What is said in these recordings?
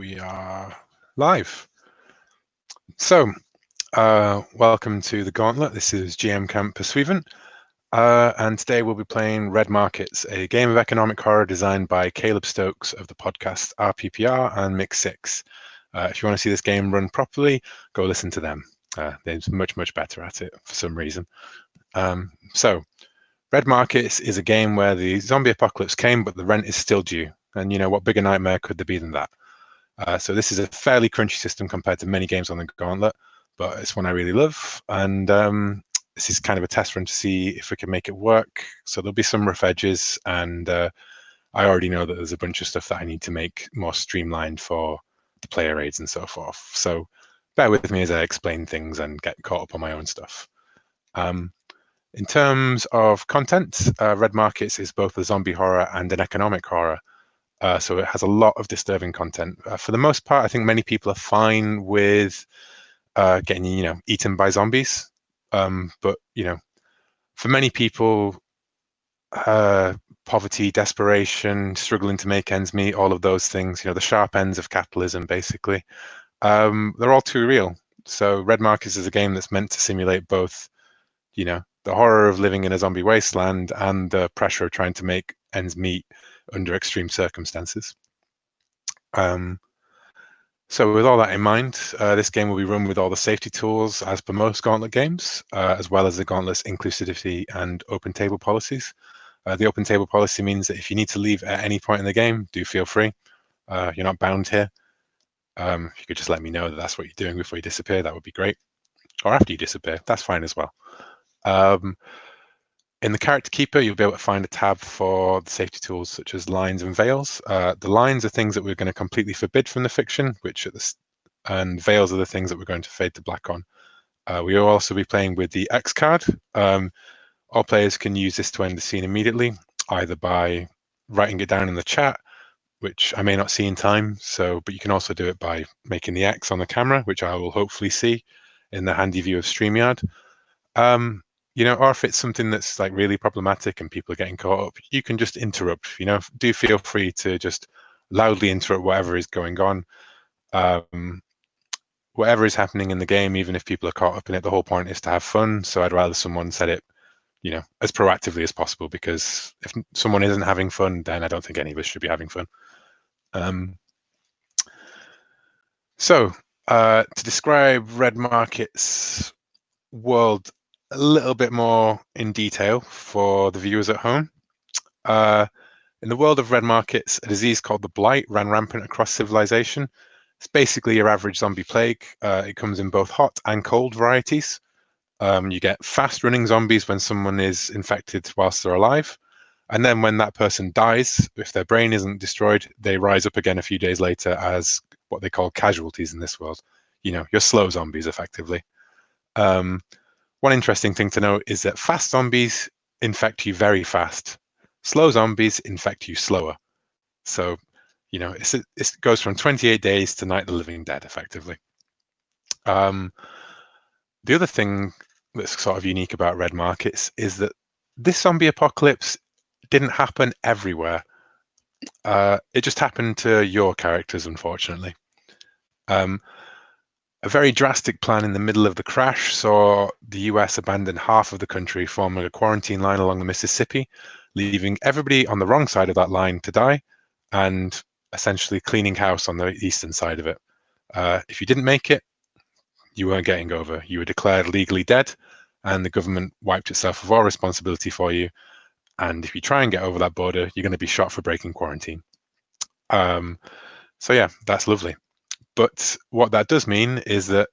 We are live. So, welcome to the Gauntlet. This is GM Camp Pursuivant, and today we'll be playing Red Markets, a game of economic horror designed by Caleb Stokes of the podcast RPPR and Mix6. If you want to see this game run properly, go listen to them. They're much better at it for some reason. So, Red Markets is a game where the zombie apocalypse came, but the rent is still due. And you know, what bigger nightmare could there be than that? So this is a fairly crunchy system compared to many games on the Gauntlet, but it's one I really love. And this is kind of a test run to see if we can make it work. So there'll be some rough edges, and I already know that there's a bunch of stuff that I need to make more streamlined for the player aids and so forth. So bear with me as I explain things and get caught up on my own stuff. In terms of content, Red Markets is both a zombie horror and an economic horror. So it has a lot of disturbing content. For the most part, I think many people are fine with getting, eaten by zombies. But, for many people, poverty, desperation, struggling to make ends meet, all of those things, the sharp ends of capitalism, basically, they're all too real. So Red Markets is a game that's meant to simulate both, the horror of living in a zombie wasteland and the pressure of trying to make ends meet under extreme circumstances. So with all that in mind, this game will be run with all the safety tools as per most Gauntlet games, as well as the Gauntlet's inclusivity and open table policies. The open table policy means that if you need to leave at any point in the game, do feel free. You're not bound here. If you could just let me know that that's what you're doing before you disappear, that would be great. Or after you disappear, that's fine as well. In the Character Keeper, you'll be able to find a tab for the safety tools such as lines and veils. The lines are things that we're going to completely forbid from the fiction, and veils are the things that we're going to fade to black on. We will also be playing with the X card. All players can use this to end the scene immediately, either by writing it down in the chat, which I may not see in time, but you can also do it by making the X on the camera, which I will hopefully see in the handy view of StreamYard. Or if it's something that's like really problematic and people are getting caught up, you can just interrupt. Do feel free to just loudly interrupt whatever is going on, whatever is happening in the game. Even if people are caught up in it, the whole point is to have fun. So I'd rather someone said it, as proactively as possible, because if someone isn't having fun, then I don't think any of us should be having fun. So to describe Red Market's world a little bit more in detail for the viewers at home. In the world of Red Markets, a disease called the Blight ran rampant across civilization. It's basically your average zombie plague. It comes in both hot and cold varieties. You get fast-running zombies when someone is infected whilst they're alive. And then when that person dies, if their brain isn't destroyed, they rise up again a few days later as what they call casualties in this world. You're slow zombies, effectively. One interesting thing to note is that fast zombies infect you very fast. Slow zombies infect you slower. So, it goes from 28 days to Night of the Living Dead, effectively. The other thing that's sort of unique about Red Markets is that this zombie apocalypse didn't happen everywhere. It just happened to your characters, unfortunately. A very drastic plan in the middle of the crash saw the US abandon half of the country, forming a quarantine line along the Mississippi, leaving everybody on the wrong side of that line to die, and essentially cleaning house on the eastern side of it. If you didn't make it, you weren't getting over. You were declared legally dead, and the government wiped itself of all responsibility for you. And if you try and get over that border, you're going to be shot for breaking quarantine. So yeah, that's lovely. But what that does mean is that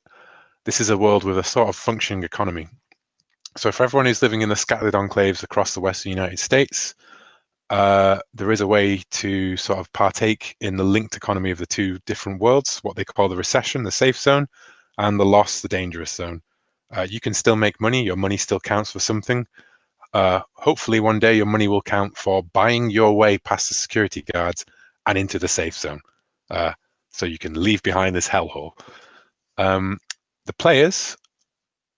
this is a world with a sort of functioning economy. So for everyone who's living in the scattered enclaves across the Western United States, there is a way to sort of partake in the linked economy of the two different worlds, what they call the recession, the safe zone, and the loss, the dangerous zone. You can still make money. Your money still counts for something. Hopefully one day your money will count for buying your way past the security guards and into the safe zone. So you can leave behind this hellhole. The players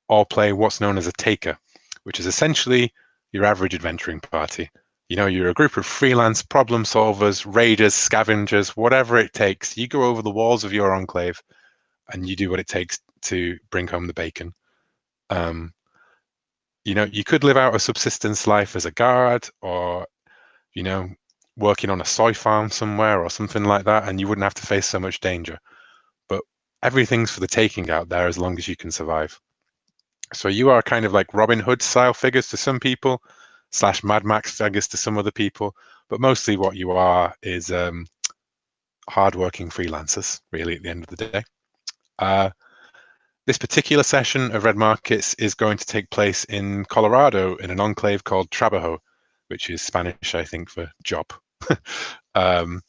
all play what's known as a taker, which is essentially your average adventuring party. You're a group of freelance problem solvers, raiders, scavengers, whatever it takes. You go over the walls of your enclave and you do what it takes to bring home the bacon. You could live out a subsistence life as a guard, or working on a soy farm somewhere or something like that, and you wouldn't have to face so much danger. But everything's for the taking out there as long as you can survive. So you are kind of like Robin Hood style figures to some people, / Mad Max figures to some other people. But mostly what you are is hardworking freelancers, really, at the end of the day. This particular session of Red Markets is going to take place in Colorado in an enclave called Trabajo, which is Spanish, I think, for job. And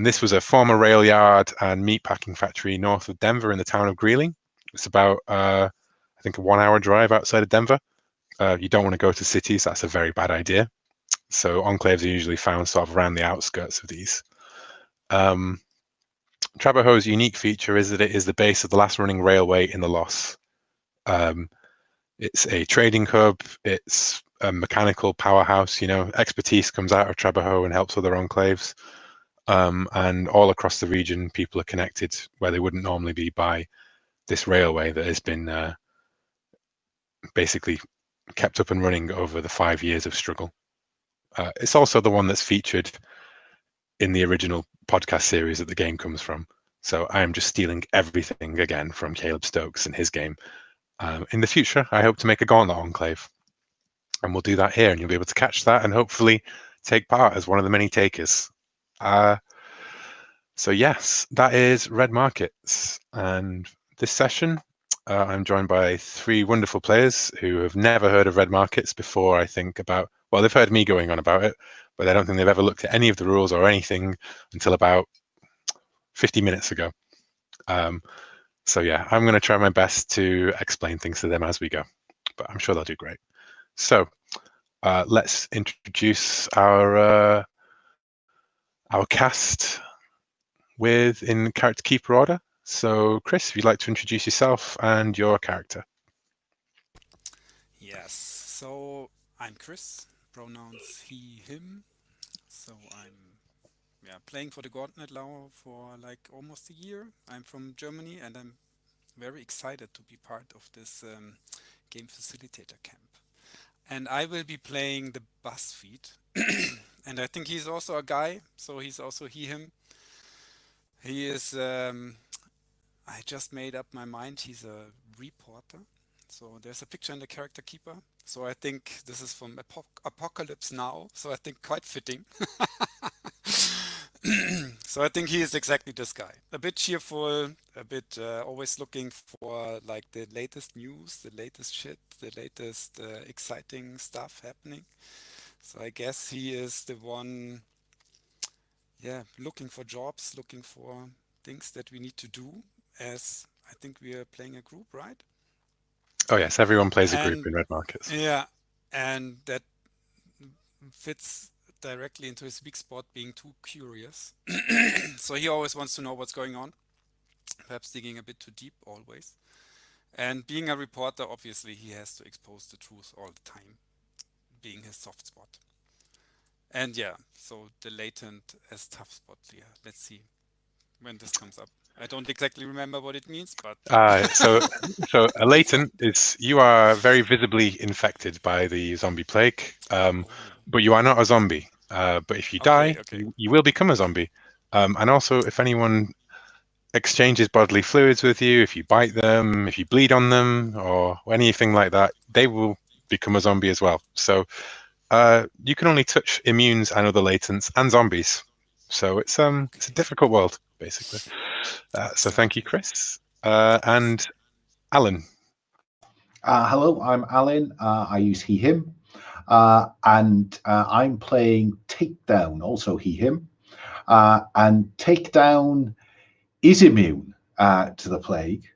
this was a former rail yard and meatpacking factory north of Denver in the town of Greeley. It's about, I think, a 1 hour drive outside of Denver. You don't want to go to cities. That's a very bad idea. So enclaves are usually found sort of around the outskirts of these. Trabajo's unique feature is that it is the base of the last running railway in the Loss. It's a trading hub. It's a mechanical powerhouse. Expertise comes out of Trabajo and helps other enclaves. And all across the region, people are connected where they wouldn't normally be by this railway that has been basically kept up and running over the 5 years of struggle. It's also the one that's featured in the original podcast series that the game comes from. So I am just stealing everything again from Caleb Stokes and his game. In the future, I hope to make a Gauntlet enclave, and we'll do that here, and you'll be able to catch that and hopefully take part as one of the many takers. So yes, that is Red Markets, and this session I'm joined by 3 wonderful players who have never heard of Red Markets before. I think about, well, they've heard me going on about it, but I don't think they've ever looked at any of the rules or anything until about 50 minutes ago. So yeah, I'm going to try my best to explain things to them as we go, but I'm sure they'll do great. So let's introduce our cast in character keeper order. So Chris, if you'd like to introduce yourself and your character. Yes, so I'm Chris, pronouns he, him. So I'm playing for the Gauntlet now for like almost a year. I'm from Germany and I'm very excited to be part of this game facilitator camp. And I will be playing the BuzzFeed. And I think he's also a guy, so he's also he, him. He is, I just made up my mind, he's a reporter. So there's a picture in the character keeper. So I think this is from Apocalypse Now. So I think quite fitting. So I think he is exactly this guy. A bit cheerful, a bit always looking for like the latest news, the latest shit, the latest exciting stuff happening. So I guess he is the one, looking for jobs, looking for things that we need to do. As I think we are playing a group, right? Oh yes, everyone plays a group And in Red Markets. yeah, and that fits directly into his weak spot, being too curious. So he always wants to know what's going on, perhaps digging a bit too deep always. And being a reporter, obviously, he has to expose the truth all the time, being his soft spot. And yeah, so the latent as tough spot. Yeah, let's see when this comes up. I don't exactly remember what it means, but So a be fun. latent is you are very visibly infected by the zombie plague, Oh, but you are not a zombie. But if you okay, die, okay. you will become a zombie. And also, if anyone exchanges bodily fluids with you, if you bite them, if you bleed on them, or anything like that, they will become a zombie as well. So you can only touch immunes and other latents and zombies. So it's a Okay, difficult world, basically. So thank you, exactly. Chris. Yes. And Alan. Hello, I'm Alan. I use he, him. And I'm playing Takedown, also he, him. And Takedown is immune to the plague.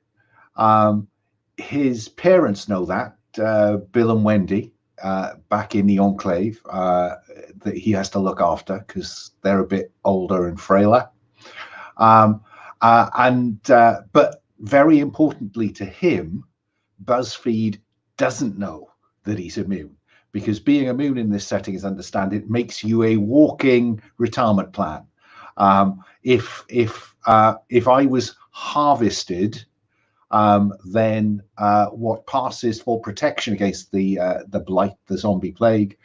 His parents know that, Bill and Wendy, back in the Enclave, that he has to look after because they're a bit older and frailer. But very importantly to him, BuzzFeed doesn't know that he's immune because being immune in this setting, as I understand it, makes you a walking retirement plan. If I was harvested, then what passes for protection against the blight, the zombie plague,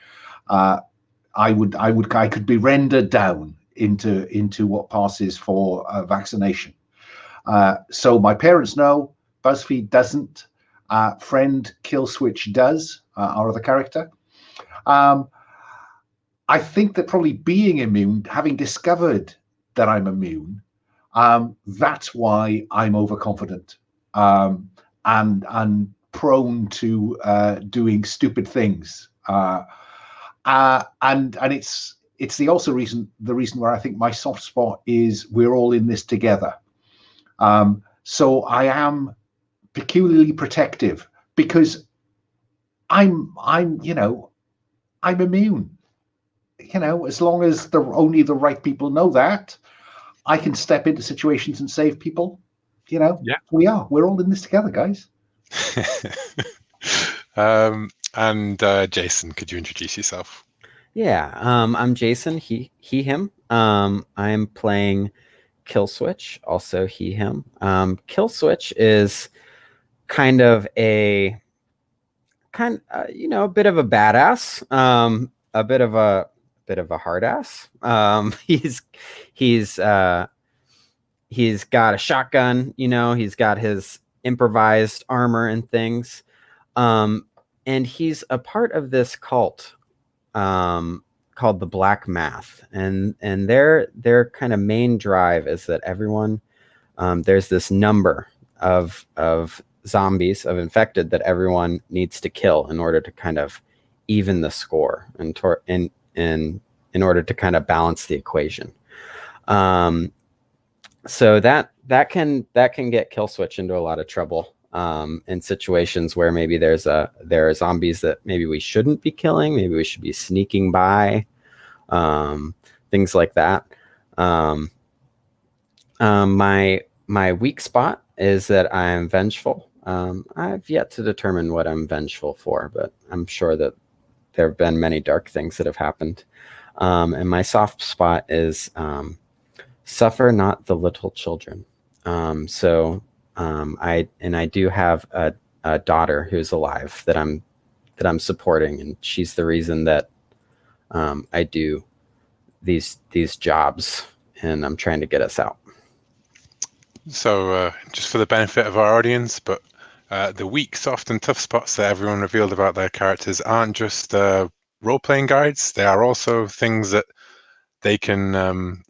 I could be rendered down into what passes for vaccination. So my parents know, BuzzFeed doesn't. Friend Killswitch does, our other character. I think that probably being immune, having discovered that I'm immune, that's why I'm overconfident, and prone to doing stupid things. And it's the reason where I think my soft spot is we're all in this together. So I am peculiarly protective because I'm immune. As long as only the right people know that, I can step into situations and save people. Yeah. We're all in this together, guys. And Jason, could you introduce yourself? Yeah, I'm Jason, he him. I'm playing Killswitch, also he him. Killswitch is kind of a a bit of a badass, a bit of a hard ass. He's got a shotgun, he's got his improvised armor and things. And he's a part of this cult called the Black Math, and their kind of main drive is that everyone, there's this number of zombies, of infected, that everyone needs to kill in order to kind of even the score and in order to kind of balance the equation. So that can get Killswitch into a lot of trouble in situations where maybe there are zombies that maybe we shouldn't be killing, maybe we should be sneaking by, things like that. My weak spot is that I'm vengeful. I've yet to determine what I'm vengeful for, but I'm sure that there have been many dark things that have happened. And my soft spot is suffer not the little children. I do have a daughter who's alive that I'm supporting, and she's the reason that I do these jobs, and I'm trying to get us out. So just for the benefit of our audience, but the weak, soft, and tough spots that everyone revealed about their characters aren't just role-playing guides. They are also things that they can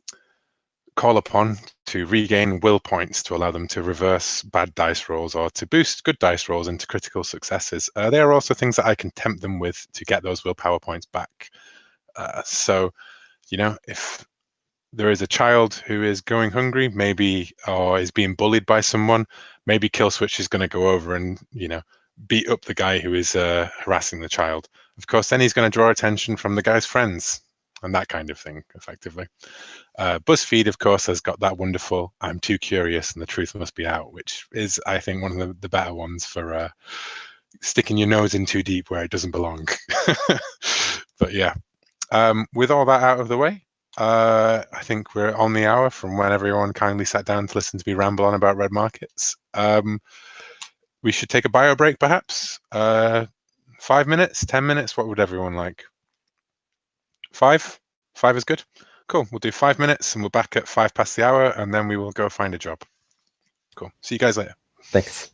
call upon to regain will points to allow them to reverse bad dice rolls or to boost good dice rolls into critical successes. They are also things that I can tempt them with to get those willpower points back. So, if there is a child who is going hungry, maybe, or is being bullied by someone, maybe Killswitch is going to go over and, beat up the guy who is harassing the child. Of course, then he's going to draw attention from the guy's friends and that kind of thing, effectively. BuzzFeed, of course, has got that wonderful "I'm too curious and the truth must be out," which is, I think, one of the better ones for sticking your nose in too deep where it doesn't belong. But yeah, with all that out of the way, I think we're on the hour from when everyone kindly sat down to listen to me ramble on about red markets. We should take a bio break, perhaps. 5 minutes, 10 minutes, what would everyone like? 5? 5 is good. Cool. We'll do 5 minutes and we're back at 5 past the hour, and then we will go find a job. Cool. See you guys later. Thanks.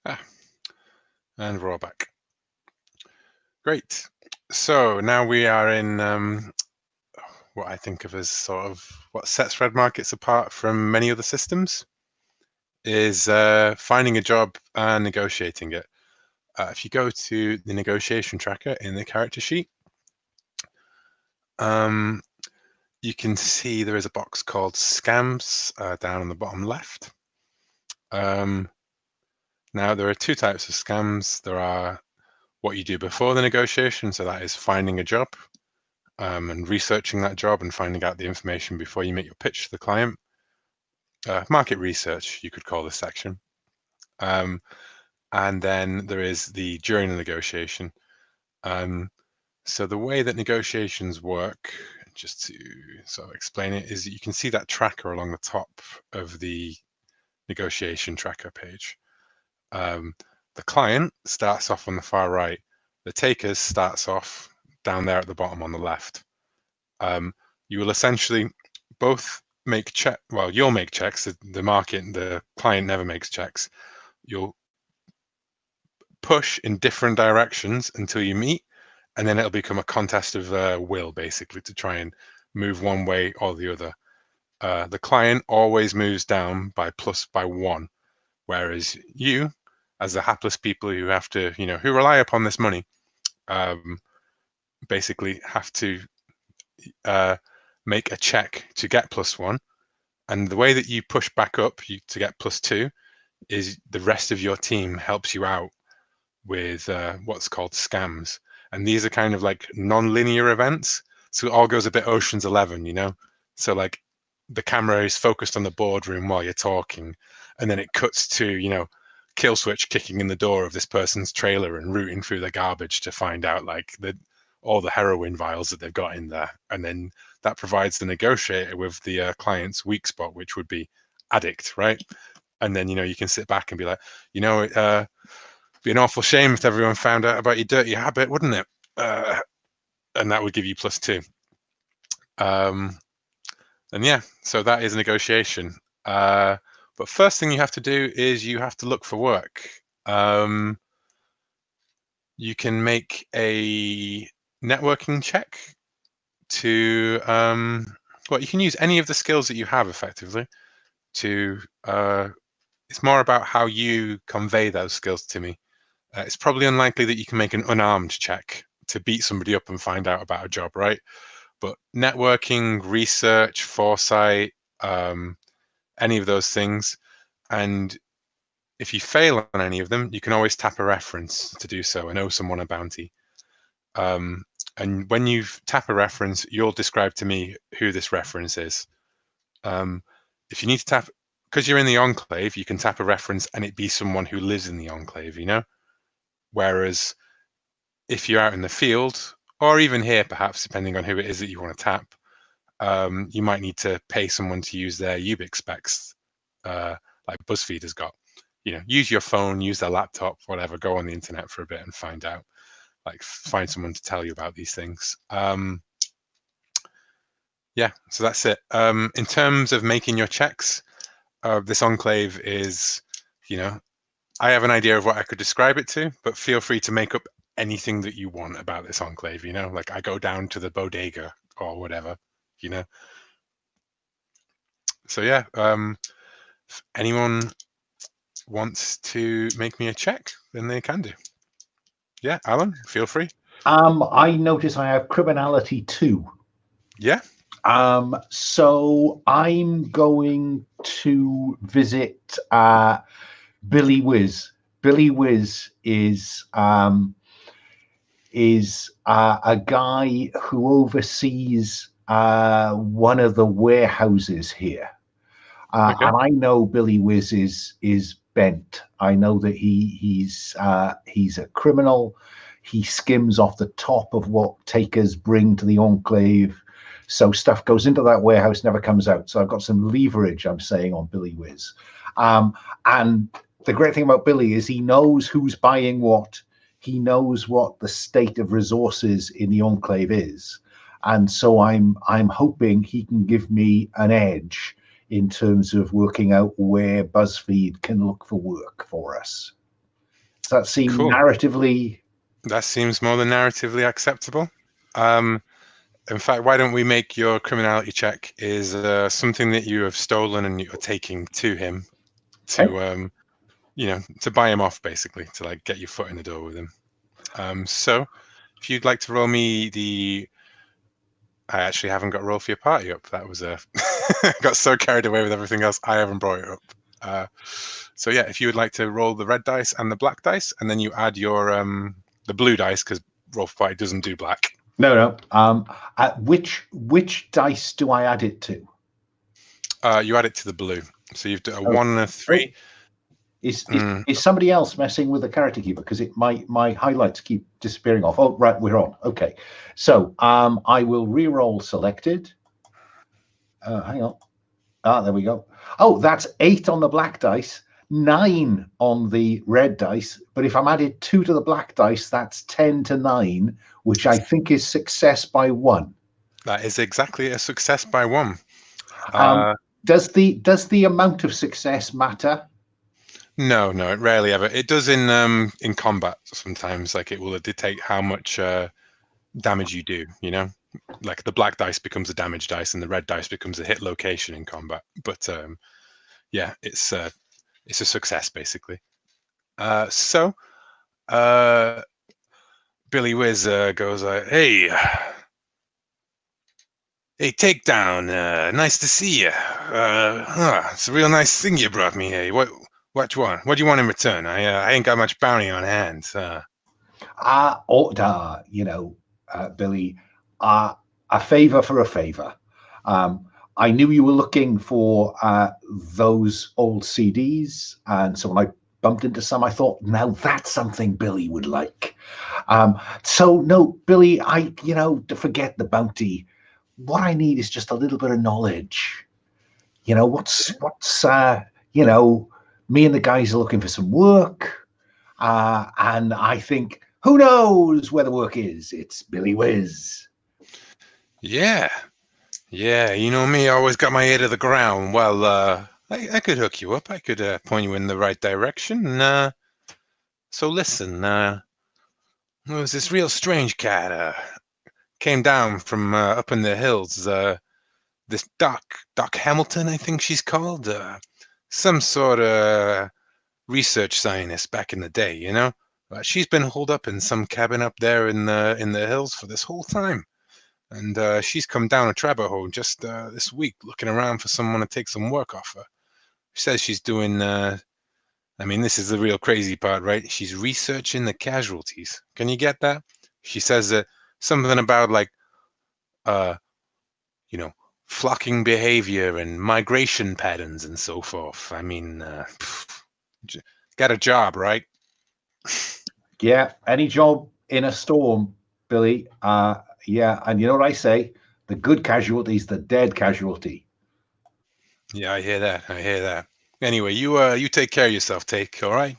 And we're all back. Great. So now we are in what I think of as sort of what sets Red Markets apart from many other systems is finding a job and negotiating it. If you go to the negotiation tracker in the character sheet, you can see there is a box called scams down on the bottom left. Now, there are two types of scams. There are what you do before the negotiation, so that is finding a job and researching that job and finding out the information before you make your pitch to the client. Market research, you could call this section. And then there is the during the negotiation. So the way that negotiations work, just to sort of explain it, is that you can see that tracker along the top of the negotiation tracker page. The client starts off on the far right. The takers starts off down there at the bottom on the left. You will essentially both make check. Well, you'll make checks. The client never makes checks. You'll push in different directions until you meet, and then it'll become a contest of will, basically, to try and move one way or the other. The client always moves down by 1, whereas you, as the hapless people who have to, who rely upon this money, basically have to make a check to get +1. And the way that you push back up to get +2 is the rest of your team helps you out with what's called scams. And these are kind of like non-linear events. So it all goes a bit Ocean's 11, So like the camera is focused on the boardroom while you're talking, and then it cuts to, kill switch kicking in the door of this person's trailer and rooting through the garbage to find out like all the heroin vials that they've got in there. And then that provides the negotiator with the client's weak spot, which would be addict, right? And then, you can sit back and be like, it'd be an awful shame if everyone found out about your dirty habit, wouldn't it? And that would give you +2. And yeah, so that is negotiation. But first thing you have to do is you have to look for work. You can make a networking check to, you can use any of the skills that you have effectively to, it's more about how you convey those skills to me. It's probably unlikely that you can make an unarmed check to beat somebody up and find out about a job, right? But networking, research, foresight, any of those things. And if you fail on any of them, you can always tap a reference to do so and owe someone a bounty. And when you tap a reference, you'll describe to me who this reference is. If you need to tap, because you're in the enclave, you can tap a reference and it be someone who lives in the enclave, Whereas if you're out in the field, or even here, perhaps, depending on who it is that you want to tap, you might need to pay someone to use their Ubix specs, like BuzzFeed has got. Use your phone, use their laptop, whatever, go on the internet for a bit and find out. Like, find someone to tell you about these things. Yeah, so that's it. In terms of making your checks, this enclave is, I have an idea of what I could describe it to, but feel free to make up anything that you want about this enclave, like I go down to the bodega or whatever, So yeah, if anyone wants to make me a check, then they can do. Yeah, Alan, feel free. I notice I have criminality 2. Yeah. So I'm going to visit Billy Whiz. Billy Whiz is a guy who oversees one of the warehouses here. Okay. And I know Billy Whiz is bent. I know that he's a criminal. He skims off the top of what takers bring to the enclave. So stuff goes into that warehouse, never comes out. So I've got some leverage, I'm saying, on Billy Whiz. And the great thing about Billy is he knows who's buying what. He knows what the state of resources in the enclave is. And so I'm hoping he can give me an edge in terms of working out where BuzzFeed can look for work for us. that seem Cool. narratively? That seems more than narratively acceptable. In fact, why don't we make your criminality check is something that you have stolen and you're taking to him Okay. to buy him off, basically, to like get your foot in the door with him. So if you'd like to roll me I actually haven't got a roll for your party up. That was got so carried away with everything else, I haven't brought it up. So yeah, if you would like to roll the red dice and the black dice, and then you add your the blue dice, because roll for party doesn't do black. No. Which dice do I add it to? You add it to the blue. So you've got a Oh. 1 and a 3. Is somebody else messing with the character keeper? Because my highlights keep disappearing off. Oh, right, we're on. Okay. So I will re-roll selected. Hang on. There we go. Oh, that's 8 on the black dice, 9 on the red dice. But if I'm added 2 to the black dice, that's 10 to 9, which I think is success by 1. That is exactly a success by 1. Does the amount of success matter? No, it rarely ever. It does in combat sometimes. Like it will dictate how much damage you do. Like the black dice becomes a damage dice and the red dice becomes a hit location in combat. But yeah, it's a success basically. So Billy Whiz goes, hey, Takedown, nice to see you. It's a real nice thing you brought me here. What you want? What do you want in return? I ain't got much bounty on hand. Billy, a favor for a favor. I knew you were looking for those old CDs, and so when I bumped into some, I thought, now that's something Billy would like. So no, Billy, to forget the bounty. What I need is just a little bit of knowledge. What's me and the guys are looking for some work, and I think, who knows where the work is? It's Billy Whiz. Yeah, you know me, I always got my ear to the ground. Well, I could hook you up. I could point you in the right direction. So listen, there was this real strange cat came down from up in the hills. This Doc Hamilton, I think she's called, some sort of research scientist back in the day. She's been holed up in some cabin up there in the hills for this whole time. And she's come down a trapper hole just this week looking around for someone to take some work off her. She says she's doing, this is the real crazy part, right? She's researching the casualties. Can you get that? She says something about like, flocking behavior and migration patterns and so forth. Got a job, right? Yeah, any job in a storm, Billy. Yeah, and you know what I say? The good casualty is the dead casualty. Yeah, I hear that. Anyway, you take care of yourself, Take, all right?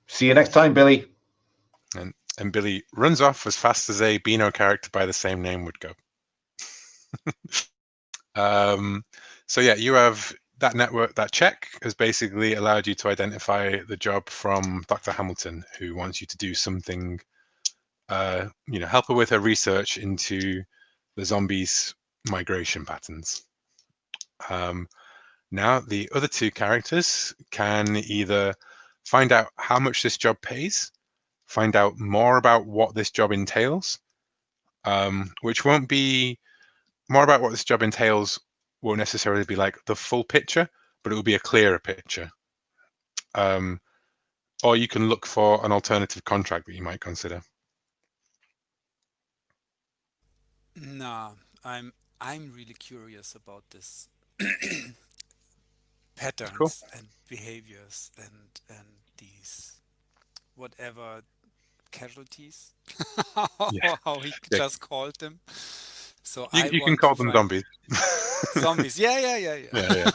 See you next time, Billy. And Billy runs off as fast as a Beano character by the same name would go. So yeah, you have that network, that check has basically allowed you to identify the job from Dr. Hamilton, who wants you to do something, help her with her research into the zombies' migration patterns. Now, the other 2 characters can either find out how much this job pays, find out more about what this job entails, which won't be more about what this job entails, won't necessarily be like the full picture, but it will be a clearer picture. Or you can look for an alternative contract that you might consider. Nah, I'm really curious about this Cool. patterns and behaviors and these whatever casualties Yeah. how he Yeah. just called them. So I You can want to call them find zombies. zombies. Yeah. Yeah.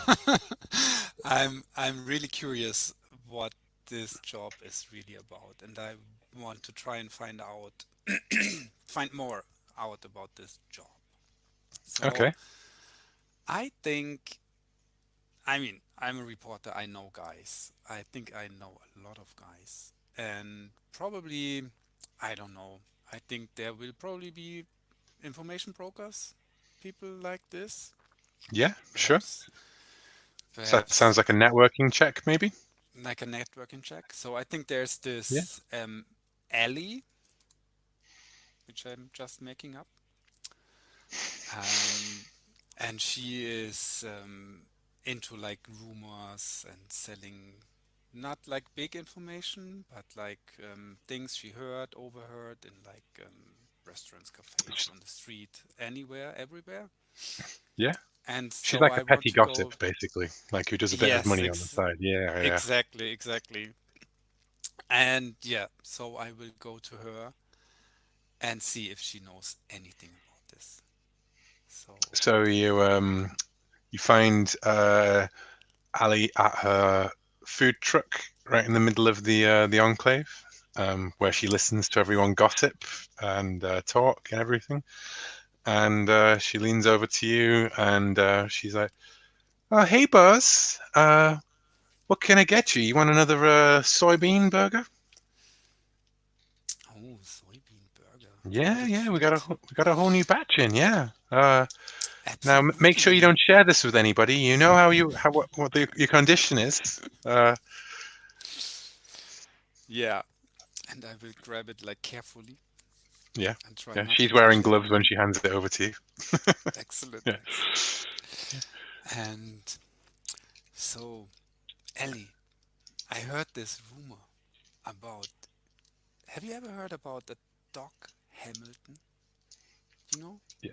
I'm really curious what this job is really about, and I want to try and find out find more out about this job. So Okay. I think, I'm a reporter. I know guys. I think I know a lot of guys. and probably, I don't know. I think there will probably be information brokers, people like this. Yeah, sure. Perhaps, So that sounds perhaps like a networking check, maybe. like a networking check. So I think there's Yeah. this alley, which I'm just making up. Um, and she is into like rumors and selling not like big information, but like things she heard, overheard in like restaurants, cafes, on the street, anywhere, everywhere. Yeah. And She's so like a I want petty to go. gossip, basically, like who does a bit of Yes, money on the side. Yeah, yeah. exactly, exactly. And yeah, so I will go to her and see if she knows anything about this. So So you find Ali at her food truck right in the middle of the enclave, where she listens to everyone gossip and talk and everything. And she leans over to you and she's like, "Oh, hey, Buzz. What can I get you? You want another soybean burger?" oh, soybean burger. Yeah, Added yeah, we got sweet. a whole new batch in. Yeah. Now make sure you Absolutely. don't share this with anybody. You know how what your condition is. Yeah. And I will grab it like carefully Yeah, and try yeah. not to She's touch wearing it. gloves when she hands it over to you. Excellent, Yeah. excellent. And so, Ellie, I heard this rumor about. Have you ever heard about the Doc Hamilton? You know? Yeah.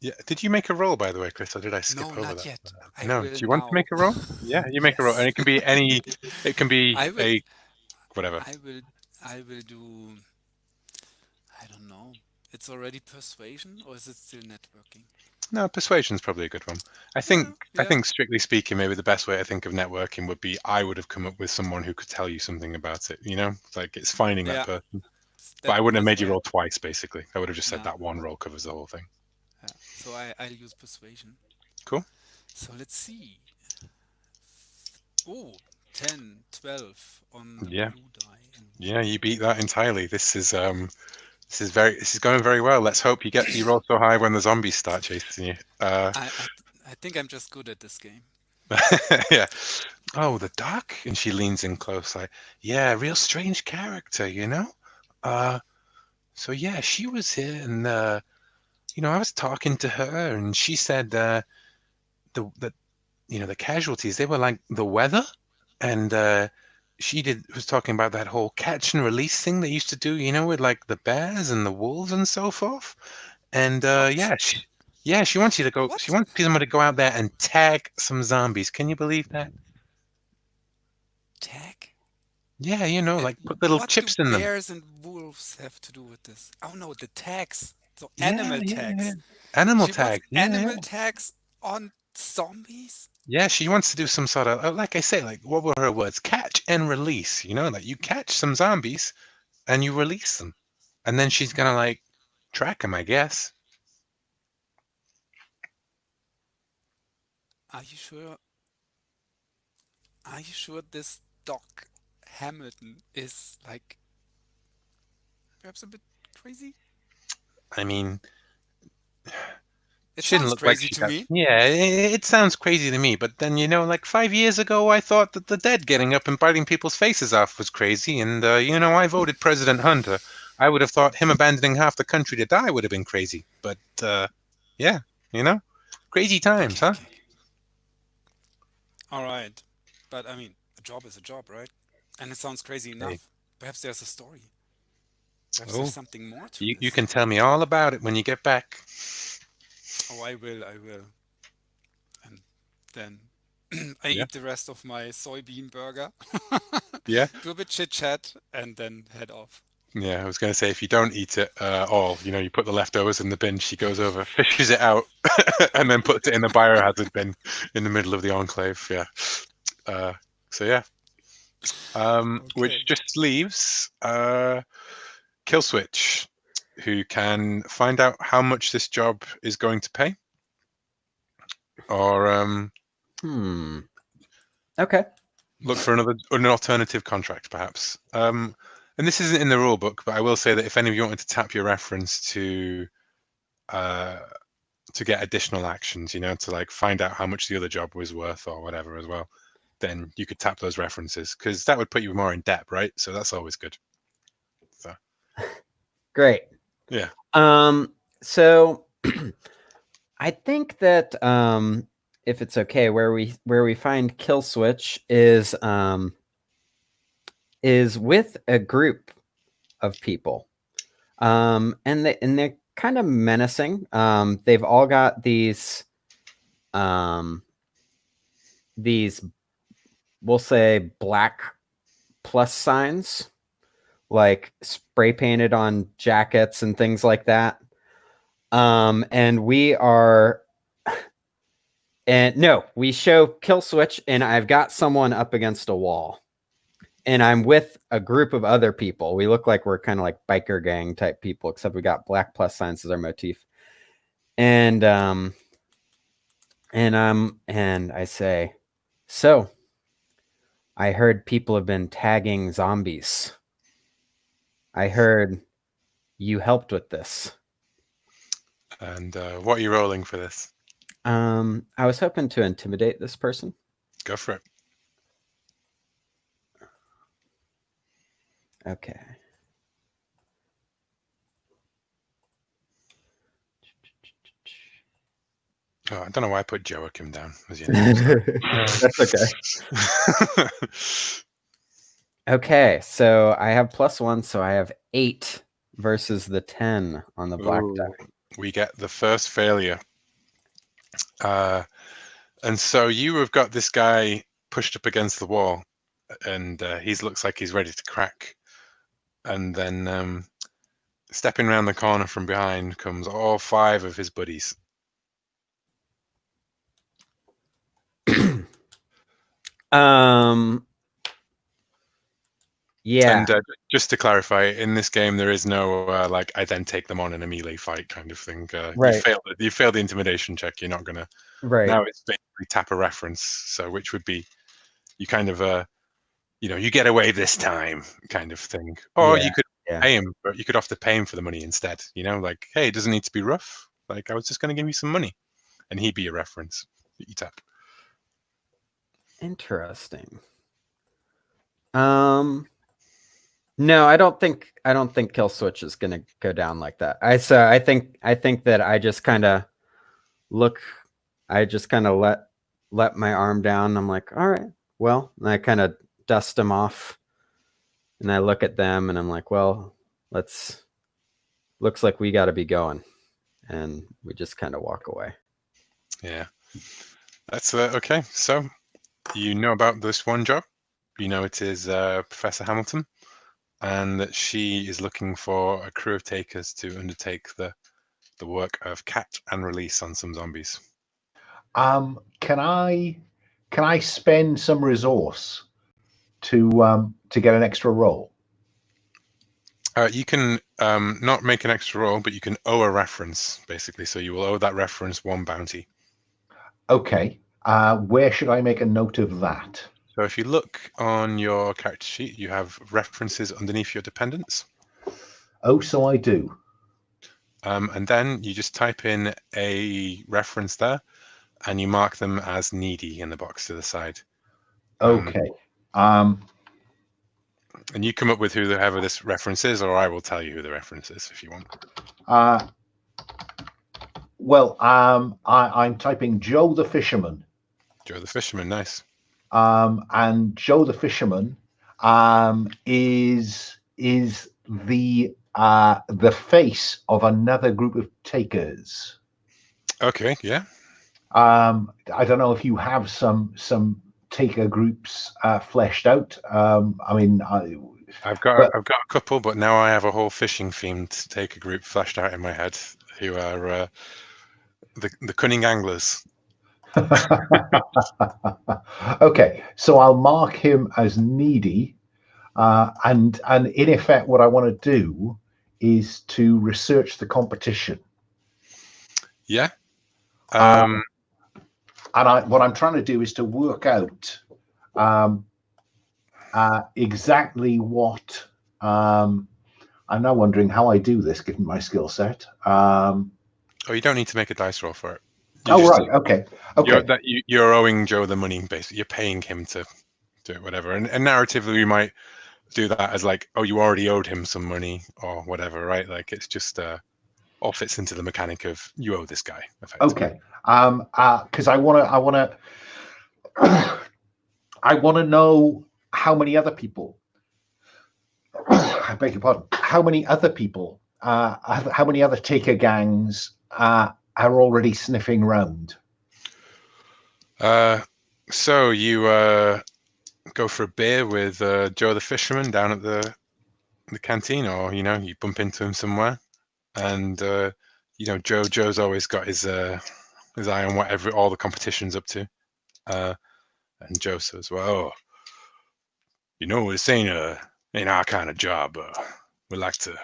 Yeah. Did you make a roll, by the way, Chris, or did I No, skip over not that? yet. I No. Do will you want to now. make a roll? Yeah, you make a roll, and Yes. it can be any. It can be I will. a whatever. I will. I will do. I don't know. It's already persuasion, or is it still networking? No, persuasion's probably a good one. I think. Yeah, I yeah, think, strictly speaking, maybe the best way to think of networking would be I would have come up with someone who could tell you something about it. You know, like it's finding that yeah. person. But That I wouldn't have that's made you why. roll twice. Basically, I would have just said No. that one roll covers the whole thing. Yeah. So I'll use persuasion. Cool. So let's see. Oh, 10, 12 on the Yeah. blue die and Yeah, one. you beat that entirely. This is going very well. Let's hope you roll so high when the zombies start chasing you. I think I'm just good at this game. Yeah. Oh, the duck, and she leans in close, like, yeah, real strange character, you know. Uh, so yeah, she was here, and I was talking to her, and she said the the casualties they were like the weather, and was talking about that whole catch and release thing they used to do, with like the bears and the wolves and so forth. And What? she wants you to go. She What? wants someone to go out there and tag some zombies. Can you believe that? Tag? Yeah, And like put little what do chips in them. bears and wolves have to do with this? Oh no, the tags. So Yeah, animal yeah, yeah. tags. Animal She wants tags. Yeah, yeah. animal tags on zombies? Yeah, she wants to do some sort of, like I say, like what were her words? Catch and release. Like you catch some zombies and you release them, and then she's gonna like track them, I guess. Are you sure? Are you sure this Doc Hamilton is like perhaps a bit crazy? I mean, It she didn't sounds look like crazy she to got. me. Yeah, it sounds crazy to me, but then like 5 years ago, I thought that the dead getting up and biting people's faces off was crazy, and I voted President Hunter. I would have thought him abandoning half the country to die would have been crazy, but yeah, crazy times, Okay, huh? okay. All right. But I mean, a job is a job, right? And it sounds crazy Hey, enough. Perhaps there's a story. Perhaps there's oh, something more to you this. can tell me all about it when you get back. Oh, I will, I will. And then I Yeah, eat the rest of my soybean burger, yeah. do a bit chit chat, and then head off. Yeah, I was going to say if you don't eat it all, you put the leftovers in the bin. She goes over, fishes it out, and then puts it in the biohazard bin in the middle of the enclave. Yeah. Uh, so yeah, which Okay. just leaves Kill Switch, who can find out how much this job is going to pay, or Hmm. Okay. look for an alternative contract, perhaps. And this isn't in the rule book, but I will say that if any of you wanted to tap your reference to get additional actions, to like find out how much the other job was worth or whatever as well, then you could tap those references, because that would put you more in depth, right? So that's always good. So Great. yeah. So I think that if it's okay, where we find Kill Switch is with a group of people, and they're kind of menacing. They've all got these we'll say black plus signs, like spray painted on jackets and things like that. And we are, and no, we show Kill Switch, and I've got someone up against a wall, and I'm with a group of other people. We look like we're kind of like biker gang type people, except we got black plus signs as our motif. And I say, so I heard people have been tagging zombies. I heard you helped with this. And what are you rolling for this? I was hoping to intimidate this person. Go for it. Okay. Oh, I don't know why I put Joachim down as your name. That's okay. Okay, so I have +1, so I have 8 versus the 10 on the black die. We get the first failure. And so you have got this guy pushed up against the wall, and he looks like he's ready to crack. And then stepping around the corner from behind comes all 5 of his buddies. Yeah. And just to clarify, in this game, there is no like I then take them on in a melee fight kind of thing. Right. You failed the intimidation check. You're not gonna. Right. Now it's basically tap a reference. So which would be, you kind of you get away this time kind of thing. Or you could pay him, but you could have to pay him for the money instead. Like, hey, it doesn't need to be rough. Like, I was just going to give you some money, and he'd be a reference that you tap. Interesting. No, I don't think Kill Switch is gonna go down like that. I think that I just kind of look. I just kind of let my arm down. I'm like, all right, well, and I kind of dust them off, and I look at them, and I'm like, well, looks like we got to be going, and we just kind of walk away. Yeah, that's okay. So you know about this one job. You know it is Professor Hamilton, and that she is looking for a crew of takers to undertake the work of catch and release on some zombies. Can I spend some resource to get an extra roll? You can not make an extra roll, but you can owe a reference, basically. So you will owe that reference 1 bounty. Okay. Where should I make a note of that? So if you look on your character sheet, you have references underneath your dependents. Oh, so I do. And then you just type in a reference there, and you mark them as needy in the box to the side. Okay. And you come up with whoever this reference is, or I will tell you who the reference is if you want. Well, I'm typing Joe the Fisherman. Joe the Fisherman, nice. And Joe the Fisherman is the face of another group of takers. Okay, yeah. I don't know if you have some taker groups fleshed out. I mean, I've got a couple, but now I have a whole fishing themed taker group fleshed out in my head, who are the cunning anglers. Okay, so I'll mark him as needy, and in effect, what I want to do is to research the competition. Yeah. And what I'm trying to do is to work out exactly what I'm now wondering how I do this, given my skill set. Oh, you don't need to make a dice roll for it. Right. Okay. You're owing Joe the money, basically. You're paying him to do it, whatever. And narratively, we might do that as like, oh, you already owed him some money or whatever, right? Like it's just all fits into the mechanic of you owe this guy, effectively. Okay. Because I want to know how many other people. I beg your pardon. How many other people? How many other taker gangs are already sniffing round? So you go for a beer with Joe the fisherman down at the canteen, or you bump into him somewhere, and Joe's always got his eye on whatever all the competition's up to, and Joe says, "Well, this ain't our kind of job. We like to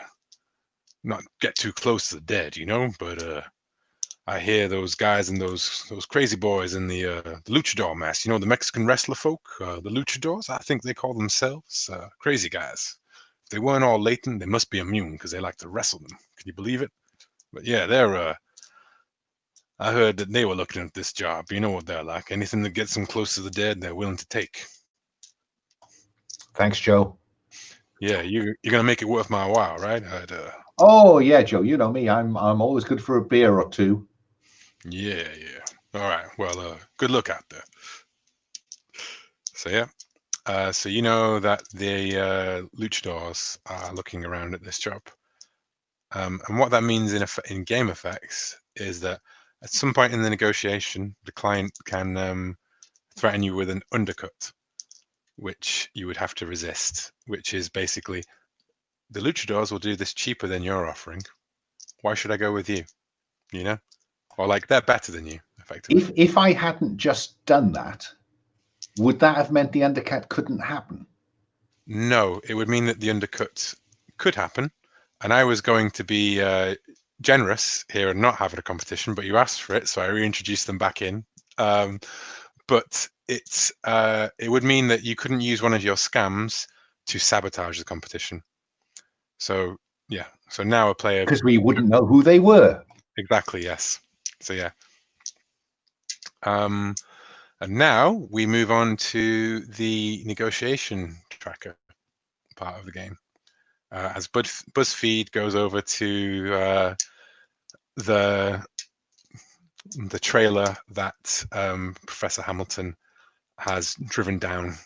not get too close to the dead, but I hear those guys and those crazy boys in the luchador mask, the Mexican wrestler folk, the luchadors, I think they call themselves, crazy guys. If they weren't all latent, they must be immune because they like to wrestle them. Can you believe it? But yeah, they're I heard that they were looking at this job. You know what they're like. Anything that gets them close to the dead, they're willing to take." Thanks, Joe. Yeah, you're gonna make it worth my while, right? Oh yeah, Joe. You know me. I'm always good for a beer or two. Yeah. All right. Well, good luck out there. So yeah. So you know that the luchadors are looking around at this job, and what that means in game effects is that at some point in the negotiation, the client can threaten you with an undercut, which you would have to resist. Which is basically, the luchadors will do this cheaper than you're offering. Why should I go with you? Or like they're better than you, effectively. If I hadn't just done that, would that have meant the undercut couldn't happen? No, it would mean that the undercut could happen, and I was going to be generous here and not have a competition, but you asked for it, so I reintroduced them back in. But it would mean that you couldn't use one of your scams to sabotage the competition. So yeah, so now a player, because we wouldn't know who they were. Exactly, yes. So yeah. And now we move on to the negotiation tracker part of the game. As BuzzFeed goes over to the trailer that Professor Hamilton has driven down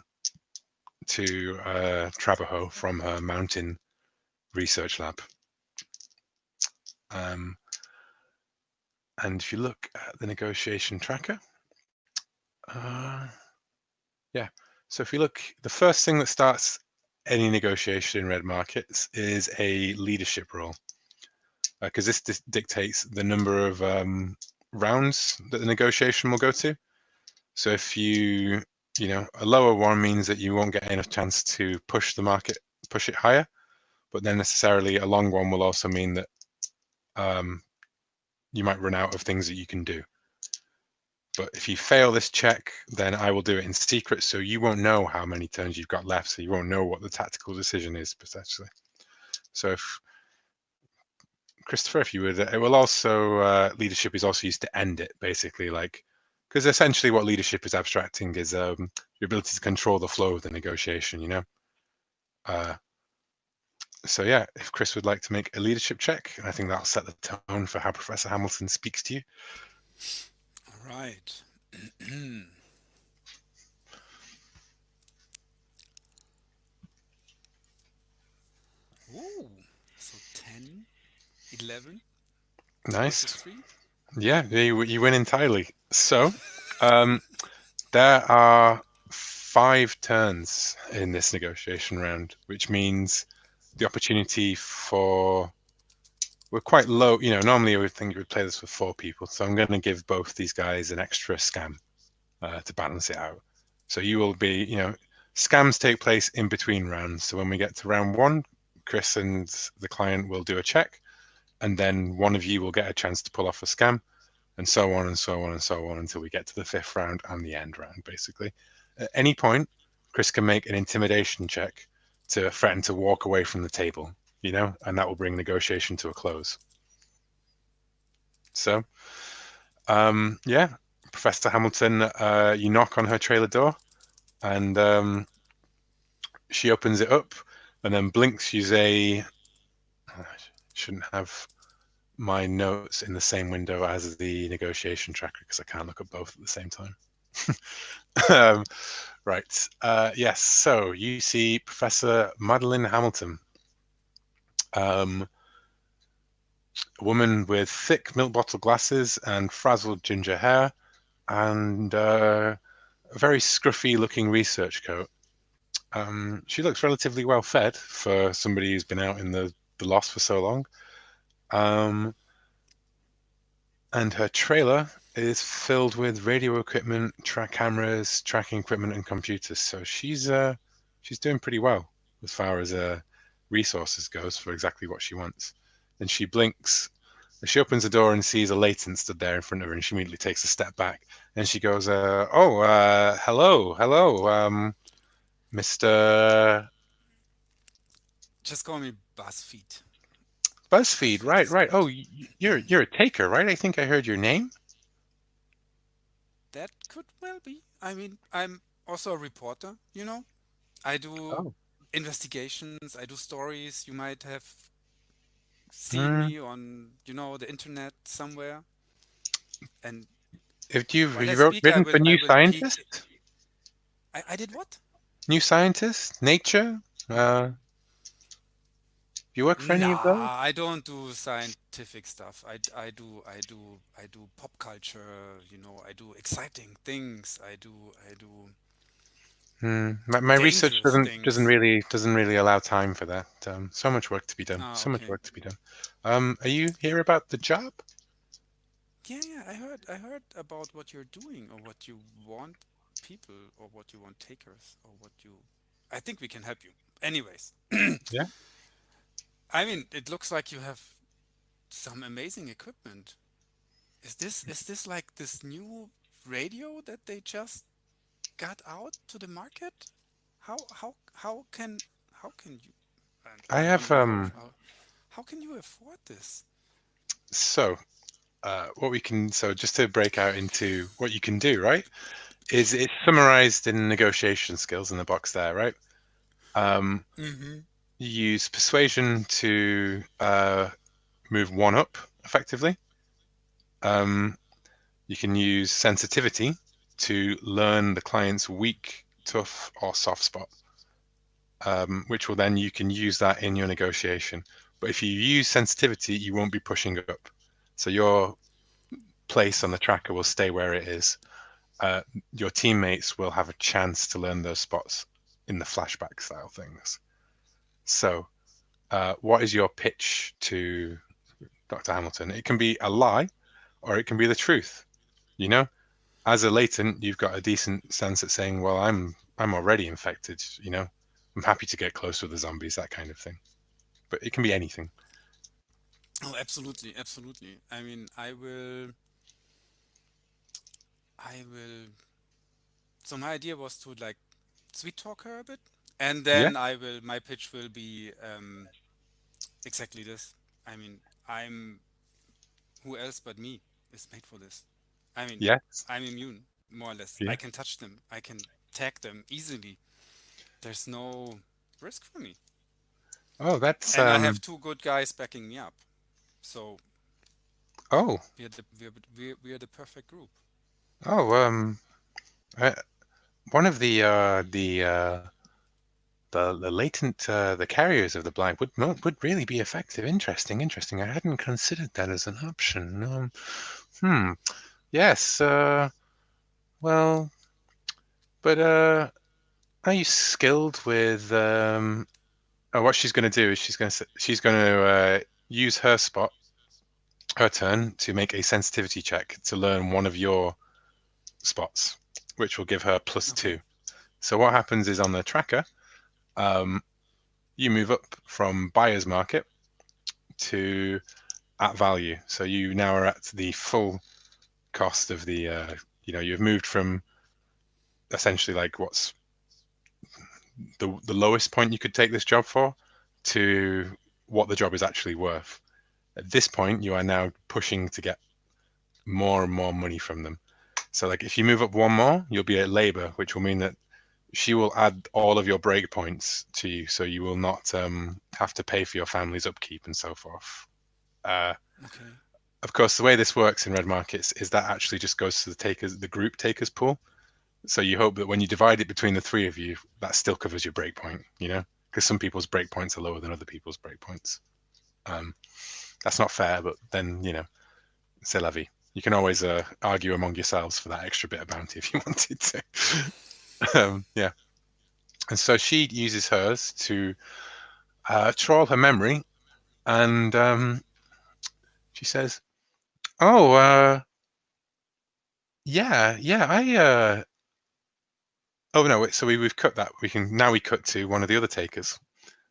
to Trabajo from her mountain research lab. And if you look at the negotiation tracker, yeah. So if you look, the first thing that starts any negotiation in red markets is a leadership role, because this dictates the number of rounds that the negotiation will go to. So if a lower one means that you won't get enough chance to push it higher, but then necessarily a long one will also mean that you might run out of things that you can do. But if you fail this check, then I will do it in secret, so you won't know how many turns you've got left, so you won't know what the tactical decision is, potentially. So if Christopher, if you would, it will also, leadership is also used to end it, basically, because essentially what leadership is abstracting is your ability to control the flow of the negotiation, So yeah, if Chris would like to make a leadership check, I think that'll set the tone for how Professor Hamilton speaks to you. All right. Ooh, so 10, 11. Nice. Versus 3. Yeah, you win entirely. So, there are 5 turns in this negotiation round, which means the opportunity we're quite low. Normally I would think you would play this with 4 people, so I'm going to give both these guys an extra scam to balance it out. So you will be, scams take place in between rounds. So when we get to round 1, Chris and the client will do a check, and then one of you will get a chance to pull off a scam, and so on and so on and so on until we get to the 5th round and the end round, basically. At any point, Chris can make an intimidation check to threaten to walk away from the table, and that will bring negotiation to a close. So, yeah, Professor Hamilton, you knock on her trailer door, and she opens it up, and then blinks. You say, I shouldn't have my notes in the same window as the negotiation tracker because I can't look at both at the same time. Right. Yes. So you see Professor Madeline Hamilton, a woman with thick milk bottle glasses and frazzled ginger hair, and a very scruffy-looking research coat. She looks relatively well fed for somebody who's been out in the lost for so long. And her trailer is filled with radio equipment, cameras, tracking equipment, and computers. So she's doing pretty well as far as resources goes for exactly what she wants. And she blinks. She opens the door and sees a latent stood there in front of her, and she immediately takes a step back. And she goes, hello, Mr. Just call me BuzzFeed. BuzzFeed, BuzzFeed is right. good. Oh, you're a taker, right? I think I heard your name. That could well be. I mean, I'm also a reporter, you know? I do Oh. investigations, I do stories. You might have seen Hmm. me on, the internet somewhere. And Have you while I speak, I written for will I New will peek. Scientist? I did what? New Scientist? Nature? You work for any of those? Nah, I don't do scientific stuff. I do pop culture, I do exciting things. I do My research dangerous doesn't things. really allow time for that. So much work to be done. Ah, So much okay. work to be done. Are you here about the job? Yeah, I heard about what you're doing or what you want people or what you want takers or what you I think we can help you. Anyways, Yeah. I mean, it looks like you have some amazing equipment. Is this like this new radio that they just got out to the market? How can you and I I'm have very how can you afford this? so what we can so just to break out into what you can do, right? Is it's summarized in negotiation skills in the box there, right? Um, Mm-hmm. you use persuasion to move one up effectively. Um, you can use sensitivity to learn the client's weak, tough, or soft spot, which will then you can use that in your negotiation. But if you use sensitivity, you won't be pushing up. So your place on the Okay. tracker will stay where it is. Your teammates will have a chance to learn those spots in the flashback style things. So, what is your pitch to Dr. Hamilton? It can be a lie or it can be the truth. You know, as a latent, you've got a decent sense at saying, well, I'm already infected, I'm happy to get close with the zombies, that kind of thing. But it can be anything. Oh, absolutely, absolutely. I mean, I will. So my idea was to like sweet talk her a bit, and Yeah, then my pitch will be exactly this. I mean, who else but me is made for this? I mean, yes, I'm immune, more or less. I yeah. can touch them, I can tag them easily. There's no risk for me. Oh, that's And I have two good guys backing me up. So oh, we're the perfect group. oh, I, one of the latent the carriers of the blind would really be effective. Interesting. I hadn't considered that as an option. Hmm. Yes. Well, but are you skilled with what she's going to do is she's going to use her spot, her turn to make a sensitivity check to learn one of your spots, which will give her +2. Okay. So what happens is on the tracker, um, you move up from buyer's market to at value. So you now are at the full cost of the, you've moved from essentially like what's the lowest point you could take this job for to what the job is actually worth. At this point, you are now pushing to get more and more money from them. So like if you move up one more, you'll be at labor, which will mean that she will add all of your breakpoints to you, so you will not have to pay for your family's upkeep and so forth. Okay. Of course, the way this works in red markets is that actually just goes to the group takers pool. So you hope that when you divide it between the three of you, that still covers your breakpoint, because some people's breakpoints are lower than other people's breakpoints. That's not fair, but then, c'est la vie. You can always argue among yourselves for that extra bit of bounty if you wanted to. Yeah. And so she uses hers to troll her memory, and she says, "Oh, yeah, I." Oh no, wait, so we've cut that. We cut to one of the other takers.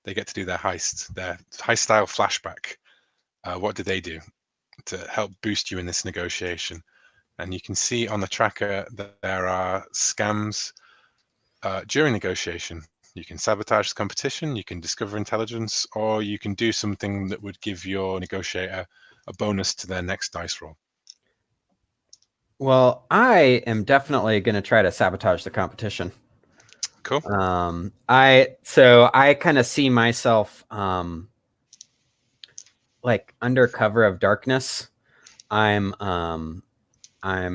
They get to do their heist, their heist style flashback. What did they do to help boost you in this negotiation? And you can see on the tracker that there are scams during negotiation. You can sabotage the competition, you can discover intelligence, or you can do something that would give your negotiator a bonus to their next dice roll. Well, I am definitely going to try to sabotage the competition. Cool. I kind of see myself like under cover of darkness. I'm at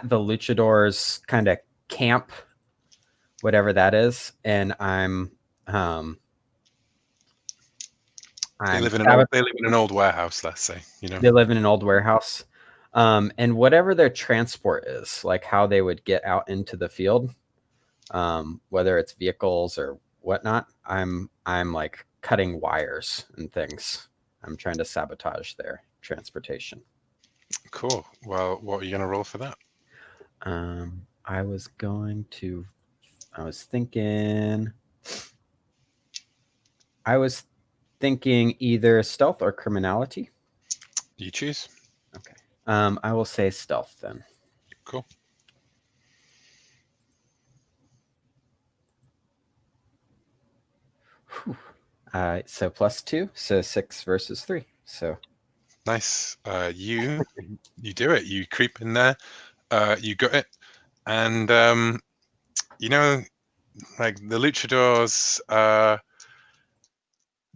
the luchadors kind of camp, whatever that is, and they live in an old warehouse, let's say. They live in an old warehouse, and whatever their transport is, like how they would get out into the field, whether it's vehicles or whatnot, I'm like cutting wires and things. I'm trying to sabotage their transportation. Cool. Well, what are you going to roll for that? I was thinking either stealth or criminality. You choose. Okay. I will say stealth then. Cool. So +2, so 6 versus 3. So nice. You do it. You creep in there. You got it, and like the luchadors,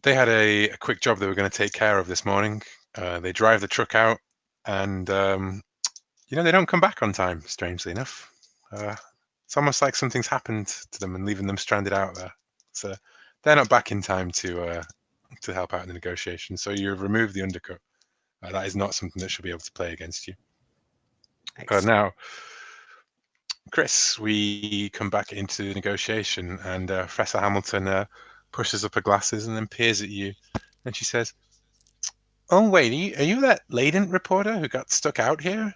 they had a quick job they were going to take care of this morning. They drive the truck out, and they don't come back on time. Strangely enough, it's almost like something's happened to them and leaving them stranded out there. So they're not back in time to help out in the negotiation. So you've removed the undercut. That is not something that should be able to play against you. Now, Chris, we come back into the negotiation, and Professor Hamilton pushes up her glasses and then peers at you, and she says, "Oh wait, are you that latent reporter who got stuck out here?"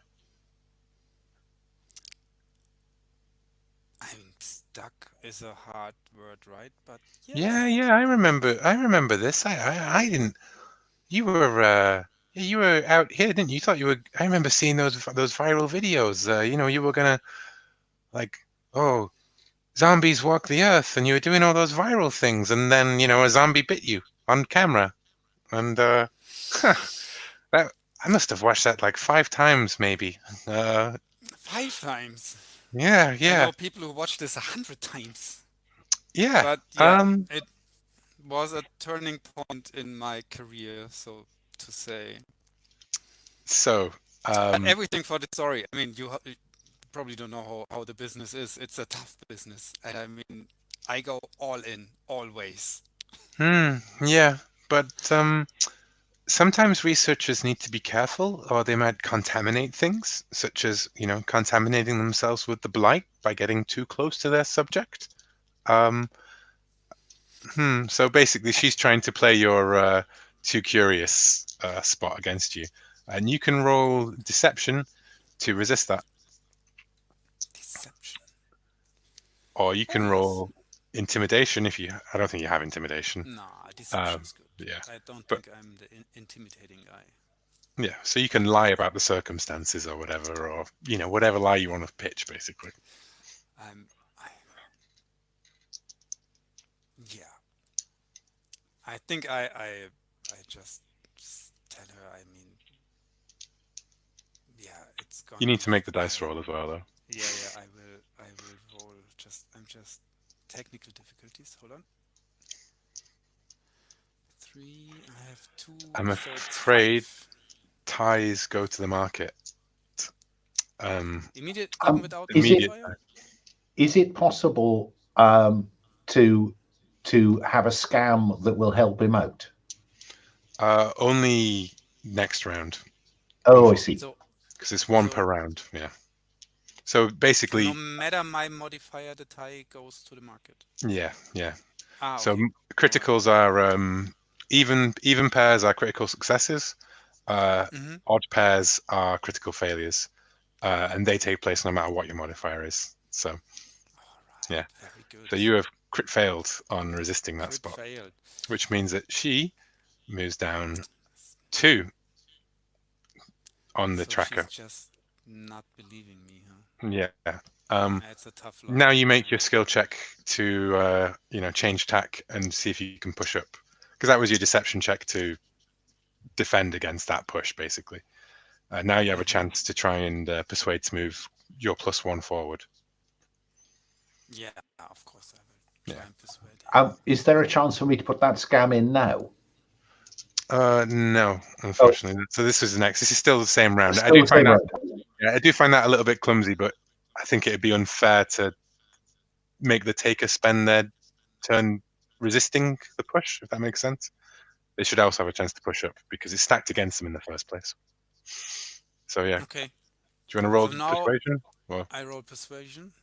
I mean, stuck is a hard word, right? But yes. Yeah, I remember this. I didn't. You were out here, didn't you? You thought you were. I remember seeing those viral videos. You were gonna, like, oh, zombies walk the earth, and you were doing all those viral things, and then a zombie bit you on camera, and that I must have watched that like 5 times maybe. 5 times. Yeah. I know people who watch this 100 times. Yeah. But yeah, it was a turning point in my career, so to say. So. But everything for the story. I mean, you probably don't know how the business is. It's a tough business, and I mean, I go all in, always. Yeah, but sometimes researchers need to be careful, or they might contaminate things, such as contaminating themselves with the blight by getting too close to their subject. So basically, she's trying to play your too curious spot against you, and you can roll deception to resist that. Deception. Or you can roll intimidation if you. I don't think you have intimidation. Nah, deception's good. Yeah, I don't think I'm the intimidating guy. Yeah, so you can lie about the circumstances or whatever, or whatever lie you want to pitch, basically. I think I just tell her. I mean, yeah, it's You gonna need be. to make the dice I roll as well, though. Yeah, I will. I will roll. I'm just technical difficulties. Hold on. 3. I have 2, I'm so it's afraid 5. ties go to the market. Immediate, even Um, without the is it modifier. is it possible to have a scam that will help him out? Only next round, Oh, I see. So, because it's one per so, round. Yeah. So so no basically, matter my modifier, the tie goes to the market. yeah. So Okay. All right. criticals are even pairs are critical successes. Mm-hmm. Odd pairs are critical failures, and they take place no matter what your modifier is. So All yeah. right. Very good. So you have crit failed on resisting that Crit spot, failed. which means that she moves down 2 on the So she's tracker. just not believing me, huh? Yeah. It's a tough Now luck. you make your skill check to change tack and see if you can push up, because that was your deception check to defend against that push, basically. Now you have a Mm-hmm. chance to try and persuade to move your +1 forward. Yeah, of course I will try Yeah. and persuade him. Is there a chance for me to put that scam in now? No, Oh, unfortunately. So this was the next. This is still the same round. I still do the find same that. round. Yeah, I do find that a little bit clumsy, but I think it'd be unfair to make the taker spend their turn resisting the push, if that makes sense. They should also have a chance to push up because it's stacked against them in the first place. So yeah, Okay. do you want to So roll now persuasion? Well, I roll persuasion.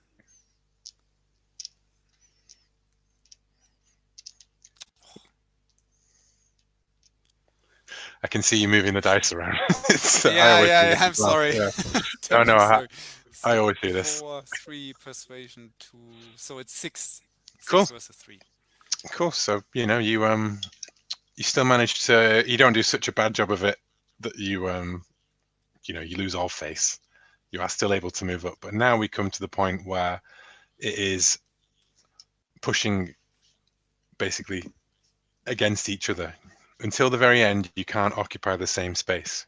I can see you moving the dice around. I Yeah, always do yeah, this yeah. as I'm well. sorry. Yeah. No, Terribly sorry. I So always do this. 4, 3 persuasion, 2. So it's 6. Cool, 6 versus 3. cool. So you still manage to. You don't do such a bad job of it that you lose all face. You are still able to move up, but now we come to the point where it is pushing basically against each other. Until the very end, you can't occupy the same space.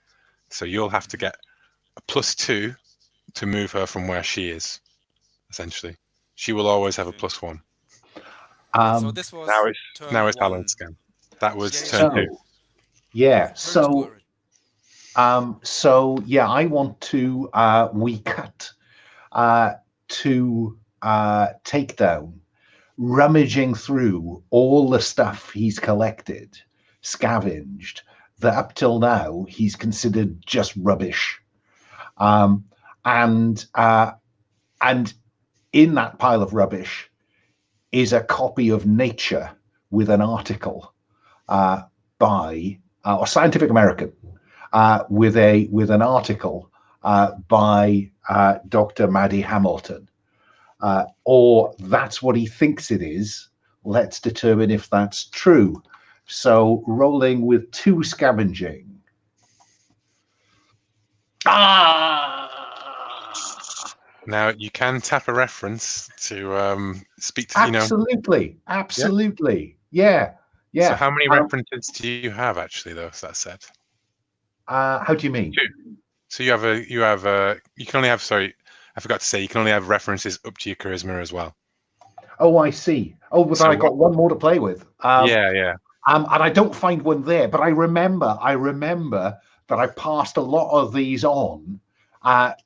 So you'll have to get a +2 to move her from where she is, essentially. She will always have a Okay. +1. So Um, this Now was it's turn now it's Alan's 1. scan. That was Yeah, yeah. turn 2. so yeah, Turn 2 already. so yeah, I want to we cut to Takedown, rummaging through all the stuff he's collected, scavenged, that up till now he's considered just rubbish. Um, and in that pile of rubbish is a copy of Nature with an article by or Scientific American with an article by Dr. Maddie Hamilton, or that's what he thinks it is. Let's determine if that's true. So rolling with 2 scavenging. Now you can tap a reference to speak to Absolutely, Yeah. absolutely, yeah. So how many references do you have actually, though? That said, How do you mean? 2. So you can only have. Sorry, I forgot to say you can only have references up to your charisma as well. Oh, I see. Oh, but So I got one more to play with. Yeah. And I don't find one there, but I remember that I passed a lot of these on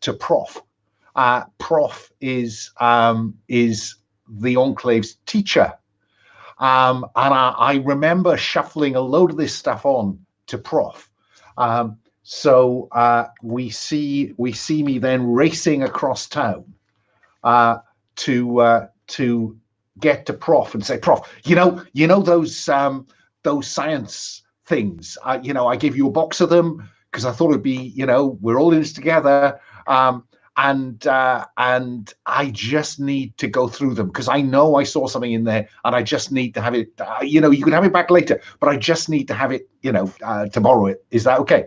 to Prof. Prof is the Enclave's teacher, and I remember shuffling a load of this stuff on to Prof. So we see me then racing across town to get to Prof and say, Prof, you know those science things. I gave you a box of them because I thought it'd be, we're all in this together. And I just need to go through them because I know I saw something in there, and I just need to have it. You can have it back later, but I just need to have it. To borrow it. Is that okay?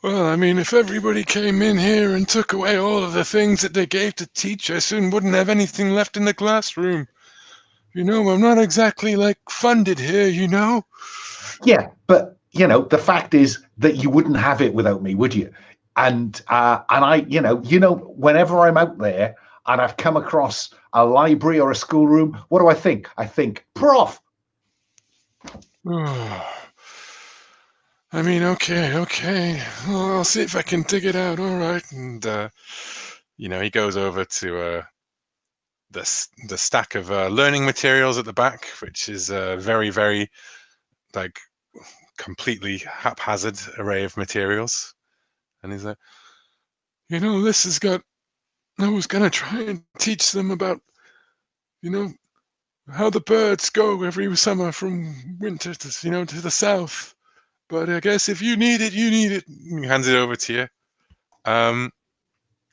Well, I mean, if everybody came in here and took away all of the things that they gave to teach, I soon wouldn't have anything left in the classroom. I'm not exactly like funded here, Yeah, but the fact is that you wouldn't have it without me, would you? And I, whenever I'm out there and I've come across a library or a schoolroom, what do I think? I think, prof. I mean, okay. Well, I'll see if I can dig it out. All right. And, he goes over to the stack of learning materials at the back, which is a very, very, like, completely haphazard array of materials. And he's like, this has got, I was going to try and teach them about, how the birds go every summer from winter to, to the south. But I guess if you need it, you need it. And he hands it over to you.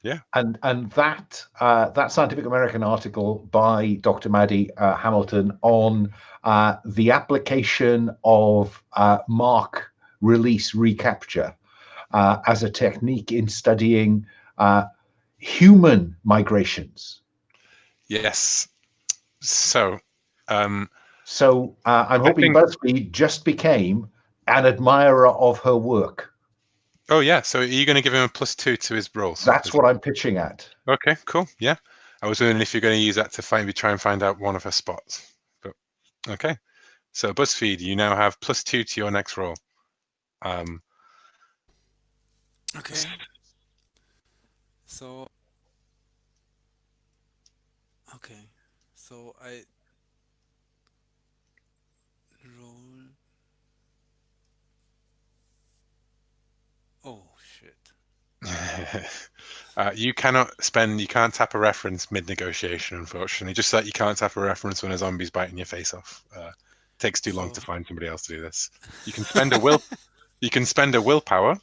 Yeah. And that Scientific American article by Dr. Maddie Hamilton on the application of mark release recapture as a technique in studying human migrations. Yes. So, I'm hoping BuzzFeed just became an admirer of her work. Oh yeah. So are you going to give him a +2 to his rolls? That's what I'm pitching at. Okay. Cool. Yeah. I was wondering if you're going to use that to try and find out one of her spots. But okay. So BuzzFeed, you now have +2 to your next roll. Okay. So. Okay. So I roll. Oh shit. You can't tap a reference mid-negotiation, unfortunately. Just like you can't tap a reference when a zombie's biting your face off. Takes too long to find somebody else to do this. You can spend a willpower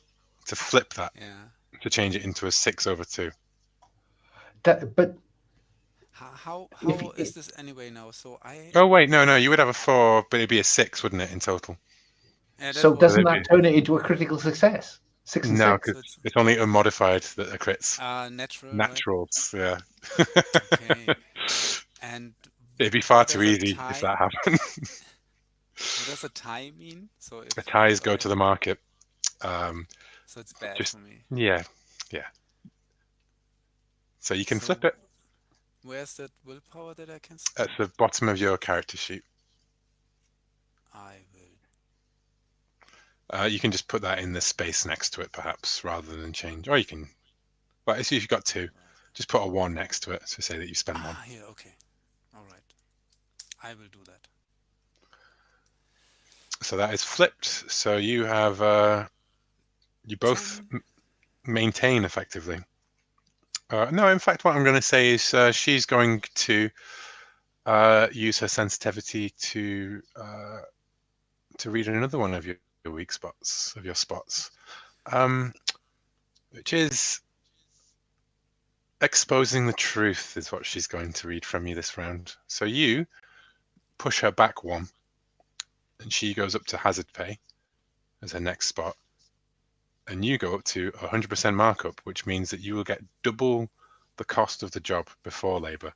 to flip that. Yeah. To change it into a 6/2. But how is this anyway now? So I. Oh wait, no, you would have a 4, but it'd be a 6, wouldn't it, in total? Yeah, so doesn't that turn it into a critical success? 6 and 6. No, because it's only unmodified that are crits. Naturals. Right? Yeah. Okay. And it'd be far too easy if that happened. What does a tie mean? So if the ties go to the market. So it's bad for me. Yeah. So you can flip it. Where's that willpower that I can see? At the bottom of your character sheet. I will. You can just put that in the space next to it, perhaps, rather than change. Or you can. Well, see if you've got 2. Just put a 1 next to it to say that you spent 1. Here, okay. All right. I will do that. So that is flipped. So you have you both maintain effectively. No, in fact, what I'm going to say is she's going to use her sensitivity to read another one of your weak spots, which is exposing the truth is what she's going to read from you this round. So you push her back 1, and she goes up to hazard pay as her next spot, and you go up to 100% markup, which means that you will get double the cost of the job before labor.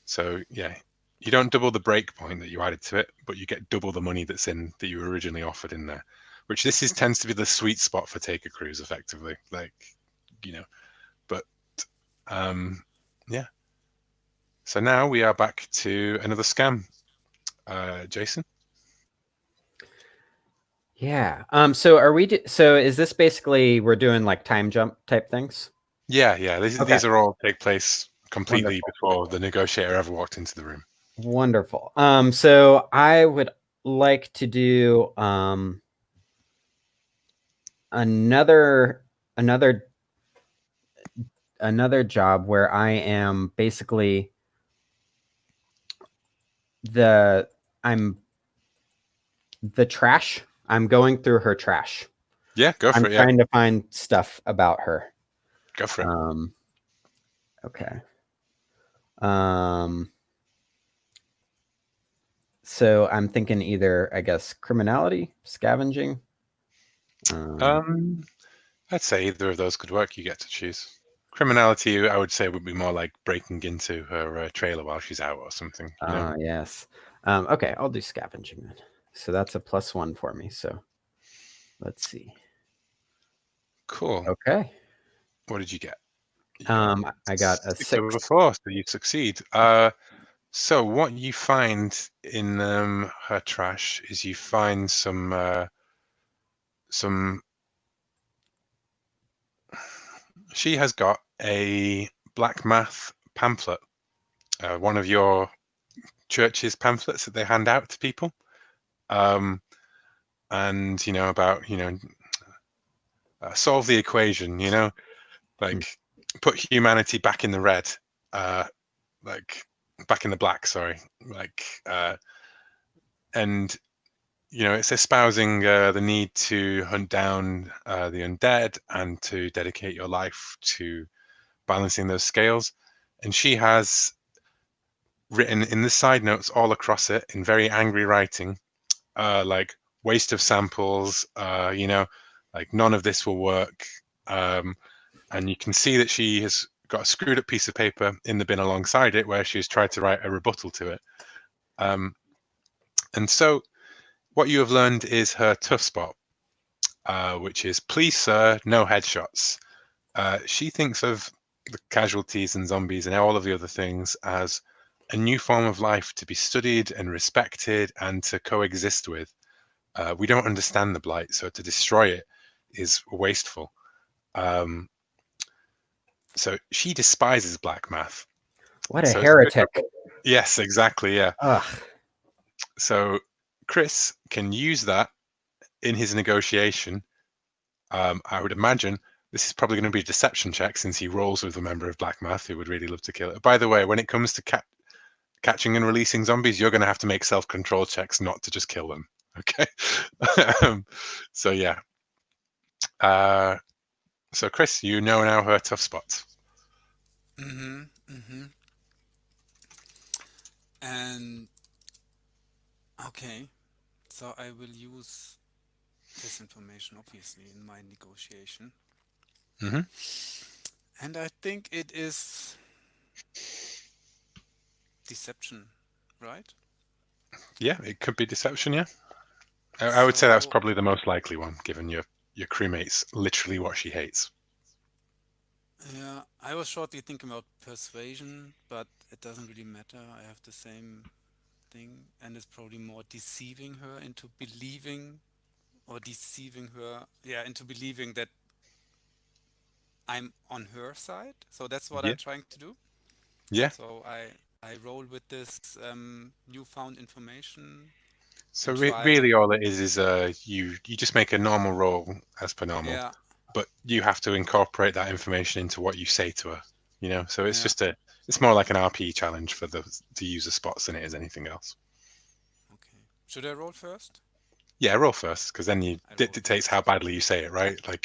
So yeah, you don't double the break point that you added to it, but you get double the money that you were originally offered in there, which tends to be the sweet spot for take a cruise effectively, but yeah. So now we are back to another scam. Jason? Yeah. So are we? So is this basically we're doing like time jump type things? Yeah. These are all take place completely before the negotiator ever walked into the room. Wonderful. So I would like to do another job where I am basically I'm the trash. I'm going through her trash. Yeah, go for it. I'm trying to find stuff about her. Go for it. Okay. So I'm thinking either, I guess, criminality, scavenging. I'd say either of those could work. You get to choose. criminality, I would say, would be more like breaking into her trailer while she's out or something. You know? Yes. Okay, I'll do scavenging then. So that's a +1 for me. So let's see. Cool. Okay. What did you get? I got a 6 over 4, so you succeed. So what you find in her trash is you find some. She has got a black math pamphlet, one of your church's pamphlets that they hand out to people, and about solve the equation, like put humanity back in the red, like back in the black, sorry, and it's espousing the need to hunt down the undead and to dedicate your life to balancing those scales. And she has written in the side notes all across it in very angry writing, like waste of samples, like none of this will work. And you can see that she has got a screwed up piece of paper in the bin alongside it where she's tried to write a rebuttal to it. And so what you have learned is her tough spot, which is, please, sir, no headshots. She thinks of the casualties and zombies and all of the other things as a new form of life to be studied and respected and to coexist with. We don't understand the blight, so to destroy it is wasteful. So she despises black math. What a heretic. Yes, exactly, yeah. Ugh. So Chris can use that in his negotiation. I would imagine this is probably going to be a deception check since he rolls with a member of Black Math who would really love to kill it. By the way, when it comes to catching and releasing zombies, you're going to have to make self-control checks, not to just kill them. Okay. So yeah. So Chris, you know now her tough spots. And okay, so I will use this information obviously in my negotiation. And I think it is deception, right? Yeah, it could be deception, yeah. I would say that's probably the most likely one, given your crewmate's literally what she hates. Yeah, I was shortly thinking about persuasion, but it doesn't really matter. I have the same thing, and it's probably more deceiving her into believing, or deceiving her, into believing that I'm on her side. So that's what I'm trying to do. Yeah. So I roll with this newfound information. So really all it is you just make a normal roll as per normal. Yeah. But you have to incorporate that information into what you say to her, so it's just it's more like an RP challenge for the user spots than it is anything else. Okay. Should I roll first? Yeah, roll first, because then it dictates how badly you say it, right? Like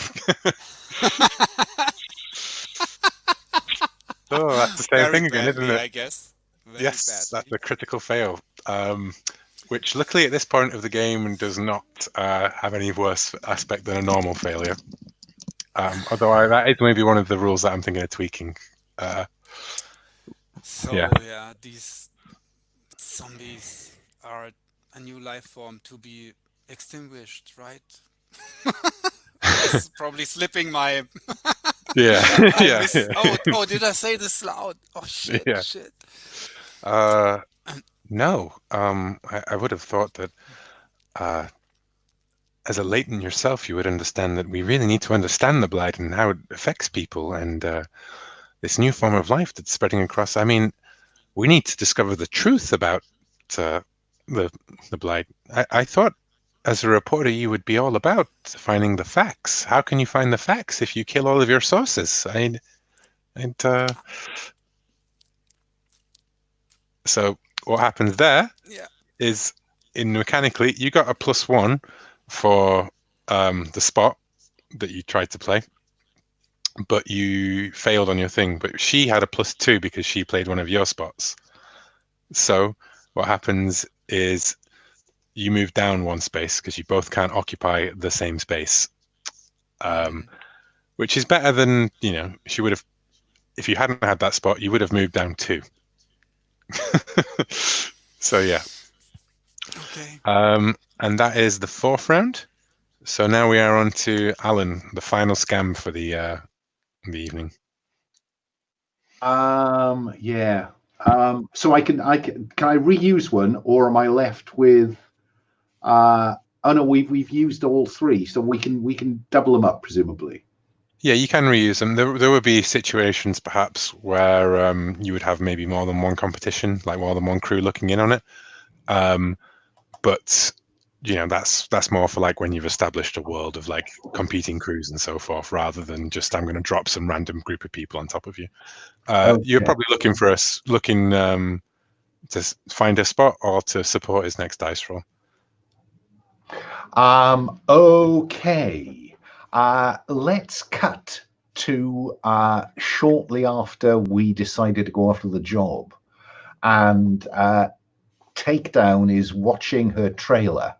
oh, that's the same thing again, isn't it? I guess. Yes, that's a critical fail. Which luckily at this point of the game does not have any worse aspect than a normal failure. Although that is maybe one of the rules that I'm thinking of tweaking. These zombies are a new life form to be extinguished, right? That's probably slipping my... yeah. Oh, did I say this loud? Oh, shit. No. I would have thought that as a Leighton yourself, you would understand that we really need to understand the blight and how it affects people and this new form of life that's spreading across. I mean, we need to discover the truth about the blight. I thought as a reporter you would be all about finding the facts. How can you find the facts if you kill all of your sources? So what happens there is, in mechanically, you got a +1 for the spot that you tried to play, but you failed on your thing. But she had a +2 because she played one of your spots. So what happens is you move down one space because you both can't occupy the same space, which is better than she would have if you hadn't had that spot, you would have moved down 2. So yeah, Okay. and that is the 4th round. So now we are on to Alan, the final scam for the evening. Yeah. So can I reuse one, or am I left with? Oh no, we've used all 3, so we can double them up presumably. Yeah, you can reuse them. There would be situations perhaps where you would have maybe more than one competition, like more than one crew looking in on it. But that's more for like when you've established a world of like competing crews and so forth, rather than just I'm going to drop some random group of people on top of you. You're Okay. probably looking for us looking to find a spot or to support his next dice roll. Okay. Let's cut to shortly after we decided to go after the job, and Takedown is watching her trailer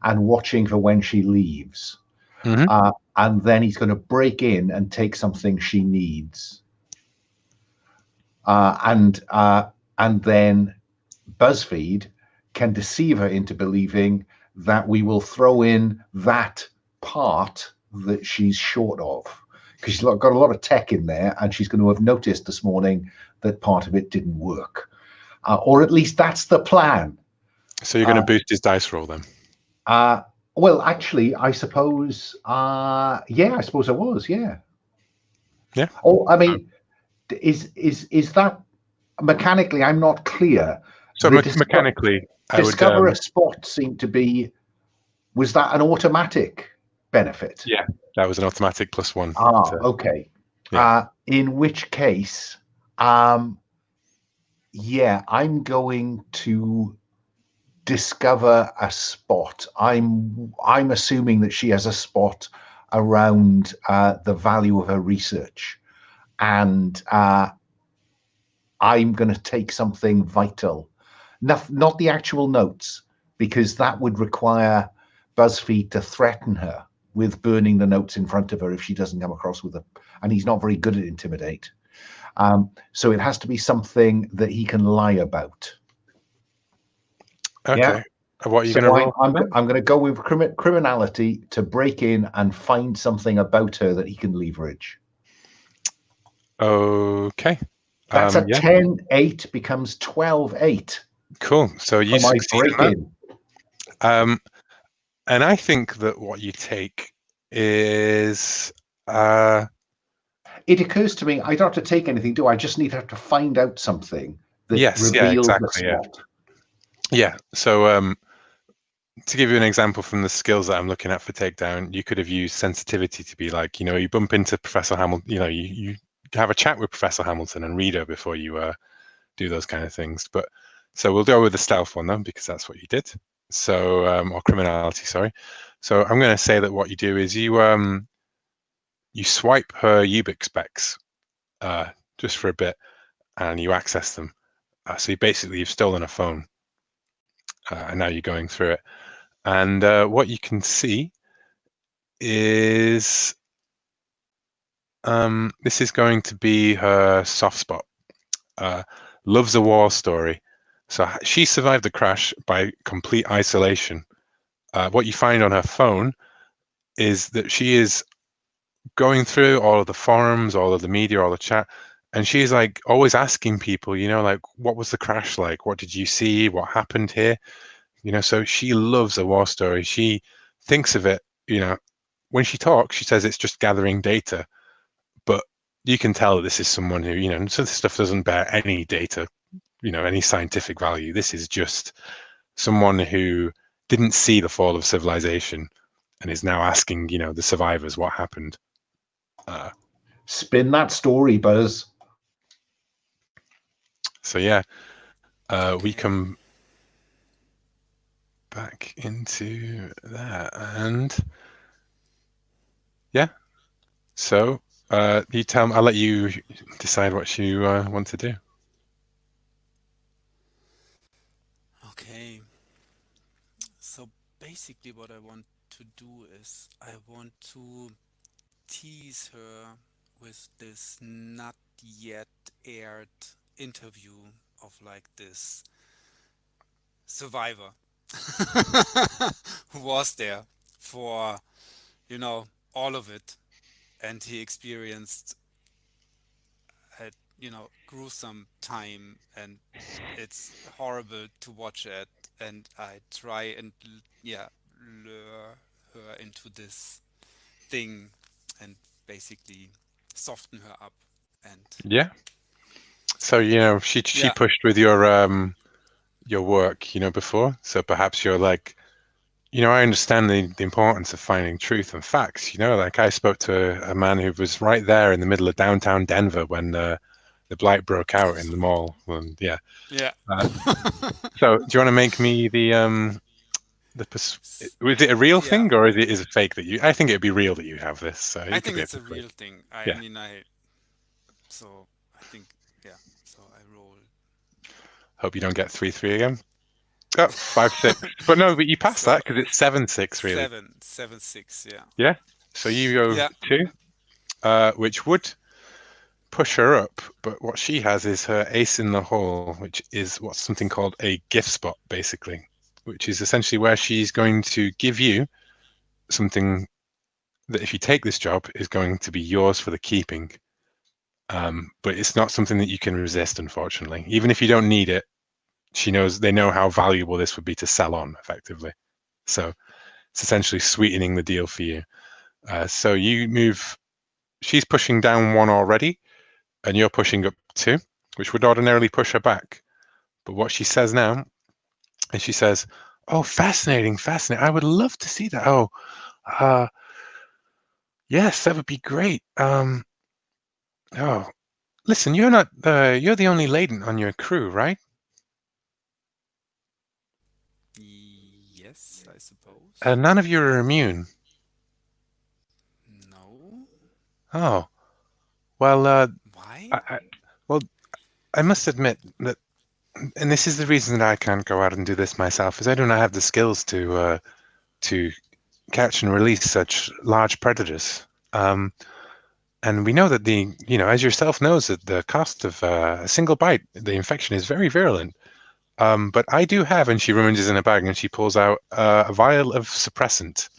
and watching for when she leaves. Mm-hmm. And then he's going to break in and take something she needs. And then BuzzFeed can deceive her into believing that we will throw in that part that she's short of, because she's got a lot of tech in there, and she's going to have noticed this morning that part of it didn't work, or at least that's the plan. So you're going to boost his dice roll then? Well, actually, I suppose. Yeah, I suppose I was. Yeah. Yeah. Oh, I mean, is that mechanically? I'm not clear. So mechanically, discover a spot seemed to be. Was that an automatic benefit? Yeah, that was an automatic +1. Okay. Yeah. In which case, yeah, I'm going to discover a spot. I'm assuming that she has a spot around the value of her research, and I'm going to take something vital, not the actual notes, because that would require BuzzFeed to threaten her with burning the notes in front of her if she doesn't come across with them, and he's not very good at intimidate. So it has to be something that he can lie about. Okay. Yeah? What are you going to roll? I'm going to go with criminality to break in and find something about her that he can leverage. Okay. That's a yeah. 10-8 becomes 12-8. Cool. So you for my succeed in break-in. that. And I think that what you take is It occurs to me I don't have to take anything, do I? I just need to have to find out something that reveals the spot. Yeah. So to give you an example from the skills that I'm looking at for takedown, you could have used sensitivity to be like, you bump into Professor Hamilton, you have a chat with Professor Hamilton and read her before you do those kind of things. But so we'll go with the stealth one though, because that's what you did. So or criminality, sorry. So I'm going to say that what you do is you swipe her Ubix specs just for a bit, and you access them. So you've stolen a phone, and now you're going through it. And what you can see is this is going to be her soft spot. Loves a war story. So she survived the crash by complete isolation. What you find on her phone is that she is going through all of the forums, all of the media, all the chat, and she's like always asking people, like, what was the crash like? What did you see? What happened here? So she loves a war story. She thinks of it, when she talks, she says it's just gathering data, but you can tell that this is someone who, so this stuff doesn't bear any data, any scientific value. This is just someone who didn't see the fall of civilization and is now asking, the survivors what happened. Spin that story, Buzz. So yeah, Okay. we come back into that, and yeah. So you tell me. I'll let you decide what you want to do. Okay. So basically, what I want to do is I want to tease her with this nut yet aired interview of like this survivor who was there for, you know, all of it, and he experienced a, you know, gruesome time, and it's horrible to watch it, and I try and yeah, lure her into this thing and basically soften her up. And Yeah. So you know, she yeah, pushed with your work, you know, before. So perhaps you're like, you know, I understand the importance of finding truth and facts. You know, like I spoke to a man who was right there in the middle of downtown Denver when the blight broke out in the mall. And yeah. yeah. So do you want to make me was it a real Yeah, thing or is it fake that you? I think it'd be real that you have this. So I you could think be it's a a bit. real thing. I Yeah. mean, so I think, yeah, so I roll Hope you don't get 3-3 again. Oh, 5-6. But no, but you passed that so because it's 7-6 really. 7, 7, 6, yeah. Yeah. So you go Yeah. 2, which would push her up, but what she has is her ace in the hole, which is what's something called a gift spot, basically, which is essentially where she's going to give you something that if you take this job is going to be yours for the keeping. But it's not something that you can resist, unfortunately. Even if you don't need it, they know how valuable this would be to sell on effectively. So it's essentially sweetening the deal for you. So you move, she's pushing down 1 already, and you're pushing up 2, which would ordinarily push her back. But what she says now is she says, "Oh, fascinating, fascinating. I would love to see that. Oh, uh, yes, that would be great. Oh, listen, you're the only Latent on your crew, right? Yes, I suppose. None of you are immune. No. Oh, well, Why? well, I must admit that, and this is the reason that I can't go out and do this myself, is I do not have the skills to catch and release such large predators. And we know that as yourself knows, that the cost of a single bite, the infection is very virulent. But I do have, and she rummages in a bag and she pulls out a vial of suppressant,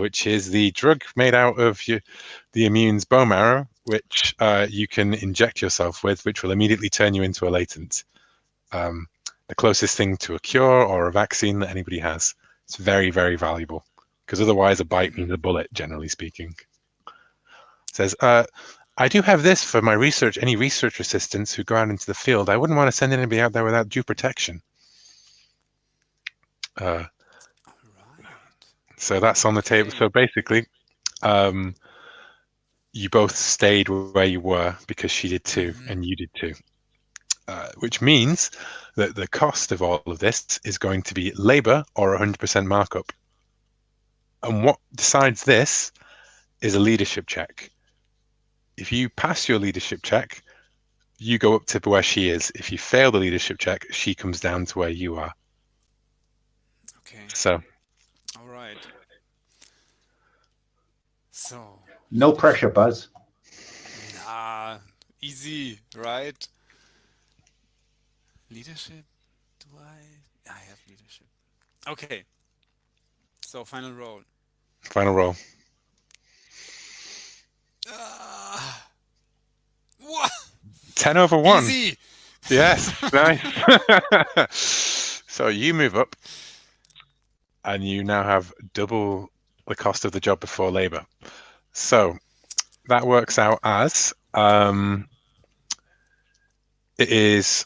which is the drug made out of the immune's bone marrow, which you can inject yourself with, which will immediately turn you into a latent. The closest thing to a cure or a vaccine that anybody has. It's very, very valuable because otherwise a bite means a bullet, generally speaking. It says, I do have this for my research, any research assistants who go out into the field. I wouldn't want to send anybody out there without due protection. All right. So that's on the table. Okay. So basically, you both stayed where you were because she did too, and you did too. Which means that the cost of all of this is going to be labor or 100% markup. And what decides this is a leadership check. If you pass your leadership check, you go up to where she is. If you fail the leadership check, she comes down to where you are. Okay. So, All right. So, No pressure, Buzz. nah, easy, right? Leadership? Do I? I have leadership. Okay. So, final roll. final roll. What? 10 over 1. Easy. Yes, nice. So you move up, and you now have double the cost of the job before labor. So that works out as it is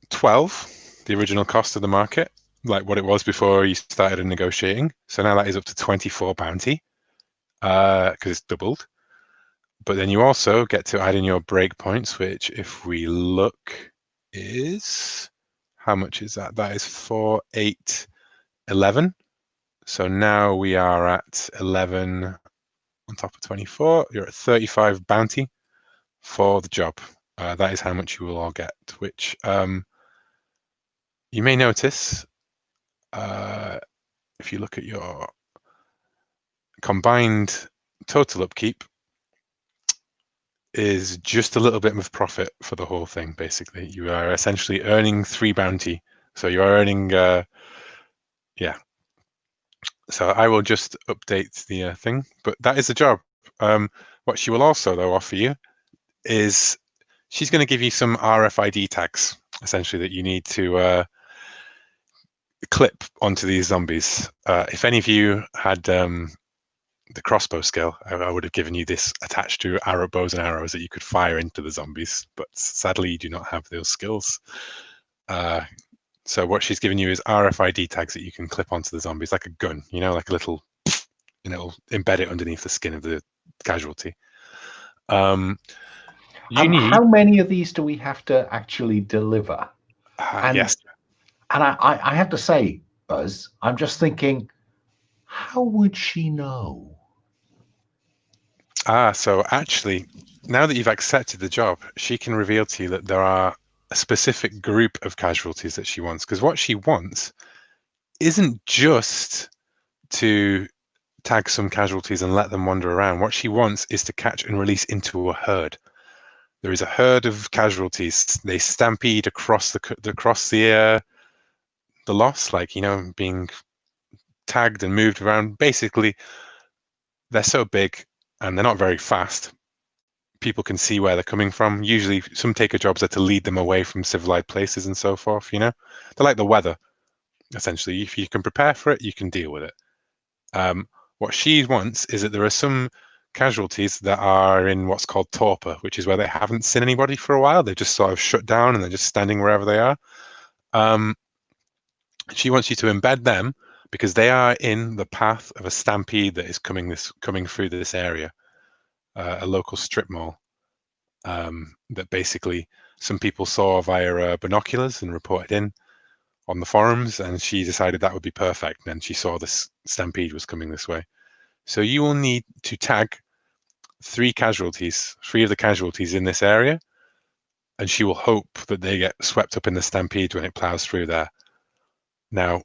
12, the original cost of the market, like what it was before you started negotiating. So now that is up to 24 bounty because it's doubled. But then you also get to add in your breakpoints, which if we look is, how much is that? That is 4, 8, 11. So now we are at 11 on top of 24. You're at 35 bounty for the job. That is how much you will all get, which you may notice if you look at your combined total upkeep, is just a little bit of profit for the whole thing. Basically, you are essentially earning 3 bounty. So you are earning, yeah. So I will just update the thing, but that is the job. What she will also, though, offer you is she's going to give you some RFID tags, essentially, that you need to clip onto these zombies. If any of you had the crossbow skill, I would have given you this attached to bows and arrows that you could fire into the zombies, but sadly you do not have those skills. So what she's given you is RFID tags that you can clip onto the zombies, like a gun, like a little, it'll embed it underneath the skin of the casualty. You need... How many of these do we have to actually deliver? Yes. And I have to say, Buzz, I'm just thinking, how would she know? So actually, now that you've accepted the job, she can reveal to you that there are a specific group of casualties that she wants. Because what she wants isn't just to tag some casualties and let them wander around. What she wants is to catch and release into a herd. There is a herd of casualties. They stampede across the loss, like, being tagged and moved around. Basically, they're so big and they're not very fast. People can see where they're coming from. Usually some taker jobs are to lead them away from civilized places and so forth, They're like the weather, essentially. If you can prepare for it, you can deal with it. What she wants is that there are some casualties that are in what's called torpor, which is where they haven't seen anybody for a while. They're just sort of shut down and they're just standing wherever they are. She wants you to embed them because they are in the path of a stampede that is coming through this area, a local strip mall that basically some people saw via binoculars and reported in on the forums, and she decided that would be perfect. And she saw this stampede was coming this way. So you will need to tag 3 of the casualties in this area, and she will hope that they get swept up in the stampede when it plows through there. Now,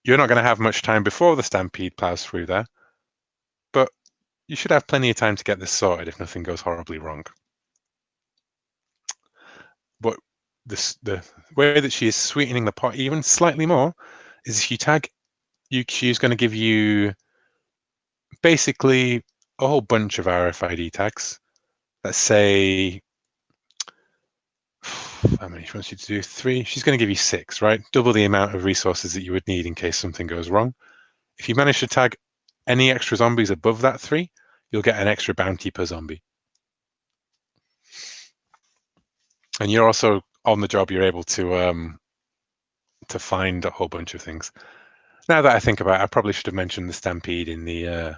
you're not going to have much time before the stampede plows through there, but you should have plenty of time to get this sorted if nothing goes horribly wrong. But the way that she is sweetening the pot even slightly more is if you tag, she's going to give you basically a whole bunch of RFID tags. Let's say, how many she wants you to do? 3. She's going to give you 6, right? Double the amount of resources that you would need in case something goes wrong. If you manage to tag any extra zombies above that 3, you'll get an extra bounty per zombie. And you're also on the job, you're able to find a whole bunch of things. Now that I think about it, I probably should have mentioned the stampede in the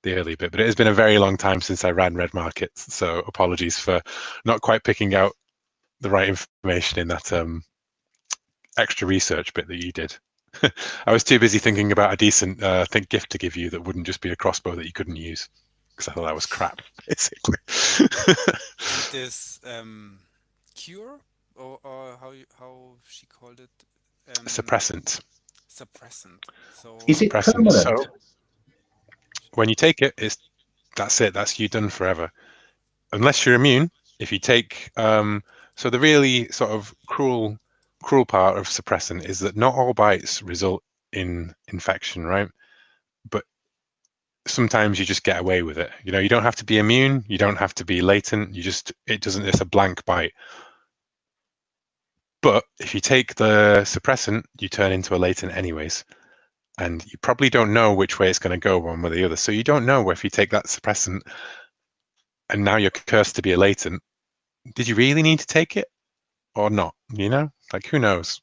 early bit, but it has been a very long time since I ran Red Markets, so apologies for not quite picking out the right information in that extra research bit that you did. I was too busy thinking about a decent gift to give you that wouldn't just be a crossbow that you couldn't use, because I thought that was crap, basically. This cure, or how she called it? Suppressant. Suppressant. So Is it Suppressant. permanent? So when you take it, that's it. That's you done forever, unless you're immune. If you take so the really sort of cruel part of suppressant is that not all bites result in infection, right? But sometimes you just get away with it. You don't have to be immune. You don't have to be latent. It's a blank bite. But if you take the suppressant, you turn into a latent anyways. And you probably don't know which way it's going to go, one way or the other. So you don't know if you take that suppressant and now you're cursed to be a latent, did you really need to take it or not? Like, who knows?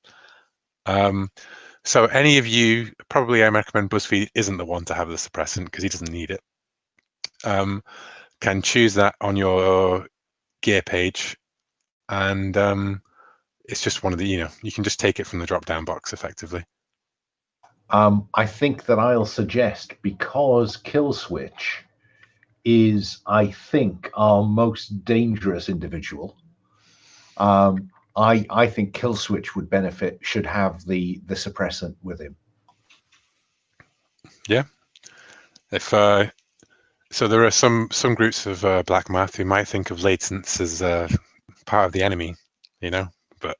So any of you, probably I recommend BuzzFeed isn't the one to have the suppressant because he doesn't need it. Can choose that on your gear page, and it's just one of the, you can just take it from the drop-down box effectively. I think that I'll suggest, because Kill Switch is, I think, our most dangerous individual, I think Kill Switch should have the suppressant with him. Yeah. If So there are some groups of black math who might think of latents as part of the enemy, but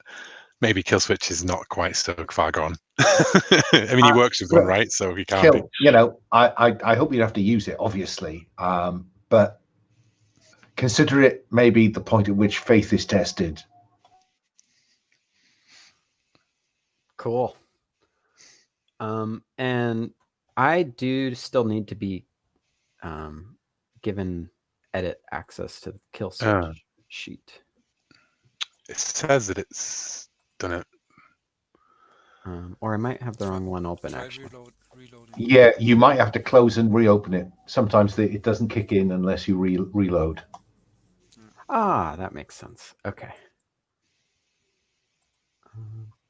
maybe kill switch is not quite so far gone. I mean, he works with one, right? So he can't be. I hope you don't have to use it, obviously, but consider it maybe the point at which faith is tested. Cool. And I do still need to be given edit access to the kill switch sheet. It says that it's done it. Or I might have the wrong one open, actually. Reloading. Yeah, you might have to close and reopen it. Sometimes it doesn't kick in unless you reload. Ah, that makes sense. Okay.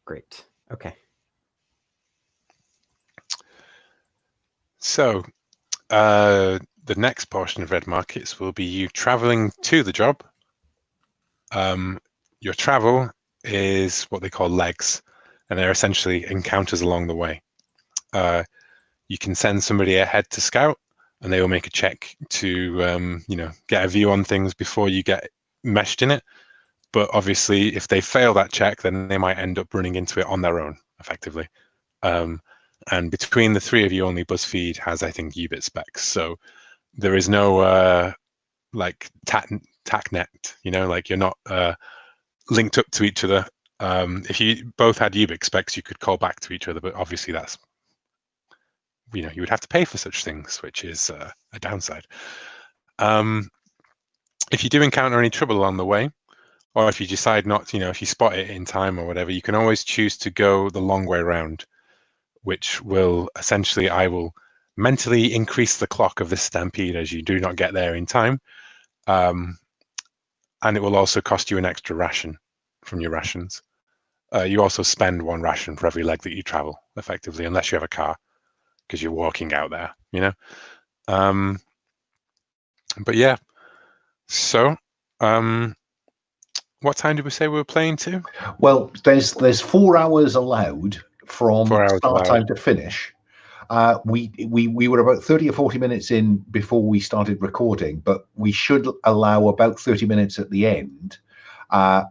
Great. Okay. So the next portion of Red Markets will be you traveling to the job. Your travel is what they call legs, and they're essentially encounters along the way. You can send somebody ahead to scout, and they will make a check to get a view on things before you get meshed in it. But obviously, if they fail that check, then they might end up running into it on their own, effectively. And between the three of you, only BuzzFeed has, I think, UBIT specs. So there is no like TACnet, like you're not linked up to each other. If you both had UBIT specs, you could call back to each other, but obviously that's, you would have to pay for such things, which is a downside. If you do encounter any trouble along the way, or if you decide not to, if you spot it in time or whatever, you can always choose to go the long way around, which will essentially, I will mentally increase the clock of this stampede as you do not get there in time. And it will also cost you an extra ration from your rations. You also spend one ration for every leg that you travel, effectively, unless you have a car, because you're walking out there, But yeah, so what time did we say we were playing to? Well, there's 4 hours allowed from 4 hours start allowed. time to finish. We were about 30 or 40 minutes in before we started recording, but we should allow about 30 minutes at the end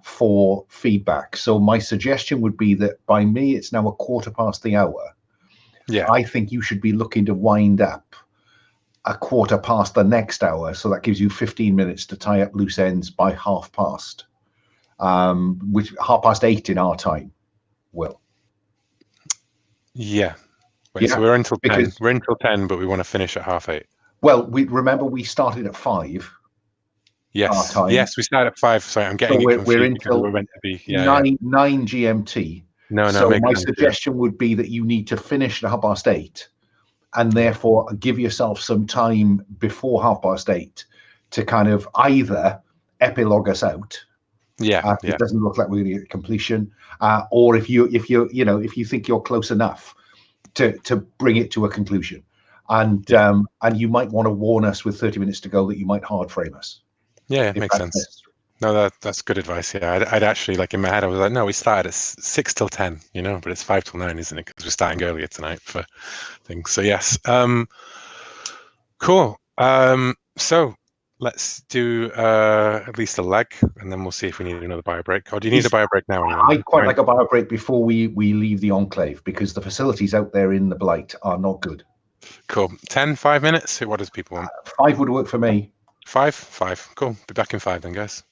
for feedback. So my suggestion would be that by me, it's now 1/4 past the hour. Yeah. I think you should be looking to wind up 1/4 past the next hour. So that gives you 15 minutes to tie up loose ends by 1/2 past, which 8:30 in our time, Will. Yeah. Wait, Yeah, so we're until 10. because- We're until 10, but we want to finish at 8:30. Well, we started at 5. Our Yes. time. Yes, we started at 5. Sorry, I'm getting So it we're confused because until we're meant to be. Yeah, 9 GMT. No, So makes my sense, suggestion would be that you need to finish at 8:30, and therefore give yourself some time before 8:30 to kind of either epilogue us out. Yeah. It doesn't look like we're going to get completion, or if you think you're close enough to bring it to a conclusion, and you might want to warn us with 30 minutes to go that you might hard frame us. Yeah, makes sense. Necessary. No, that's good advice. Yeah, I'd actually, like, in my head, I was like, no, we started at 6 till 10, but it's 5 till 9, isn't it? Because we're starting earlier tonight for things. So yes, cool. So let's do at least a leg, and then we'll see if we need another bio break. Or do you need a bio break now? Anyone? I'd quite like a bio break before we leave the Enclave, because the facilities out there in the Blight are not good. Cool. 5 minutes. What does people want? 5 would work for me. 5. Cool. Be back in 5 then, guys.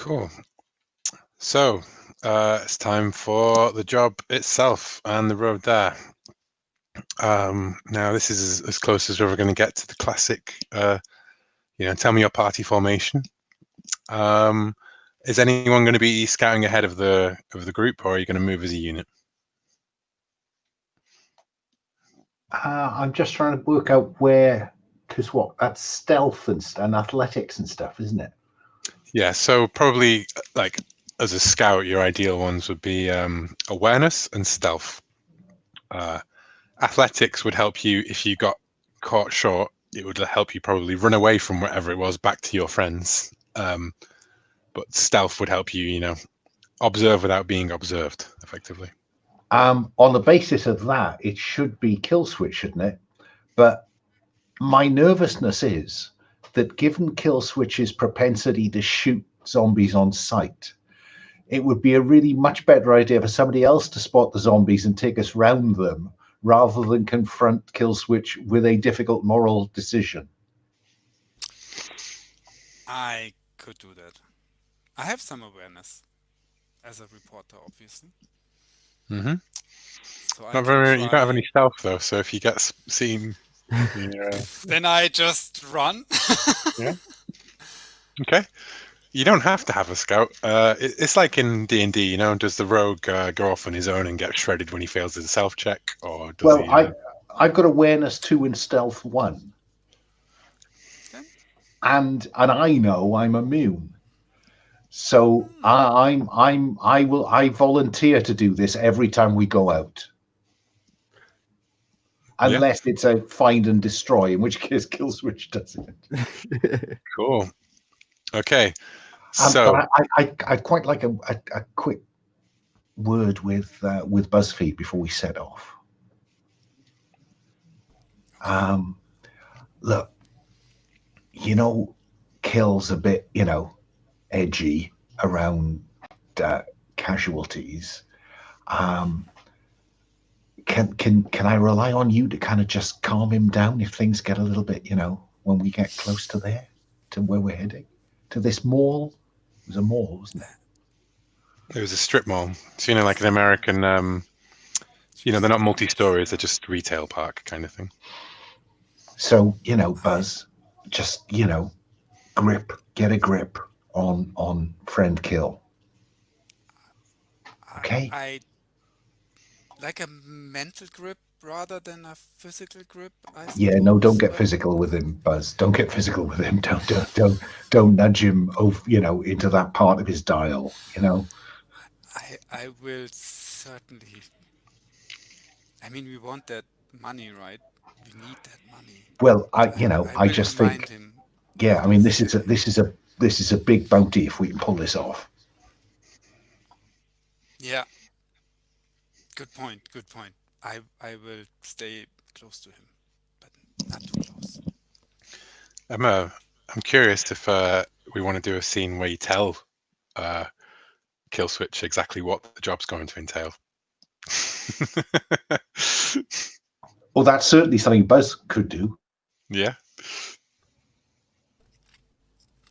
Cool. So it's time for the job itself and the road there. Now this is as close as we're ever going to get to the classic, tell me your party formation. Is anyone going to be scouting ahead of the group, or are you going to move as a unit? I'm just trying to work out where, because that's stealth and athletics and stuff, isn't it? Yeah, so probably like as a scout, your ideal ones would be awareness and stealth. Athletics would help you if you got caught short. It would help you probably run away from wherever it was back to your friends. But stealth would help you, observe without being observed, effectively. On the basis of that, it should be kill switch, shouldn't it? But my nervousness is that given kill switch's propensity to shoot zombies on sight, it would be a really much better idea for somebody else to spot the zombies and take us round them rather than confront kill switch with a difficult moral decision. I could do that. I have some awareness as a reporter, obviously. Mm-hmm. So You don't have any stealth though, so if you get seen, then I just run. Yeah. Okay. You don't have to have a scout. It's like in D&D, does the rogue go off on his own and get shredded when he fails his self check, or does he? I've got awareness 2 and stealth 1, Okay. and I know I'm immune, so I volunteer to do this every time we go out, unless it's a find and destroy, in which case kill switch does it. Cool. Okay. So but I'd quite like a quick word with BuzzFeed before we set off. Look, Kill's a bit, edgy around casualties. Can I rely on you to kind of just calm him down if things get a little bit, when we get close to where we're heading, to this mall? It was a mall, wasn't it? It was a strip mall. It's like an American. They're not multi-stories; they're just retail park kind of thing. So Buzz, just get a grip on friend Kill. Okay. I like a mental grip rather than a physical grip. I suppose. Yeah, no, don't get physical with him, Buzz. Don't get physical with him. Don't nudge him over, into that part of his dial. I will certainly. I mean, we want that money, right? We need that money. Well, I just think. Yeah, I mean, this is a big bounty if we can pull this off. Yeah. Good point. I will stay close to him, but not too close. I'm curious if we want to do a scene where you tell Kill Switch exactly what the job's going to entail. Well, that's certainly something Buzz could do. Yeah.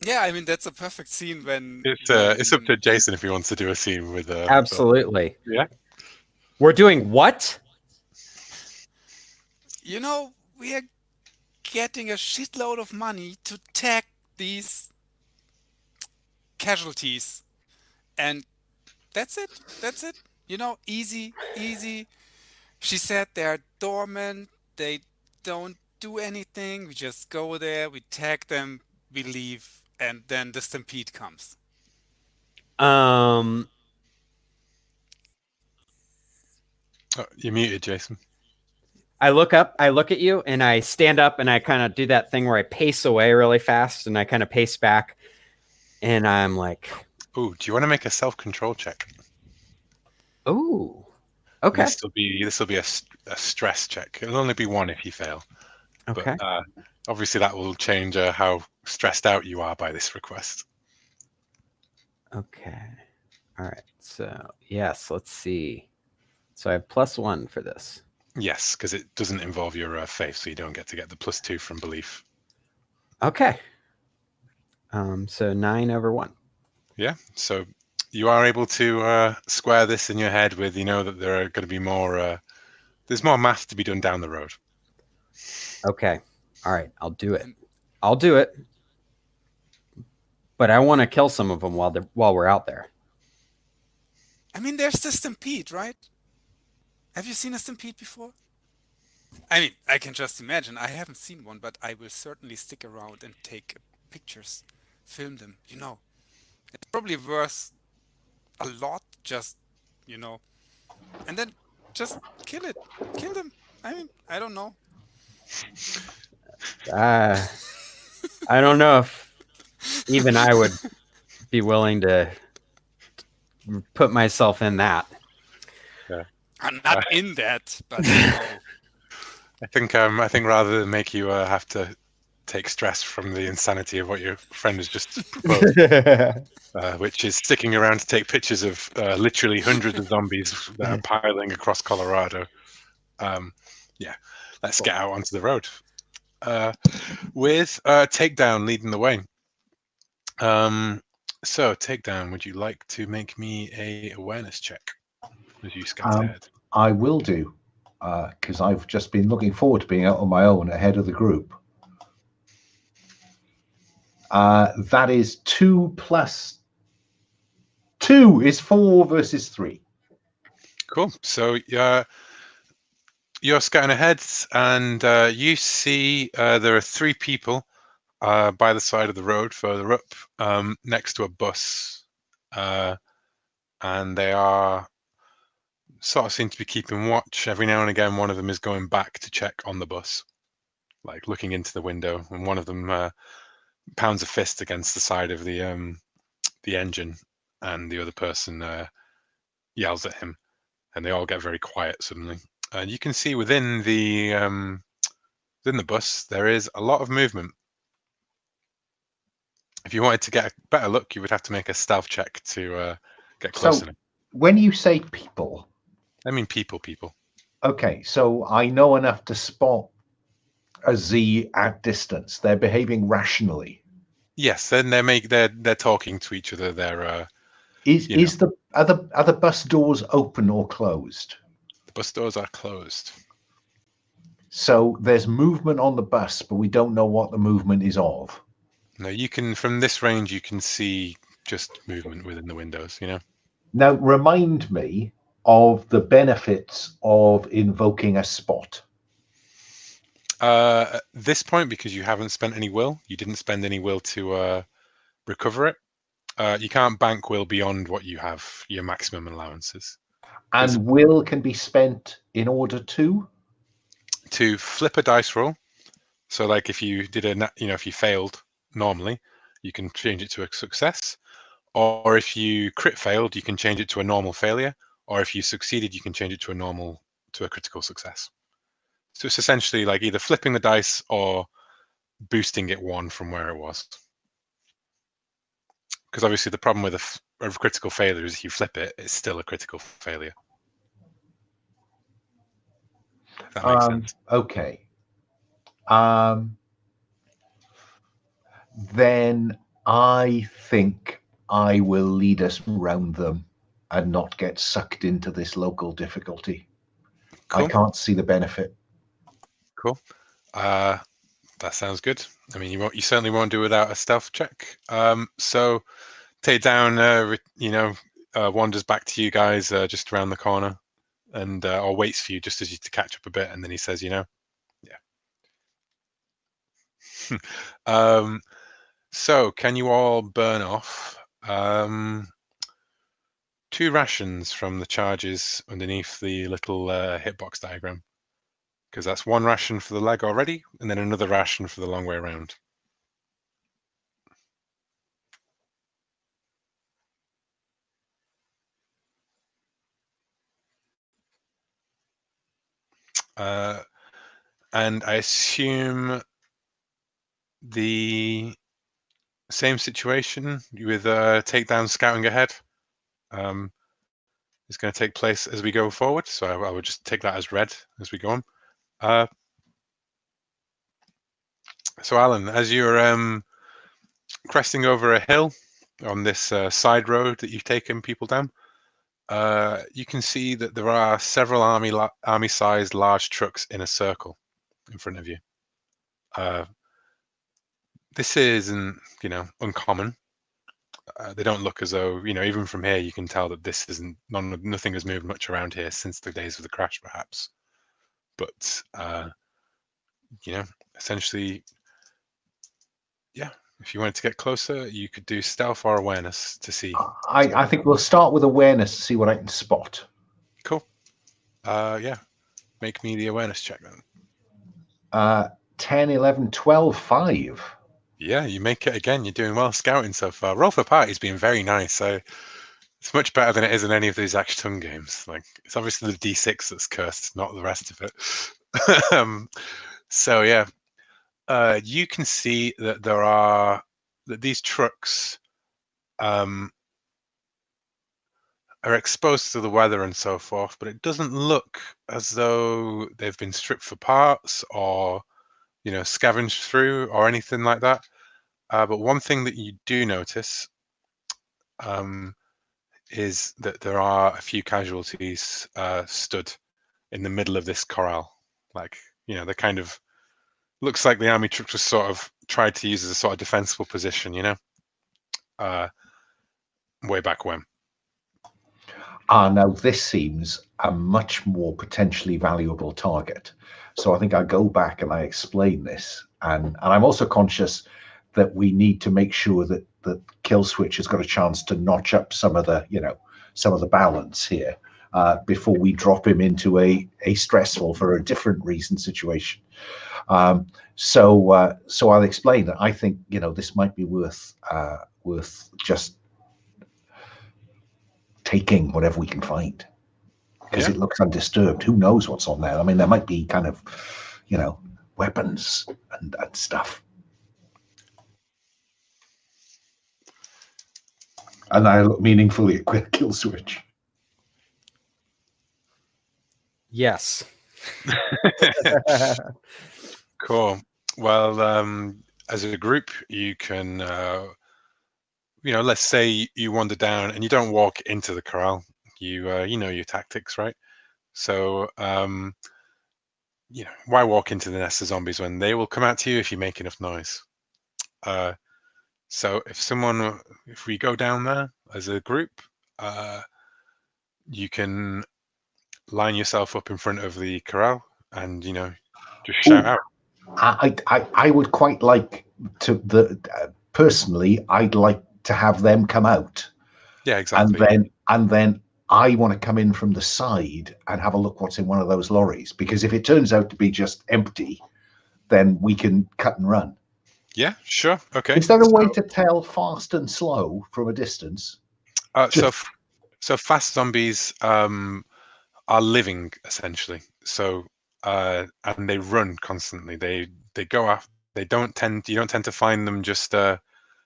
Yeah, I mean that's a perfect scene when it's up to Jason if he wants to do a scene with absolutely. Yeah. We're doing what? We are getting a shitload of money to tag these casualties, and that's it. Easy. She said they're dormant. They don't do anything. We just go there, we tag them, we leave, and then the stampede comes. Oh, you're muted, Jason. I look up, I look at you, and I stand up, and I kind of do that thing where I pace away really fast, and I kind of pace back, and I'm like, "Oh, do you want to make a self-control check?" Oh, okay. This will be a stress check. It'll only be one if you fail. Okay. But obviously, that will change how stressed out you are by this request. Okay. All right. So yes, let's see. So I have +1 for this. Yes, because it doesn't involve your faith, so you don't get to get the +2 from belief. Okay. So 9 over 1. Yeah, so you are able to square this in your head with, that there are going to be more, there's more math to be done down the road. Okay. All right. I'll do it. And I'll do it. But I want to kill some of them while we're out there. I mean, there's the stampede, right? Have you seen a stampede before? I mean, I can just imagine. I haven't seen one, but I will certainly stick around and take pictures, film them. It's probably worth a lot. Just, you know, and then just kill it, kill them. I mean, I don't know. I don't know if even I would be willing to put myself in that. Yeah. I'm not in that, but I think rather than make you have to take stress from the insanity of what your friend has just proposed, which is sticking around to take pictures of literally hundreds of zombies that are piling across Colorado. Yeah, let's get out onto the road with Takedown leading the way. So Takedown, would you like to make me a awareness check as you scout ahead? I will do, because I've just been looking forward to being out on my own ahead of the group. That is 2 plus 2 is 4 versus 3. Cool. So you're scouting ahead, and you see there are 3 people by the side of the road further up, next to a bus, and they are sort of seem to be keeping watch. Every now and again, one of them is going back to check on the bus, like looking into the window, and one of them pounds a fist against the side of the engine, and the other person yells at him, and they all get very quiet suddenly. And you can see within the bus there is a lot of movement. If you wanted to get a better look, you would have to make a stealth check to get close enough. When you say people, I mean people. okay, so I know enough to spot a Z at distance. They're behaving rationally. Yes, then they're talking to each other. They're Are the bus doors open or closed? the bus doors are closed. So there's movement on the bus, but we don't know what the movement is of. No, you can, from this range, you can see just movement within the windows. Now, remind me of the benefits of invoking a spot. At this point, because you haven't spent any will, you didn't spend any will to recover it. You can't bank will beyond what you have, your maximum allowances. And will can be spent in order to flip a dice roll. So, like if you did if you failed normally, you can change it to a success. Or if you crit failed, you can change it to a normal failure. Or if you succeeded, you can change it to a critical success. So it's essentially like either flipping the dice or boosting it 1 from where it was. Because obviously the problem with a critical failure is if you flip it, it's still a critical failure. If that makes sense. Okay. Then I think I will lead us round them and not get sucked into this local difficulty. Cool. I can't see the benefit. Cool. That sounds good. I mean, you certainly won't do without a stealth check. So Takedown, wanders back to you guys just around the corner, and or waits for you just as you to catch up a bit, and then he says, yeah. So can you all burn off 2 rations from the charges underneath the little hitbox diagram? Because that's 1 ration for the leg already, and then another ration for the long way around. And I assume the same situation with Takedown scouting ahead is going to take place as we go forward. So I would just take that as read as we go on. So Alan, as you're cresting over a hill, on this side road that you've taken people down, you can see that there are several army-sized large trucks in a circle in front of you. This isn't, uncommon. They don't look as though, even from here, you can tell that this isn't, nothing has moved much around here since the days of the crash, perhaps. But, essentially, yeah, if you wanted to get closer, you could do stealth or awareness to see. I think we'll start with awareness to see what I can spot. Cool. Yeah, make me the awareness check then. 10, 11, 12, 5. Yeah, you make it again. You're doing well scouting so far. Roll for Party's been very nice. So it's much better than it is in any of these Action games. Like, it's obviously the D6 that's cursed, not the rest of it. So yeah, you can see that that these trucks are exposed to the weather and so forth, but it doesn't look as though they've been stripped for parts or scavenged through or anything like that. But one thing that you do notice is that there are a few casualties stood in the middle of this corral. Like, they kind of looks like the army troops were sort of tried to use as a sort of defensible position, way back when. Now this seems a much more potentially valuable target. So I think I go back and I explain this, and I'm also conscious that we need to make sure that Kill Switch has got a chance to notch up some of the balance here before we drop him into a stressful, for a different reason, situation. So I'll explain that I think this might be worth just taking whatever we can find, because it looks undisturbed. Who knows what's on there? I mean, there might be kind of, weapons and stuff. And I look meaningfully at Kill Switch. Yes. Cool. Well, as a group, you can, let's say you wander down and you don't walk into the corral. You know your tactics, right? So, why walk into the nest of zombies when they will come out to you if you make enough noise? So if we go down there as a group, you can line yourself up in front of the corral and just shout out. I would quite like to personally. I'd like to have them come out. Yeah, exactly. And then I want to come in from the side and have a look what's in one of those lorries, because if it turns out to be just empty, then we can cut and run. Yeah, sure. Okay. Is there a way to tell fast and slow from a distance? So fast zombies are living essentially. So and they run constantly. They go after. You don't tend to find them just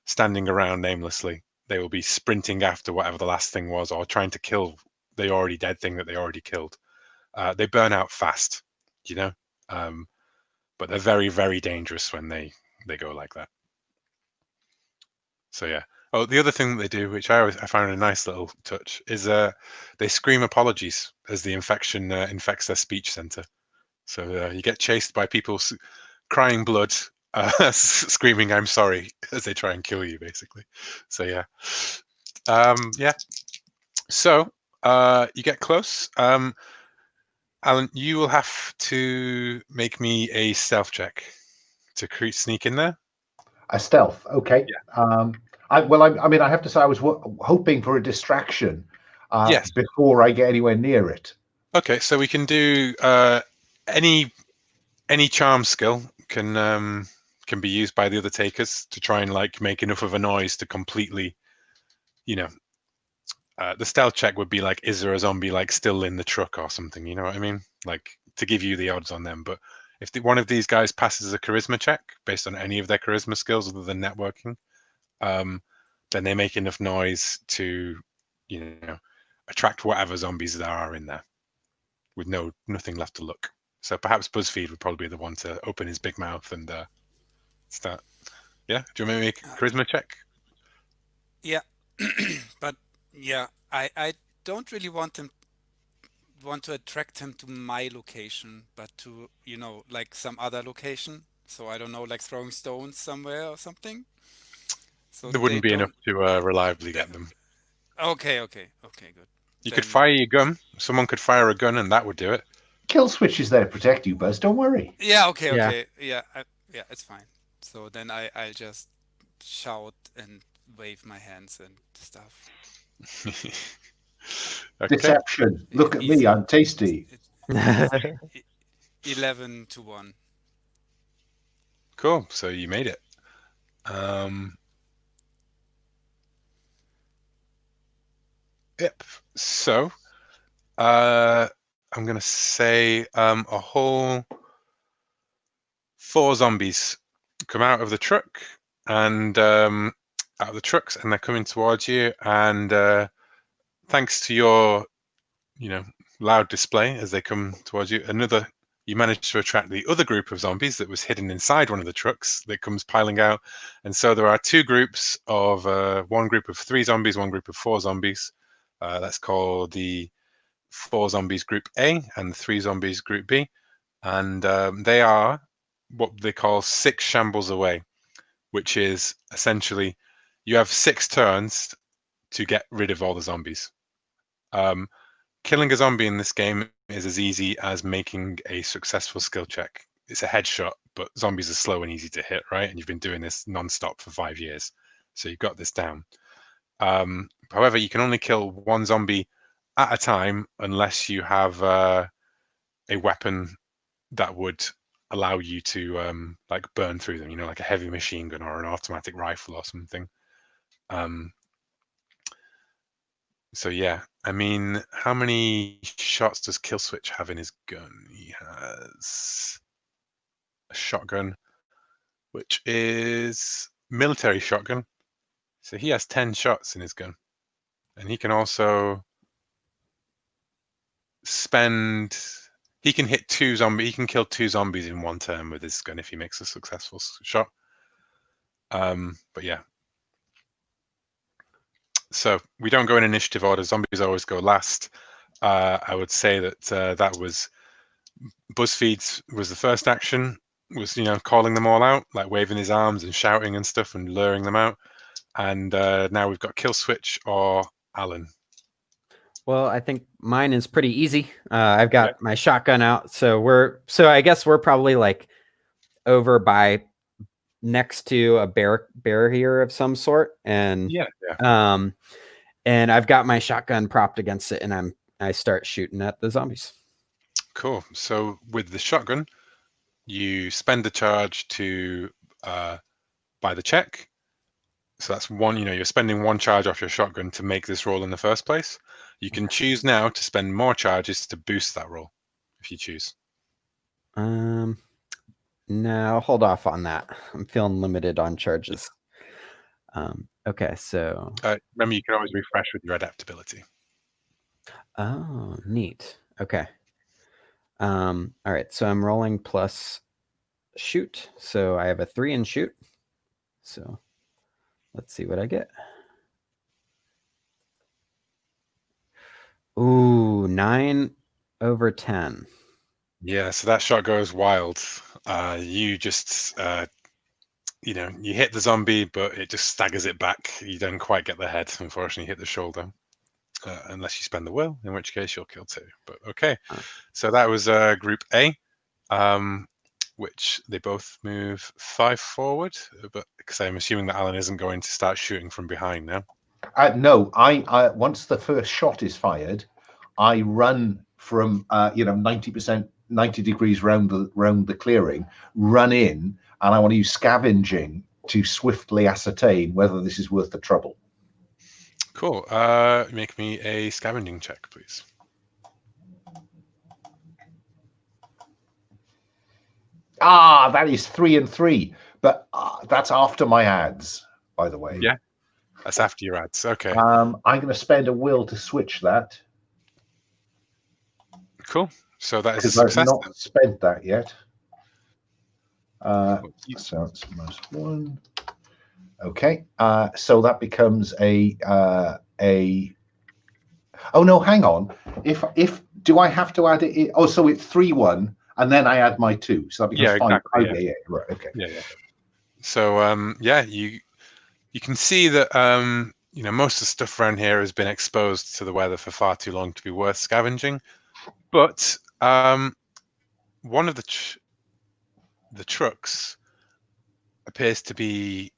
standing around aimlessly. They will be sprinting after whatever the last thing was, or trying to kill the already dead thing that they already killed. They burn out fast, but they're very, very dangerous when they go like that. So yeah. Oh, the other thing that they do, which I found a nice little touch, is they scream apologies as the infection infects their speech center. So you get chased by people crying blood, screaming "I'm sorry" as they try and kill you, basically. So yeah, yeah. So you get close. Alan, you will have to make me a stealth check to sneak in there. A stealth, okay. Yeah. I have to say I was hoping for a distraction Yes. before I get anywhere near it. Okay, so we can do any charm skill can be used by the other takers to try and make enough of a noise to completely, the stealth check would be like, is there a zombie still in the truck or something? You know what I mean? To give you the odds on them. But if one of these guys passes a charisma check based on any of their charisma skills other than networking, then they make enough noise to, attract whatever zombies there are in there with nothing left to look. So perhaps BuzzFeed would probably be the one to open his big mouth and start. Yeah, do you want me to make a charisma check? Yeah, but yeah, I don't really want to attract him to my location, but to, like some other location. So I don't know, like throwing stones somewhere or something. So There they wouldn't be enough don't. to reliably They, get them. okay, good. You could Then fire your gun. Someone could fire a gun, and that would do it. Kill switch is there to protect you, Buzz. Don't worry. yeah, okay, Yeah. okay, yeah, it's fine. So then I'll just shout and wave my hands and stuff. Okay. Deception. Look at me. Easy. I'm tasty. It's 11-1. Cool. So you made it. Um, yep. So I'm gonna say a whole 4 zombies come out of the truck and out of the trucks, and they're coming towards you. And thanks to your, loud display as they come towards you, you manage to attract the other group of zombies that was hidden inside one of the trucks that comes piling out. And so there are 2 groups of one group of 3 zombies, one group of 4 zombies. That's called the 4 zombies group A and the 3 zombies group B. And they are what they call 6 shambles away, which is essentially you have 6 turns to get rid of all the zombies. Killing a zombie in this game is as easy as making a successful skill check. It's a headshot, but zombies are slow and easy to hit, right? And you've been doing this non-stop for 5 years, so you've got this down. However, you can only kill 1 zombie at a time unless you have a weapon that would allow you to like burn through them, like a heavy machine gun or an automatic rifle or something. So yeah, I mean, how many shots does Killswitch have in his gun? He has a shotgun, which is military shotgun. So he has 10 shots in his gun. And he can also he can hit 2 zombies. He can kill 2 zombies in 1 turn with his gun if he makes a successful shot. But yeah. So we don't go in initiative order. Zombies always go last. I would say that that was BuzzFeed's was the first action, was calling them all out, like waving his arms and shouting and stuff and luring them out. And now we've got Killswitch or Alan. Well, I think mine is pretty easy. I've got my shotgun out, so I guess we're probably like over by next to a barrier of some sort, and and I've got my shotgun propped against it, and I start shooting at the zombies. Cool. So with the shotgun, you spend the charge to buy the check. So that's one, you're spending 1 charge off your shotgun to make this roll in the first place. You can choose now to spend more charges to boost that roll, if you choose. No, hold off on that. I'm feeling limited on charges. Okay, so remember, you can always refresh with your adaptability. Oh, neat. Okay. All right, so I'm rolling plus shoot. So I have a 3 in shoot. So let's see what I get. Ooh, 9/10. Yeah, so that shot goes wild. You just, you hit the zombie, but it just staggers it back. You don't quite get the head, unfortunately, hit the shoulder. Unless you spend the will, in which case you'll kill 2. But okay, so that was Group A, which they both move 5 forward. But because I'm assuming that Alan isn't going to start shooting from behind now. No, I once the first shot is fired, I run from 90%, 90 degrees round the clearing, run in, and I want to use scavenging to swiftly ascertain whether this is worth the trouble. Cool. Make me a scavenging check, please. That is 3 and 3, but that's after my ads, by the way. Yeah, that's after your ads. Okay. I'm going to spend a will to switch that. Cool. So that is a Because I've success. not spent that yet. So it's -1. Okay. So that becomes a. Oh no, hang on. If do I have to add it? Oh, so it's 3-1, and then I add my 2, so that becomes Yeah, 5. exactly. Okay, yeah, right. Okay. Yeah. So yeah, you can see that most of the stuff around here has been exposed to the weather for far too long to be worth scavenging. But one of the trucks appears to be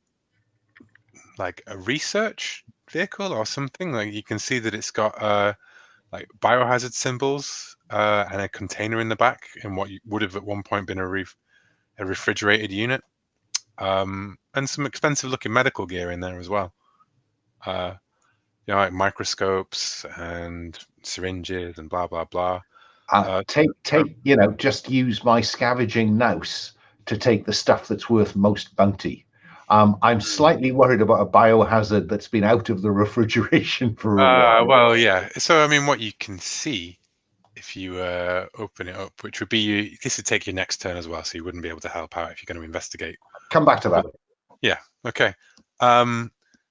like a research vehicle or something. Like you can see that it's got like biohazard symbols and a container in the back in what would have at one point been a refrigerated unit, and some expensive looking medical gear in there as well. Like microscopes and syringes and blah blah blah. Take just use my scavenging nous to take the stuff that's worth most bounty. I'm slightly worried about a biohazard that's been out of the refrigeration for a while. Well, yeah. So I mean, what you can see if you open it up, which would be this would take your next turn as well, so you wouldn't be able to help out if you're going to investigate. Come back to that. Yeah. Okay.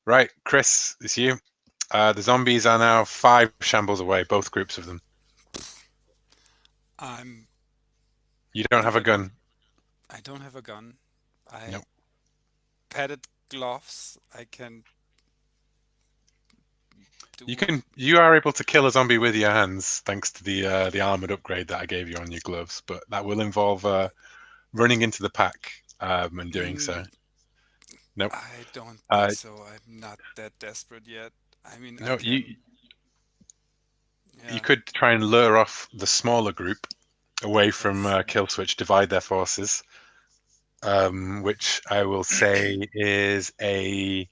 Right, Chris, it's you. The zombies are now 5 shambles away, both groups of them. You don't have a gun. I don't have a gun. Nope. Padded gloves. I can. You are able to kill a zombie with your hands thanks to the armored upgrade that I gave you on your gloves, but that will involve running into the pack and doing so. Nope. I don't think so. I'm not that desperate yet. I mean, no, you could try and lure off the smaller group away from kill switch, divide their forces, which I will say is a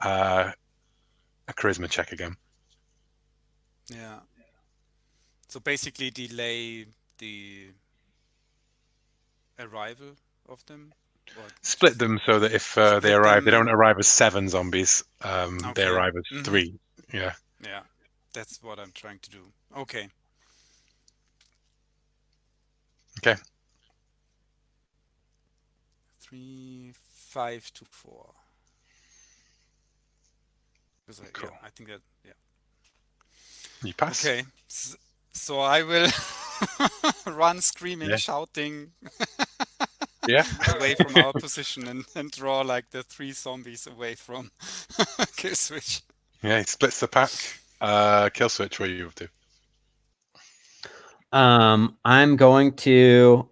charisma check again. Yeah. So basically delay the arrival of them? Split them so that if they arrive, they don't arrive as 7 zombies. They arrive as 3. Yeah. Yeah. That's what I'm trying to do. Okay. Okay. 3, 5 to 4. Cool. I think that, yeah. You pass. Okay. So I will run screaming, shouting away from our position and draw like the 3 zombies away from kill switch. Yeah, he splits the pack. Kill switch, what are you up to? I'm going to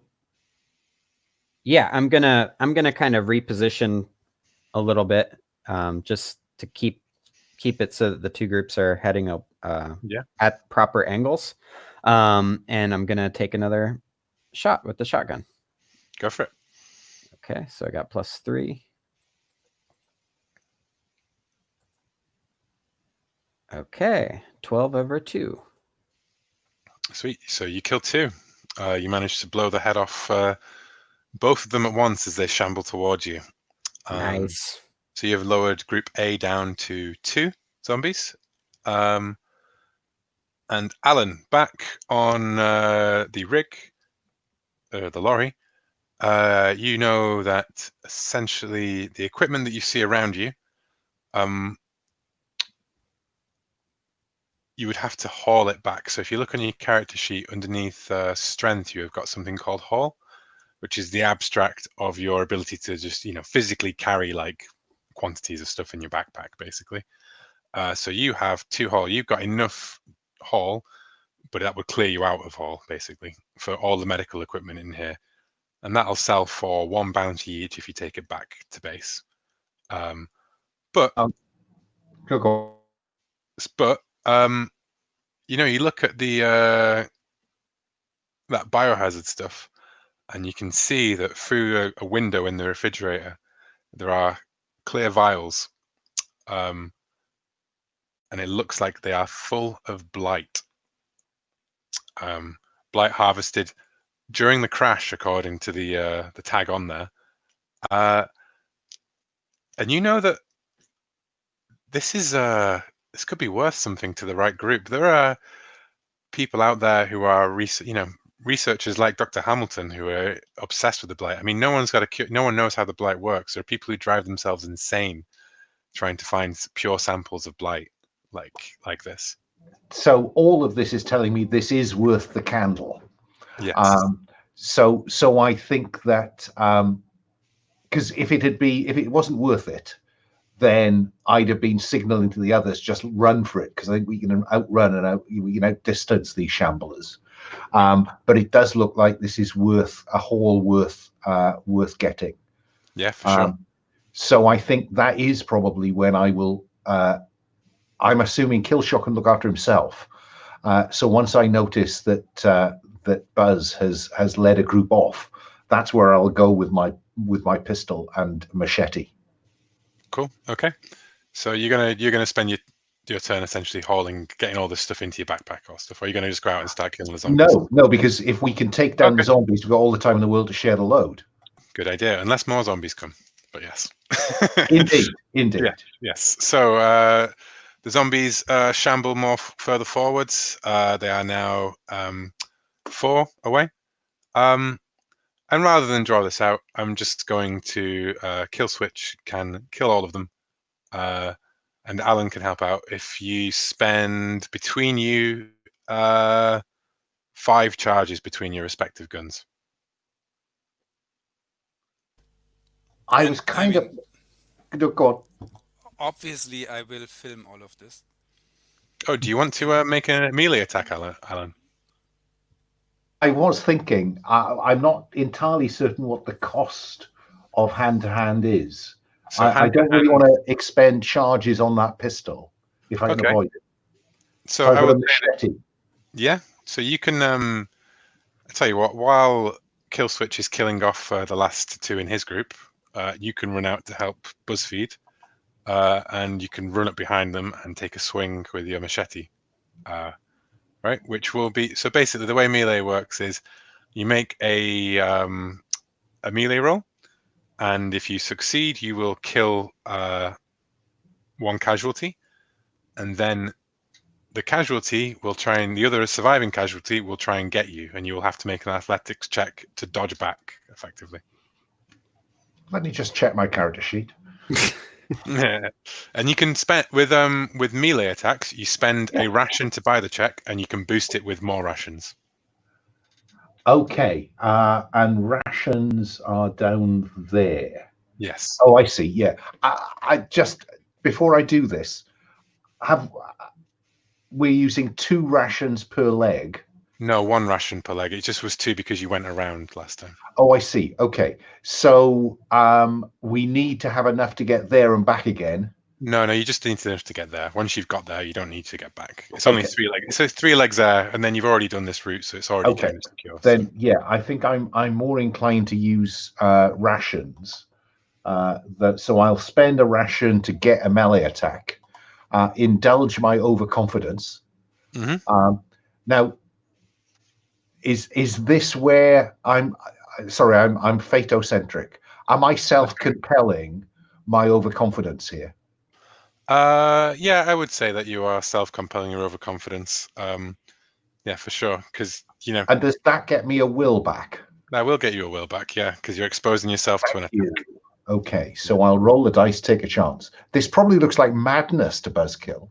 I'm gonna kind of reposition a little bit, just to keep it so that the 2 groups are heading up at proper angles. And I'm gonna take another shot with the shotgun. Go for it. Okay, so I got +3. Okay, 12 over 2. Sweet. So you kill 2. You managed to blow the head off both of them at once as they shamble towards you. Nice. So you have lowered Group A down to 2 zombies. And Alan, back on the rig, the lorry, you know that essentially the equipment that you see around you, you would have to haul it back. So if you look on your character sheet underneath strength, you have got something called haul, which is the abstract of your ability to just, physically carry like quantities of stuff in your backpack, basically. So you have 2 haul. You've got enough haul, but that would clear you out of haul, basically, for all the medical equipment in here. And that'll sell for 1 bounty each if you take it back to base. But you look at the that biohazard stuff, and you can see that through a window in the refrigerator, there are clear vials, and it looks like they are full of blight. Blight harvested during the crash, according to the tag on there. And you know that this could be worth something to the right group. There are people out there who are researchers like Dr. Hamilton who are obsessed with the blight. I mean, no one's got a cure. No one knows how the blight works. There are people who drive themselves insane trying to find pure samples of blight like this. So all of this is telling me this is worth the candle. Yes. So I think that because if it wasn't worth it, then I'd have been signaling to the others, just run for it, because I think we can outrun and we can outdistance these shamblers. But it does look like this is worth a haul worth getting. Yeah, for sure. So I think that is probably when I will. I'm assuming Killshot can look after himself. So once I notice that that Buzz has led a group off, that's where I'll go with my pistol and machete. Cool. Okay. So you're gonna spend your turn essentially getting all this stuff into your backpack or stuff, or are you gonna just go out and start killing the zombies? No, because if we can take down the zombies, we've got all the time in the world to share the load. Good idea, unless more zombies come. But yes. Indeed. Yeah, yes. So the zombies shamble further forwards. They are now 4 away. And rather than draw this out, I'm just going to kill switch, can kill all of them. And Alan can help out if you spend between you 5 charges between your respective guns. I was kind of... Go on. Obviously, I will film all of this. Oh, do you want to make a melee attack, Alan? I was thinking, I'm not entirely certain what the cost of hand-to-hand is. So I don't really want to expend charges on that pistol if I can avoid it. So I would machete. Yeah, so you can... I'll tell you what, while Killswitch is killing off the last 2 in his group, you can run out to help BuzzFeed, and you can run up behind them and take a swing with your machete. Right, which will be... So basically the way melee works is you make a melee roll, and if you succeed you will kill 1 casualty, and then the casualty will the other surviving casualty will try and get you, and you will have to make an athletics check to dodge back effectively. Let me just check my character sheet. And you can spend with melee attacks, you spend a ration to buy the check, and you can boost it with more rations. Okay, and rations are down there. Yes. Oh, I see. Yeah, I just, before I do this, we're using 2 rations per leg. No, 1 ration per leg. It just was 2 because you went around last time. Oh, I see. Okay, so we need to have enough to get there and back again. No, you just need enough to get there. Once you've got there, you don't need to get back. It's only 3 legs. So 3 legs there, and then you've already done this route, so it's already kind of secure. Then so. Yeah, I think I'm more inclined to use rations. So I'll spend a ration to get a melee attack. Indulge my overconfidence. Mm-hmm. Now, is this where I'm fatocentric? Am I self-compelling my overconfidence here? Yeah, I would say that you are self-compelling your overconfidence. Yeah, for sure, because And does that get me a will back? That will get you a will back, yeah, because you're exposing yourself to an attack. Okay, so I'll roll the dice, take a chance. This probably looks like madness to Buzzkill.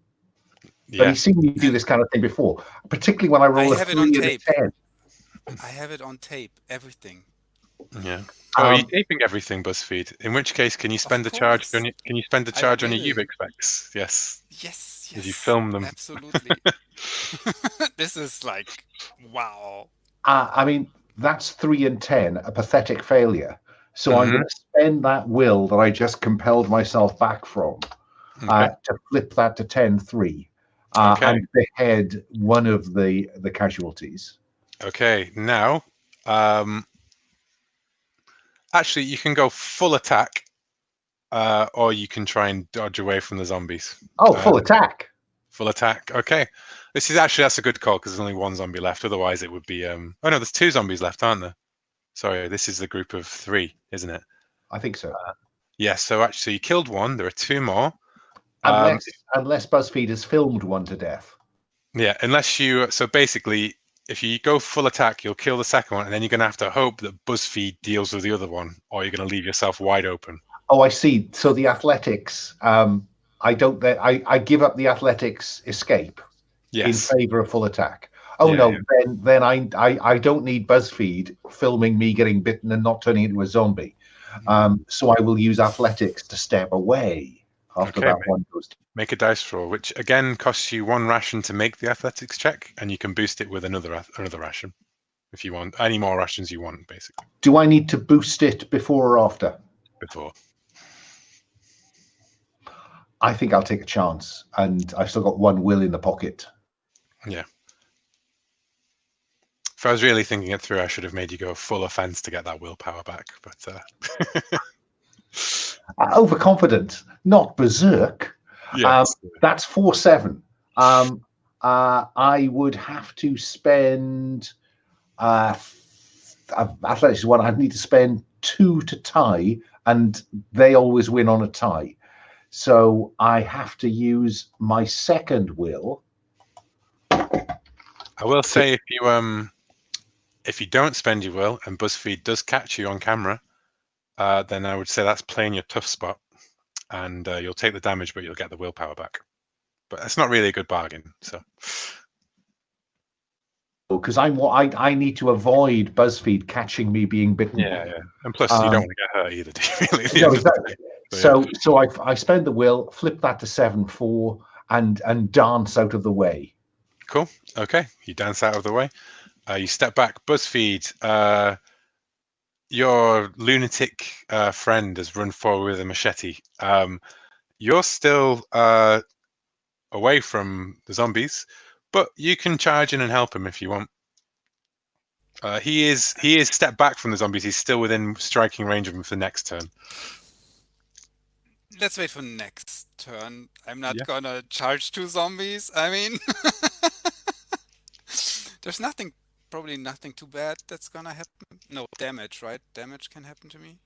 But he's seen me do this kind of thing before, particularly when I roll a 3 and a 10. I have it on tape, everything. Yeah. Oh, are you taping everything, BuzzFeed? In which case, can you spend the charge on your Ubix specs? Yes. Yes. Did you film them? Absolutely. This is like, wow. I mean, that's 3 and 10, a pathetic failure. So I'm going to spend that will that I just compelled myself back from to flip that to 10-3 and behead one of the casualties. Okay, now, actually, you can go full attack, or you can try and dodge away from the zombies. Oh, full attack. Full attack. Okay, that's a good call because there's only 1 zombie left. Otherwise, it would be. Oh no, there's 2 zombies left, aren't there? Sorry, this is the group of 3, isn't it? I think so. Yeah. So actually, you killed 1. There are 2 more. Unless BuzzFeed has filmed 1 to death. Yeah, unless you. So basically, if you go full attack, you'll kill the second one, and then you're going to have to hope that BuzzFeed deals with the other one, or you're going to leave yourself wide open. Oh, I see. So the athletics, I don't. I give up the athletics escape in Yes. favor of full attack. Oh Yeah, no, yeah. then I don't need BuzzFeed filming me getting bitten and not turning into a zombie. So I will use athletics to step away after Okay, that one goes. Make a dice roll, which again costs you 1 ration to make the athletics check, and you can boost it with another ration if you want. Any more rations you want, basically. Do I need to boost it before or after? Before. I think I'll take a chance, and I've still got 1 will in the pocket. Yeah. If I was really thinking it through, I should have made you go full offense to get that willpower back. But Overconfident, not berserk. yes. That's 4-7. I would have to spend athletics is one. I'd need to spend 2 to tie, and they always win on a tie. So I have to use my second will. I will say if you don't spend your will and BuzzFeed does catch you on camera, then I would say that's playing your tough spot, and you'll take the damage, but you'll get the willpower back. But that's not really a good bargain. So because I need to avoid BuzzFeed catching me being bitten. Yeah, and plus you don't want to get hurt either, do you really? No, exactly. So I spend the will, flip that to 7-4, and dance out of the way. Cool. Okay, you dance out of the way. You step back. BuzzFeed, your lunatic friend has run forward with a machete. You're still away from the zombies, but you can charge in and help him if you want. He is stepped back from the zombies. He's still within striking range of them for the next turn. Let's wait for next turn. I'm not gonna charge 2 zombies. I mean, there's probably nothing too bad that's gonna happen. No damage, right? Damage can happen to me.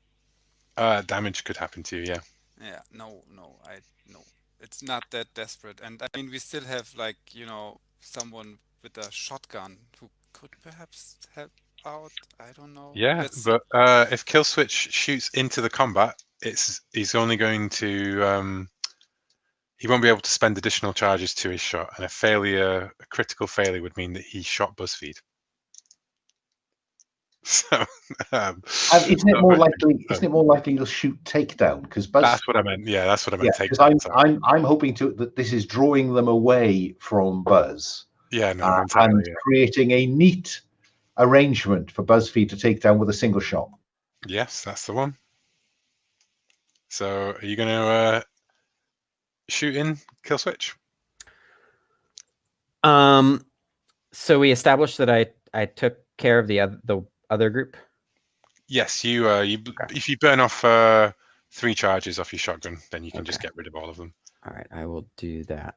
Damage could happen to you, yeah. Yeah, no. It's not that desperate, and I mean we still have someone with a shotgun who could perhaps help out. I don't know. Yeah, but if Kill Switch shoots into the combat, he's only going to he won't be able to spend additional charges to his shot, and a critical failure would mean that he shot BuzzFeed. So isn't it more likely he'll shoot takedown? Because that's what I meant. Yeah, that's what I meant. Because I'm hoping that this is drawing them away from Buzz. Yeah, no, entirely, and creating a neat arrangement for BuzzFeed to take down with a single shot. Yes, that's the one. So, are you going to shoot in Kill Switch? So we established that I took care of the other group. Yes, you if you burn off 3 charges off your shotgun, then you can just get rid of all of them. All right, I will do that.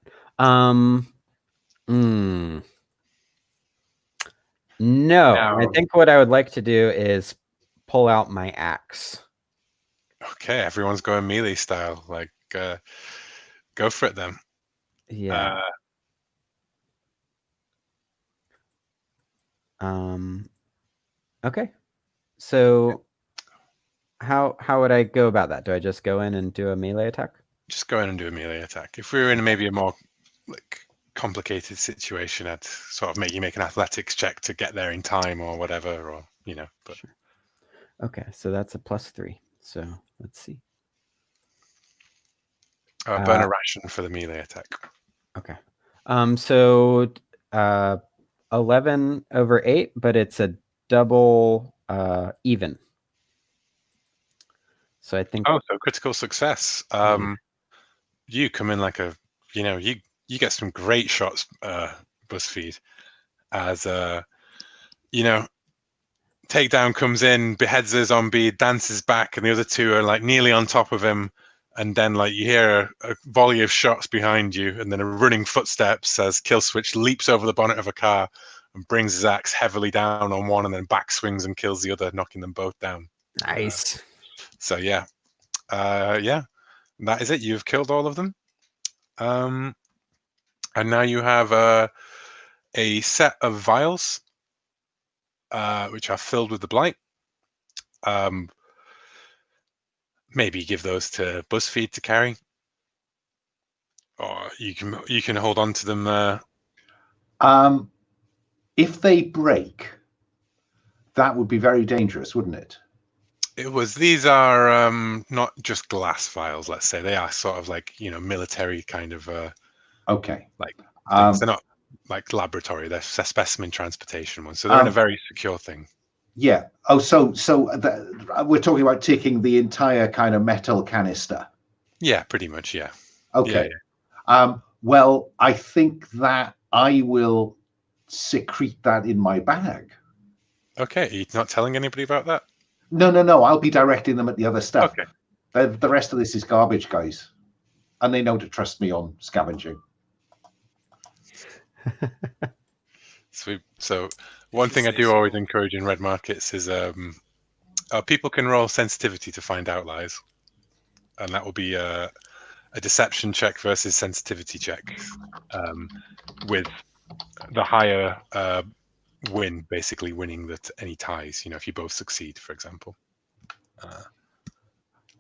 No, I think what I would like to do is pull out my axe. Okay, everyone's going melee style. Like, go for it then. Yeah. Okay. So how would I go about that? Do I just go in and do a melee attack? Just go in and do a melee attack. If we were in maybe a more complicated situation, I'd sort of make you make an athletics check to get there in time or whatever, or but sure. Okay, so that's a +3. So let's see. Burn a ration for the melee attack. Okay. So 11 over 8, but it's a double even. So I think. Oh, so critical success. You come in like you get some great shots, BuzzFeed, as takedown comes in, beheads the zombie, dances back, and the other 2 are like nearly on top of him, and then like you hear a volley of shots behind you, and then a running footsteps as Kill Switch leaps over the bonnet of a car and brings his axe heavily down on one, and then back swings and kills the other, knocking them both down. Nice. So yeah, that is it. You've killed all of them. And now you have a set of vials. which are filled with the blight. Maybe give those to BuzzFeed to carry, or you can hold on to them. If they break, that would be very dangerous, wouldn't it? These are not just glass vials. Let's say they are sort of like military kind of Okay. like things. They're not like laboratory. They're specimen transportation ones. So they're in a very secure thing. Yeah. Oh, so we're talking about taking the entire kind of metal canister. Yeah, pretty much. Yeah. Okay. Yeah. Well, I think that I will secrete that in my bag. Okay. Are you not telling anybody about that? No. I'll be directing them at the other stuff. Okay. The rest of this is garbage, guys, and they know to trust me on scavenging. So one thing I do always encourage in red markets is people can roll sensitivity to find outliers, and that will be a deception check versus sensitivity check, with the higher win, basically winning any ties. If you both succeed, for example.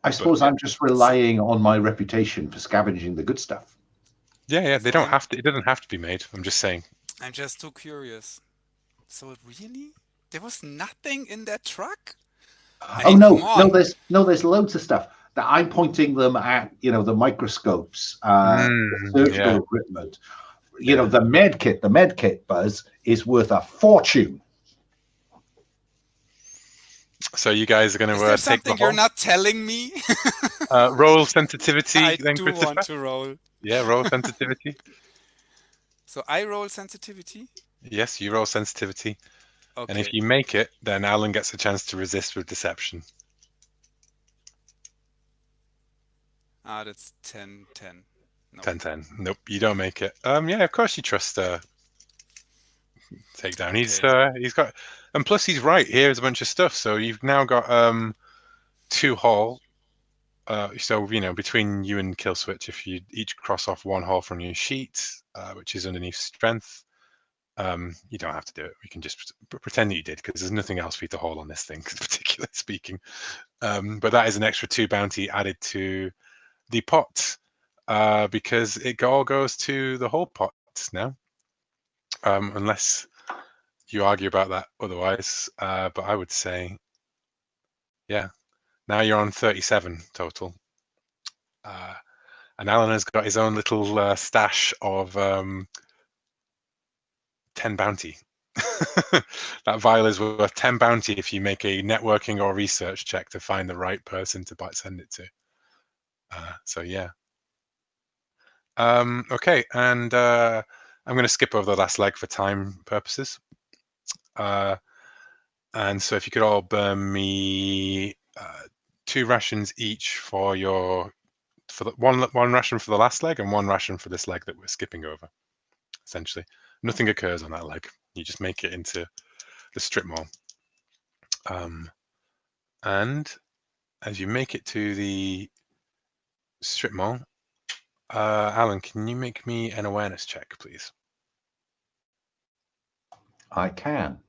I suppose I'm just relying on my reputation for scavenging the good stuff. Yeah. They don't have to. It doesn't have to be made. I'm just saying. I'm just too curious. So really, there was nothing in that truck? There's loads of stuff. That I'm pointing them at, the microscopes, the surgical equipment. The med kit. The med kit, Buzz, is worth a fortune. So you guys are going to Is there take something you're not telling me? Roll sensitivity. I then, do Christopher. want to roll. Yeah, roll sensitivity. So I roll sensitivity? Yes, you roll sensitivity. Okay. And if you make it, then Alan gets a chance to resist with deception. That's 10. Nope. 10. Nope, you don't make it. Yeah, of course you trust Takedown. Okay. He's got, and plus he's right. Here's a bunch of stuff. So you've now got 2 hall. So between you and Kill Switch, if you each cross off 1 hall from your sheet, which is underneath strength, you don't have to do it. We can just pretend that you did, because there's nothing else for you to haul on this thing, particularly speaking. But that is an extra 2 bounty added to the pot, because it all goes to the whole pot now, unless you argue about that otherwise. But I would say, yeah, now you're on 37 total. And Alan has got his own little stash of 10 bounty. That vial is worth 10 bounty if you make a networking or research check to find the right person to send it to. So yeah. Okay, and I'm going to skip over the last leg for time purposes. And so if you could all burn me 2 rations each for the one ration for the last leg and 1 ration for this leg that we're skipping over. Essentially, nothing occurs on that leg. You just make it into the strip mall. And as you make it to the strip mall, Alan, can you make me an awareness check, please? I can.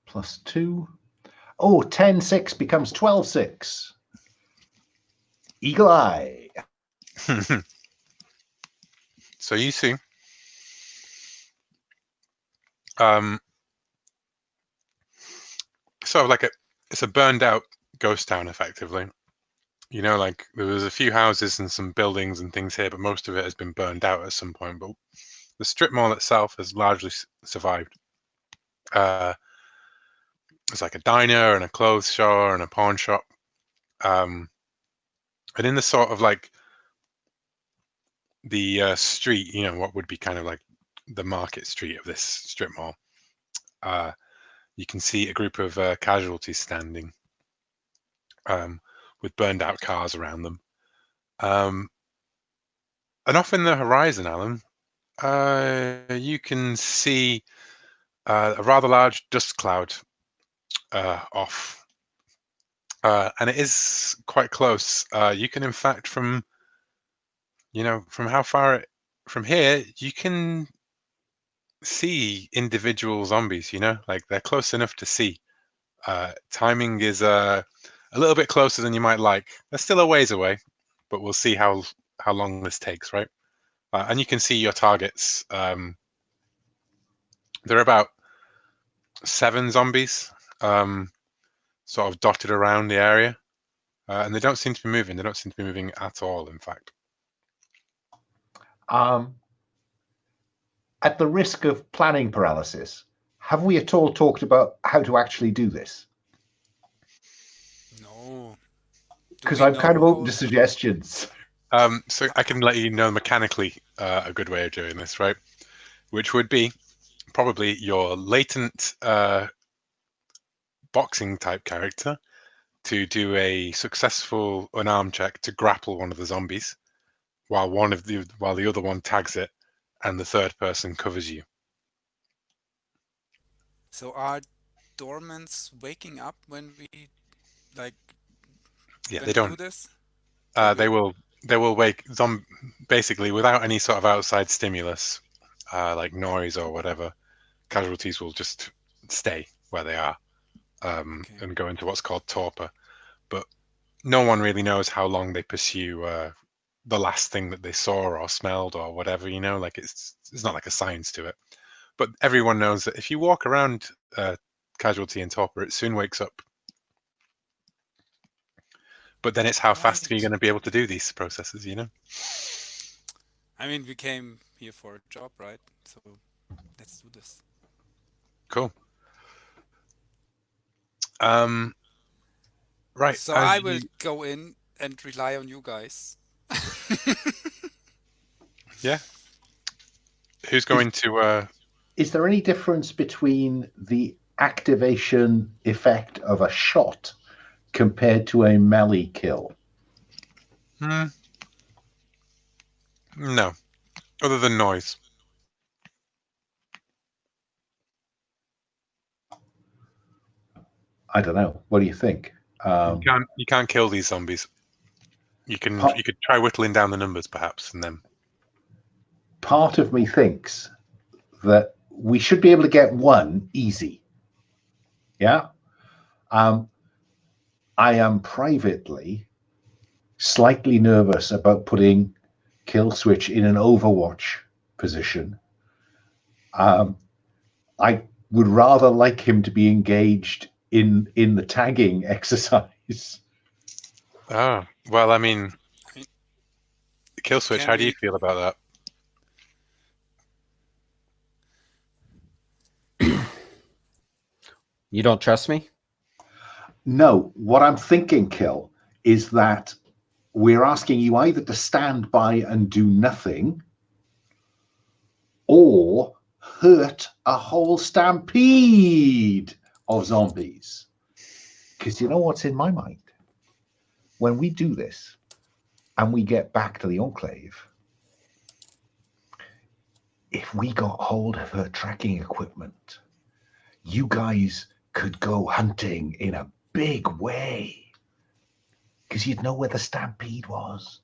+2. Oh, 10-6 becomes 12-6. Eagle eye. So you see, sort of like it's a burned out ghost town, effectively. Like there was a few houses and some buildings and things here, but most of it has been burned out at some point. But the strip mall itself has largely survived. It's like a diner and a clothes store and a pawn shop. And in the sort of like the street, what would be kind of like the market street of this strip mall, you can see a group of casualties standing, with burned out cars around them. And off in the horizon, Alan, you can see a rather large dust cloud off. And it is quite close. You can, in fact, from how far from here, you can see individual zombies, you know, like they're close enough to see. Timing is a little bit closer than you might like. They're still a ways away, but we'll see how long this takes, right? And you can see your targets. There are about 7 zombies, sort of dotted around the area, and they don't seem to be moving. They don't seem to be moving at all, in fact. At the risk of planning paralysis, have we at all talked about how to actually do this? No. Do Because we I'm kind of know open to how- suggestions. So I can let you know mechanically a good way of doing this, right? Which would be probably your latent boxing type character to do a successful unarmed check to grapple one of the zombies, while the other one tags it, and the third person covers you. So are dormants waking up when we like Yeah, when they we do don't. this? They will wake basically without any sort of outside stimulus, like noise or whatever. Casualties will just stay where they are, Okay. and go into what's called torpor. But no one really knows how long they pursue the last thing that they saw or smelled or whatever. You know, like it's not like a science to it. But everyone knows that if you walk around casualty and torpor, it soon wakes up. But then it's how fast are you Right. going to be able to do these processes? You know. I mean, we came here for a job, right? So let's do this. Cool. Right. So I will go in and rely on you guys. Yeah. Who's going to? Is there any difference between the activation effect of a shot compared to a melee kill? No, other than noise. I don't know. What do you think? You can't kill these zombies. You could try whittling down the numbers, perhaps, and then. Part of me thinks that we should be able to get one easy. Yeah. I am privately slightly nervous about putting Kill Switch in an Overwatch position. I would rather like him to be engaged in the tagging exercise. Oh, well, I mean, I mean, Kill Switch, can how do you we? feel about that? You don't trust me? No, what I'm thinking, Kill, is that we're asking you either to stand by and do nothing or hurt a whole stampede of zombies. Because you know what's in my mind? When we do this and we get back to the Enclave, if we got hold of her tracking equipment, you guys could go hunting in a big way because you'd know where the stampede was.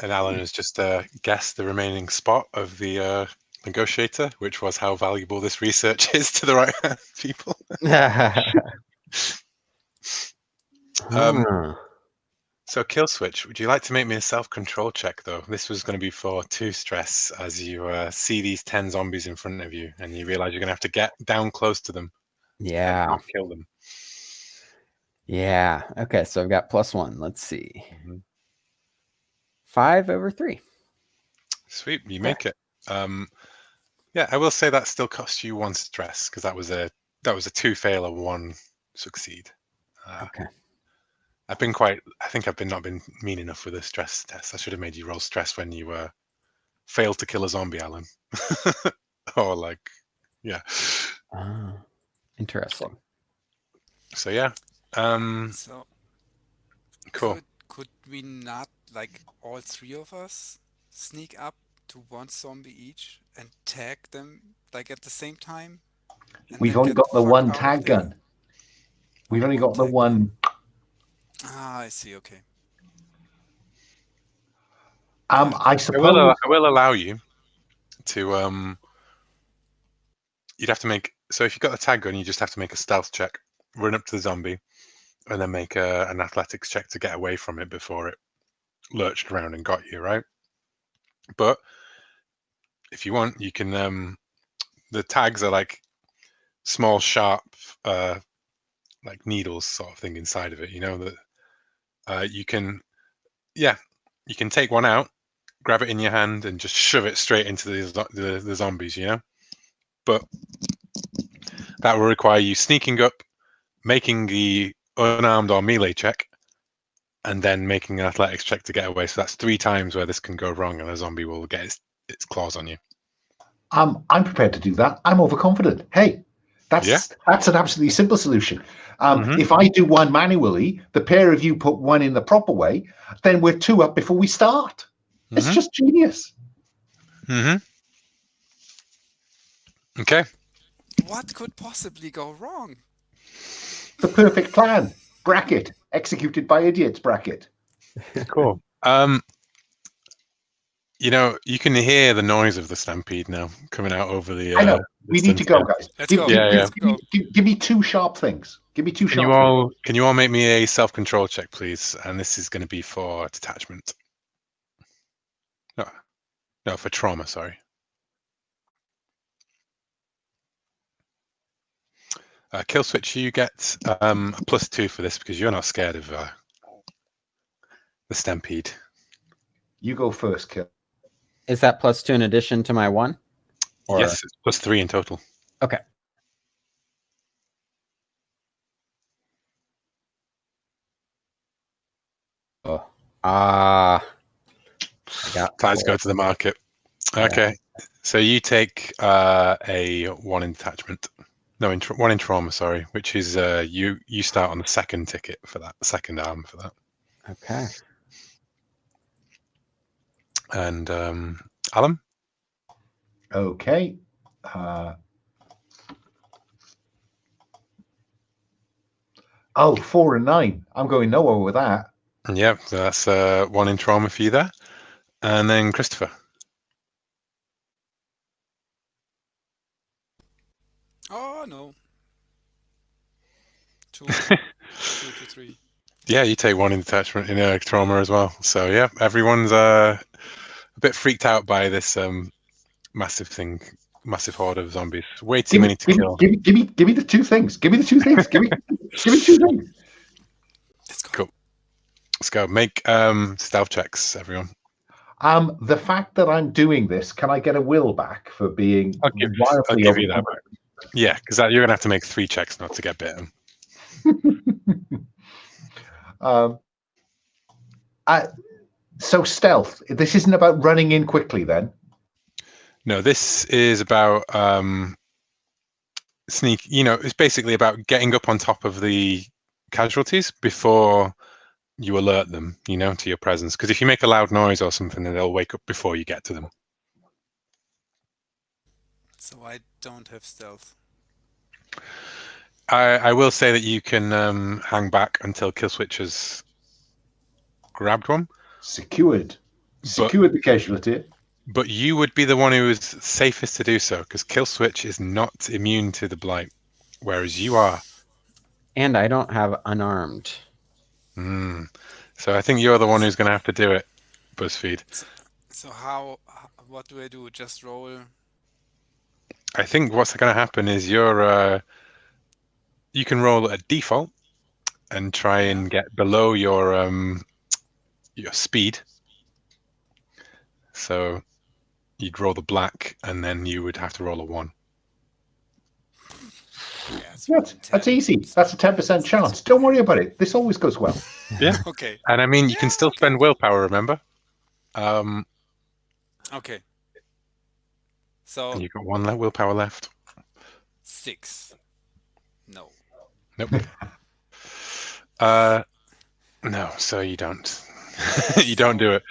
And Alan has just guessed the remaining spot of the negotiator, which was how valuable this research is to the right people. Ah. So, Kill Switch, would you like to make me a self-control check, though? This was going to be for 2 stress as you see these 10 zombies in front of you and you realize you're going to have to get down close to them Yeah. and kill them. Yeah. Okay, so I've got +1. Let's see. Mm-hmm. 5/3. Sweet, you make it. Yeah, I will say that still costs you 1 stress because that was a 2 fail or 1 succeed. Okay. I think I've not been mean enough with the stress test. I should have made you roll stress when you failed to kill a zombie, Alan. Or like, yeah. Interesting. So yeah. So Cool. could we not like all 3 of us sneak up to one zombie each and tag them like at the same time? And We've then only get got the fuck one out of tag there? gun. We've only One got the tag one. Ah, I see. Okay. I I suppose. will allow you to you'd have to make. So if you've got a tag gun, you just have to make a stealth check, run up to the zombie, and then make an athletics check to get away from it before it lurched around and got you, right? But if you want, you can. The tags are like small, sharp, like needles sort of thing inside of it. You know that you can, yeah, you can take one out, grab it in your hand, and just shove it straight into the zombies. You know, but that will require you sneaking up, making the unarmed or melee check, and then making an athletics check to get away. So that's 3 times where this can go wrong, and a zombie will get its claws on you. I'm prepared to do that. I'm overconfident. Hey, that's an absolutely simple solution. If I do one manually, the pair of you put one in the proper way, then we're 2 up before we start. It's just genius. Okay. What could possibly go wrong? The perfect plan. Bracket. Executed by idiots. Bracket. Cool. You know, you can hear the noise of the stampede now coming out over the. I know. We need to go, guys. Let's go. Give me 2 sharp things. Give me 2 Can sharp things. Can you all make me a self-control check, please? And this is going to be for detachment. No, for trauma. Sorry. Kill switch. You get a +2 for this because you're not scared of the stampede. You go first, Kill. Is that +2 in addition to my 1? Or... Yes, it's +3 in total. Okay. Oh. Ties go to the market. Okay. Yeah. So you take a 1 in detachment. No, 1 in trauma, sorry, which is you start on the second ticket for that, second arm for that. Okay. And Alan? Okay. 4 and 9. I'm going nowhere with that. Yeah, so that's 1 in trauma for you there. And then Christopher. Oh no. 2 to 3. Yeah, you take 1 in detachment in trauma as well. So yeah, everyone's a bit freaked out by this massive horde of zombies. Way too many to kill. Give me the 2 things. Give me the 2 things. Give me 2 things. Let's go. Cool. Let's go. Make stealth checks, everyone. The fact that I'm doing this, can I get a will back for being wildly I'll give you that back. Yeah, because you're gonna have to make 3 checks not to get bitten. So stealth. This isn't about running in quickly, then. No, this is about sneak. You know, it's basically about getting up on top of the casualties before you alert them. You know, to your presence. Because if you make a loud noise or something, then they'll wake up before you get to them. So I don't have stealth. I will say that you can hang back until kill switch has grabbed one. Secured the casualty. But you would be the one who is safest to do so, because kill switch is not immune to the blight, whereas you are. And I don't have unarmed. So I think you're the one who's going to have to do it, BuzzFeed. So what do I do? Just roll? I think what's going to happen is you can roll at default and try and get below your speed. So you'd roll the black, and then you would have to roll a 1. Yeah, that's easy. That's a 10% chance. Don't worry about it. This always goes well. Yeah. Okay. And I mean, you can still spend willpower, remember? Okay. So you've got 1 willpower left. 6. No. Nope. No, so you don't. You don't do it.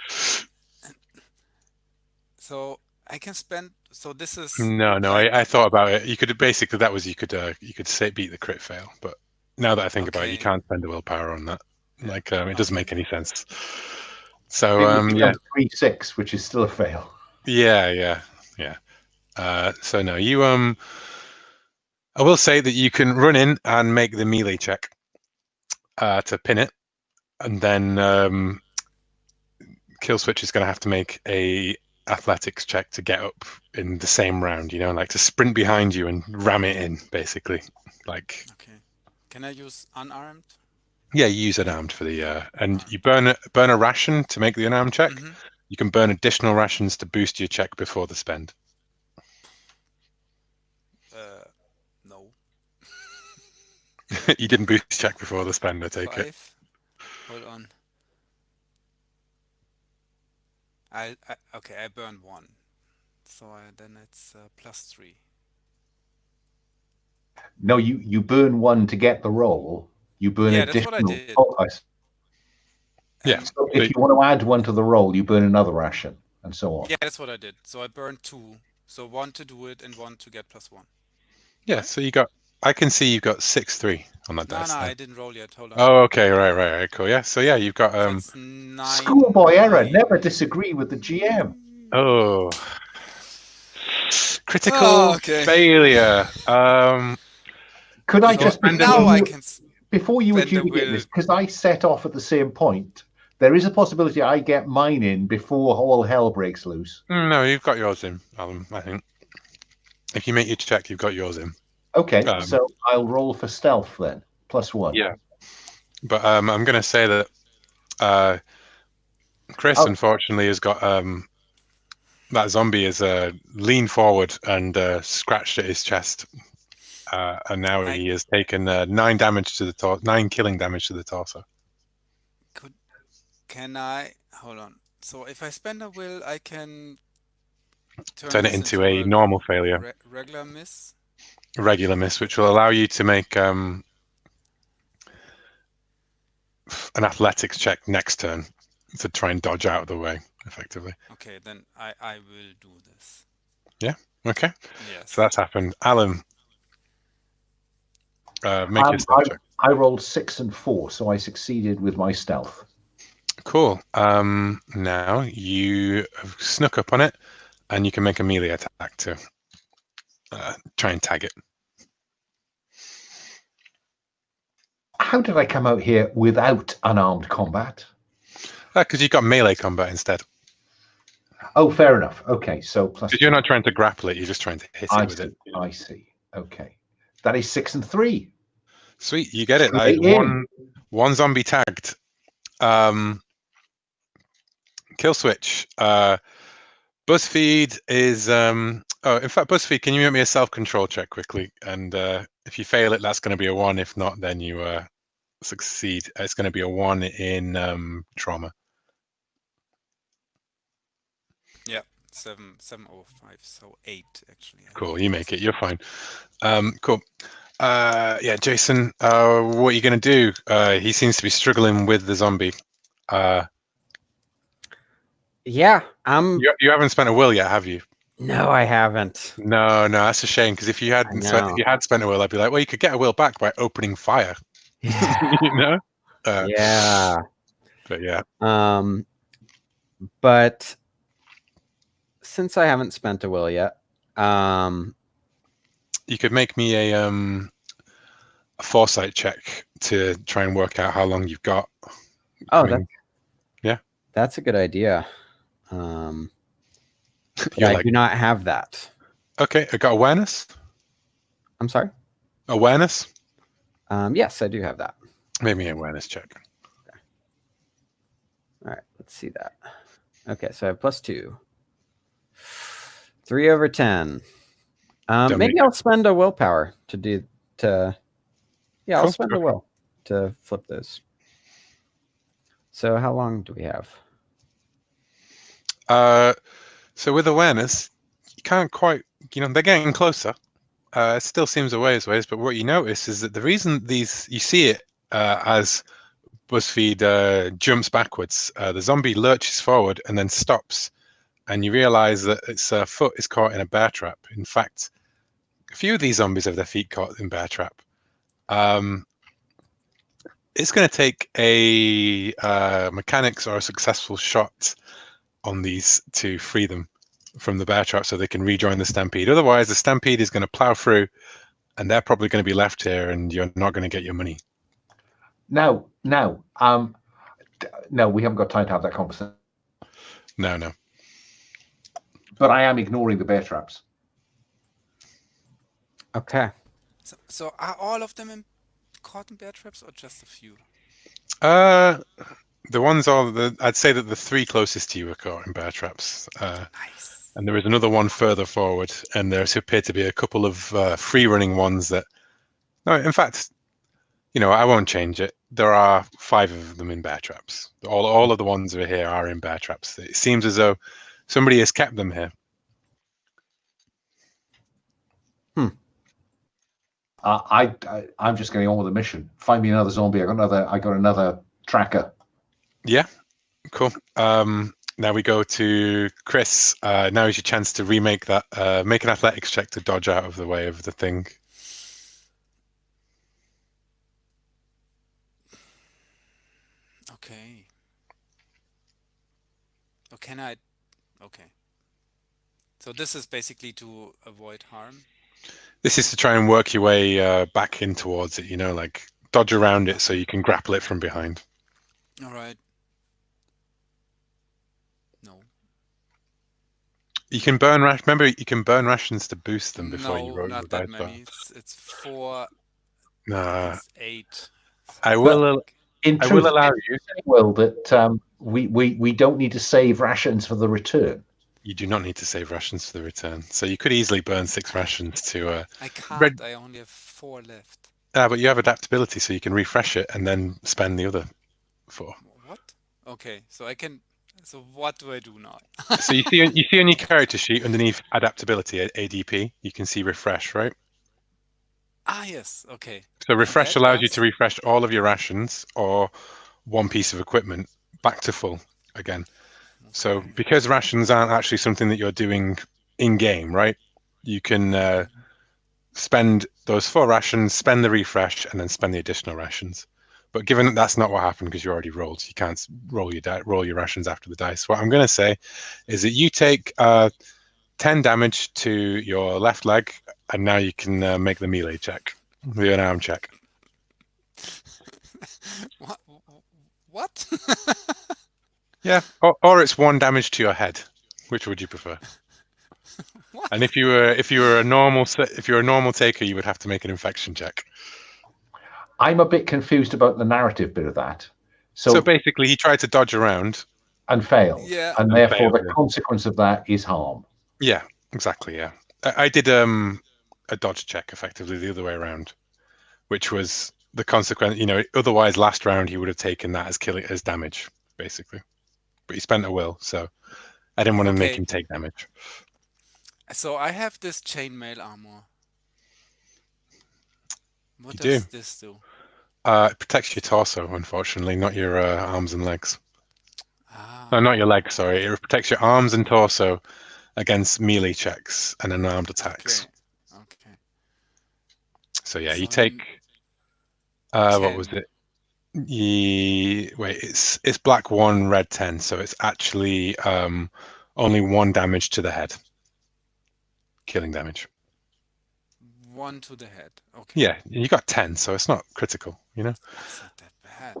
So I can spend. So this is. No. I thought about it. You could basically you could say beat the crit fail, but now that I think about it, you can't spend the willpower on that. Like it doesn't make any sense. So 3-6, which is still a fail. Yeah. So no, you I will say that you can run in and make the melee check to pin it, and then Kill Switch is going to have to make a athletics check to get up in the same round. Like to sprint behind you and ram it in, basically. Like, Okay. Can I use unarmed? yeah, you use unarmed for the and Alright. you burn a ration to make the unarmed check. Mm-hmm. You can burn additional rations to boost your check before the spend. No. You didn't boost check before the spend, I take it. 5. Hold on. Okay, I burned 1. So then it's +3. No, you burn 1 to get the roll. You burn Yeah, that's what I additional. did. Oh, Yeah. And so if you want to add 1 to the roll, you burn another ration, and so on. yeah, that's what I did. So I burned 2. So 1 to do it and 1 to get +1. Yeah, Right? so I can see you've got 6-3 on that No, dice. no, then. I didn't roll yet. Hold on. Oh, okay, right, cool. Yeah, so yeah, you've got So it's 9. Schoolboy error. 9. Never disagree with the GM. oh, critical Oh, okay. failure. Could I So just spend Now I can before you spend the adjudicate will. this, because I set off at the same point, there is a possibility I get mine in before all hell breaks loose. No, you've got yours in, Alan. I think if you make your check, you've got yours in. Okay, so I'll roll for stealth then, +1. Yeah, but I'm going to say that Chris, unfortunately, has got that zombie is leaned forward and scratched at his chest, and now he has taken 9 damage to the torso, 9 killing damage to the torso. Can I hold on? So if I spend a will, I can turn it this into a normal failure, regular miss, which will allow you to make an athletics check next turn to try and dodge out of the way effectively. Okay, then I will do this. Yeah. Okay. Yes. So that's happened. Alan, make your stealth check. I rolled 6 and 4, so I succeeded with my stealth. Cool. Now you have snuck up on it, and you can make a melee attack to try and tag it. How did I come out here without unarmed combat? Because you've got melee combat instead. Oh, fair enough. Okay, so plus. You're not trying to grapple it; you're just trying to hit it with it. I see. Okay, that is 6 and 3. Sweet, you get it. One zombie tagged. Kill switch. BuzzFeed is. In fact, BuzzFeed, can you make me a self-control check quickly? And if you fail it, that's going to be a 1. If not, then you succeed. It's going to be a 1 in trauma. Yeah, 705, so 8 actually. Cool, you make it. You're fine. Cool. Yeah, Jason, what are you going to do? He seems to be struggling with the zombie. Yeah, You haven't spent a will yet, have you? No, I haven't. No, that's a shame. Because if you had spent a will, I'd be like, well, you could get a will back by opening fire. Yeah. You know? Yeah. But yeah. But since I haven't spent a will yet, you could make me a foresight check to try and work out how long you've got. Oh, that's a good idea. But I do not have that. Okay, I got awareness. I'm sorry? Awareness? Yes, I do have that. Make me an awareness check. Okay. All right, let's see that. Okay, so I have +2. 3 over 10. Maybe I'll spend a willpower I'll spend a will to flip those. So how long do we have? So with awareness, you can't quite, they're getting closer. It still seems a ways, but what you notice is that the reason you see it as BuzzFeed jumps backwards, the zombie lurches forward and then stops, and you realize that its foot is caught in a bear trap. In fact, a few of these zombies have their feet caught in bear trap. It's going to take a mechanics or a successful shot on these to free them from the bear trap so they can rejoin the stampede. Otherwise, the stampede is going to plow through and they're probably going to be left here, and you're not going to get your money. No, we haven't got time to have that conversation. No. But I am ignoring the bear traps. Okay. So are all of them caught in bear traps, or just a few? The ones I'd say that the 3 closest to you are caught in bear traps. Nice. And there is another one further forward, and there appear to be a couple of free-running ones that. No, in fact, I won't change it. There are 5 of them in bear traps. All of the ones over here are in bear traps. It seems as though somebody has kept them here. I'm just getting on with the mission. Find me another zombie. I got another tracker. Yeah, cool. Now we go to Chris. Now is your chance to remake that. Make an athletics check to dodge out of the way of the thing. Okay. Oh, can I? Okay. So this is basically to avoid harm. This is to try and work your way back in towards it. Like dodge around it so you can grapple it from behind. All right. No. You can burn Remember, you can burn rations to boost them before you No, roll not the that dice bar. many. It's 4. Nah, It's 8. I will. In I truth, will allow you. Well, that we don't need to save rations for the return. You do not need to save rations for the return, so you could easily burn 6 rations to. I can't. I only have 4 left. But you have adaptability, so you can refresh it and then spend the other 4. What? Okay, so I can. So what do I do now? So you see on your character sheet underneath adaptability ADP, you can see refresh, right? Ah, yes. Okay. So refresh that allows you does? to refresh all of your rations or one piece of equipment back to full again. So Okay. because rations aren't actually something that you're doing in game, right? You can spend those 4 rations, spend the refresh, and then spend the additional rations. But given that that's not what happened because you already rolled, you can't roll your rations after the dice. What I'm going to say is that you take 10 damage to your left leg, and now you can make the melee check, the unarmed check. What? Yeah, or it's 1 damage to your head. Which would you prefer? What? And if you were a normal taker, you would have to make an infection check. I'm a bit confused about the narrative bit of that. So basically, he tried to dodge around and failed. Yeah. And therefore, the consequence of that is harm. Yeah, exactly. Yeah, I did a dodge check effectively the other way around, which was the consequence. Otherwise, last round he would have taken that as damage, basically. But he spent a will, so I didn't want to make him take damage. So I have this chainmail armor. What You does do. this do? It protects your torso, unfortunately, not your arms and legs. Ah. No, not your legs. Sorry, it protects your arms and torso against melee checks and unarmed attacks. Okay. So yeah, you So take. What was it? Wait, it's black 1, red 10, so it's actually only 1 damage to the head. Killing damage. 1 to the head. Okay. Yeah, you got 10, so it's not critical, It's not that bad.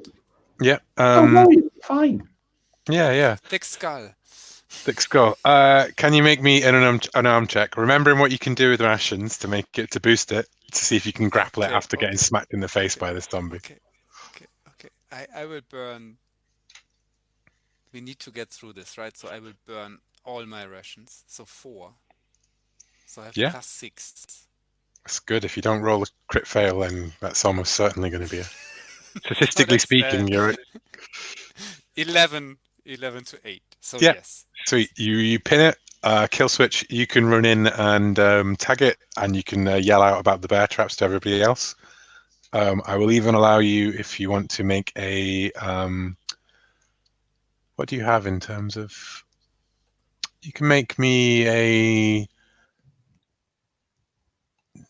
Yeah. No, fine. Yeah. Thick skull. Thick skull. Can you make me an unarmed check? Remembering what you can do with rations to make it to boost it, to see if you can grapple it after getting smacked in the face by this zombie. Okay. I will burn. We need to get through this, right? So I will burn all my rations. So 4. So I have plus 6. That's good. If you don't roll a crit fail, then that's almost certainly going to be statistically speaking, you're 11 to 8. So yeah. Yes. Sweet. You pin it, kill switch. You can run in and tag it, and you can yell out about the bear traps to everybody else. I will even allow you, if you want to make a what do you have in terms of? You can make me a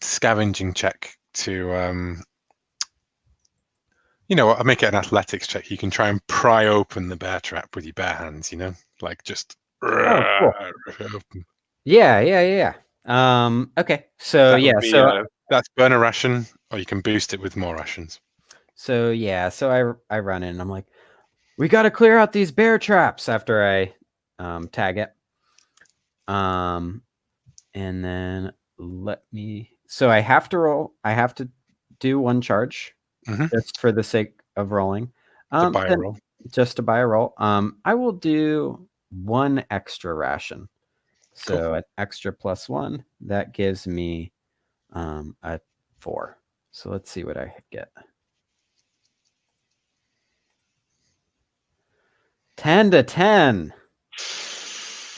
scavenging check to I'll make it an athletics check. You can try and pry open the bear trap with your bare hands, like just cool. Yeah. Okay. So that That's burn a ration, or you can boost it with more rations. So yeah, so I run in and I'm like, we got to clear out these bear traps after I tag it. And then so I have to roll. I have to do one charge just for the sake of rolling. To buy a roll. Just to buy a roll. I will do one extra ration. So Cool. an extra +1, that gives me a 4. So let's see what I get. 10 to 10.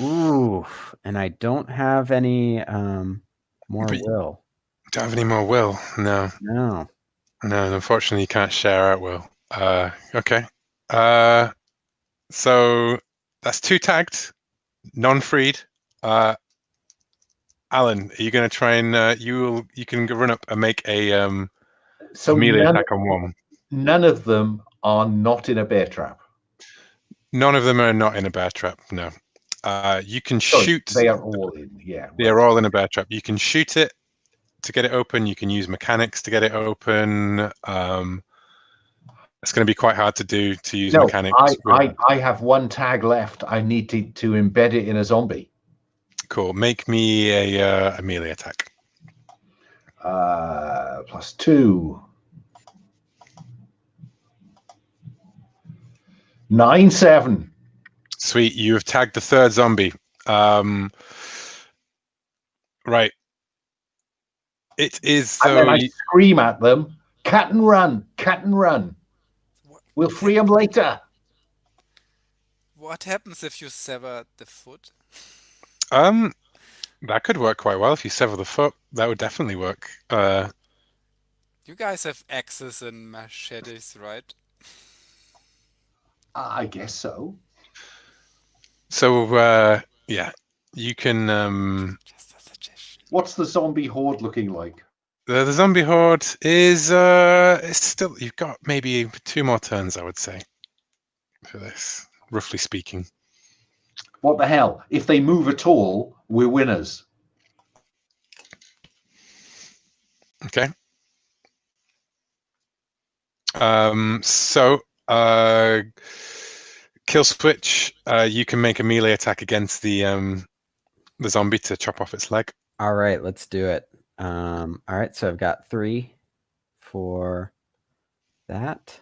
Ooh, and I don't have any more will. Don't have any more will? No. No. No, unfortunately you can't share out will. Okay. So that's 2 tagged, non-freed. Alan, are you going to try and you can run up and make a melee attack on one? None of them are not in a bear trap. None of them are not in a bear trap. No. You can shoot. They are all in. Yeah. They are all in a bear trap. You can shoot it to get it open. You can use mechanics to get it open. It's going to be quite hard to do to use mechanics. I have one tag left. I need to embed it in a zombie. Cool. Make me a melee attack. +2. 9, 7. Sweet. You have tagged the 3rd zombie. Right. It is. And then I scream at them, cat and run, cat and run. We'll free them later. What happens if you sever the foot? That could work quite well. If you sever the foot, that would definitely work. You guys have axes and machetes, right? I guess so. So, yeah, you can... Just a suggestion. What's the zombie horde looking like? The zombie horde is it's still... You've got maybe 2 more turns, I would say, for this, roughly speaking. What the hell? If they move at all, we're winners. Okay. So, kill switch. You can make a melee attack against the zombie to chop off its leg. All right, let's do it. All right, so I've got 3 for that.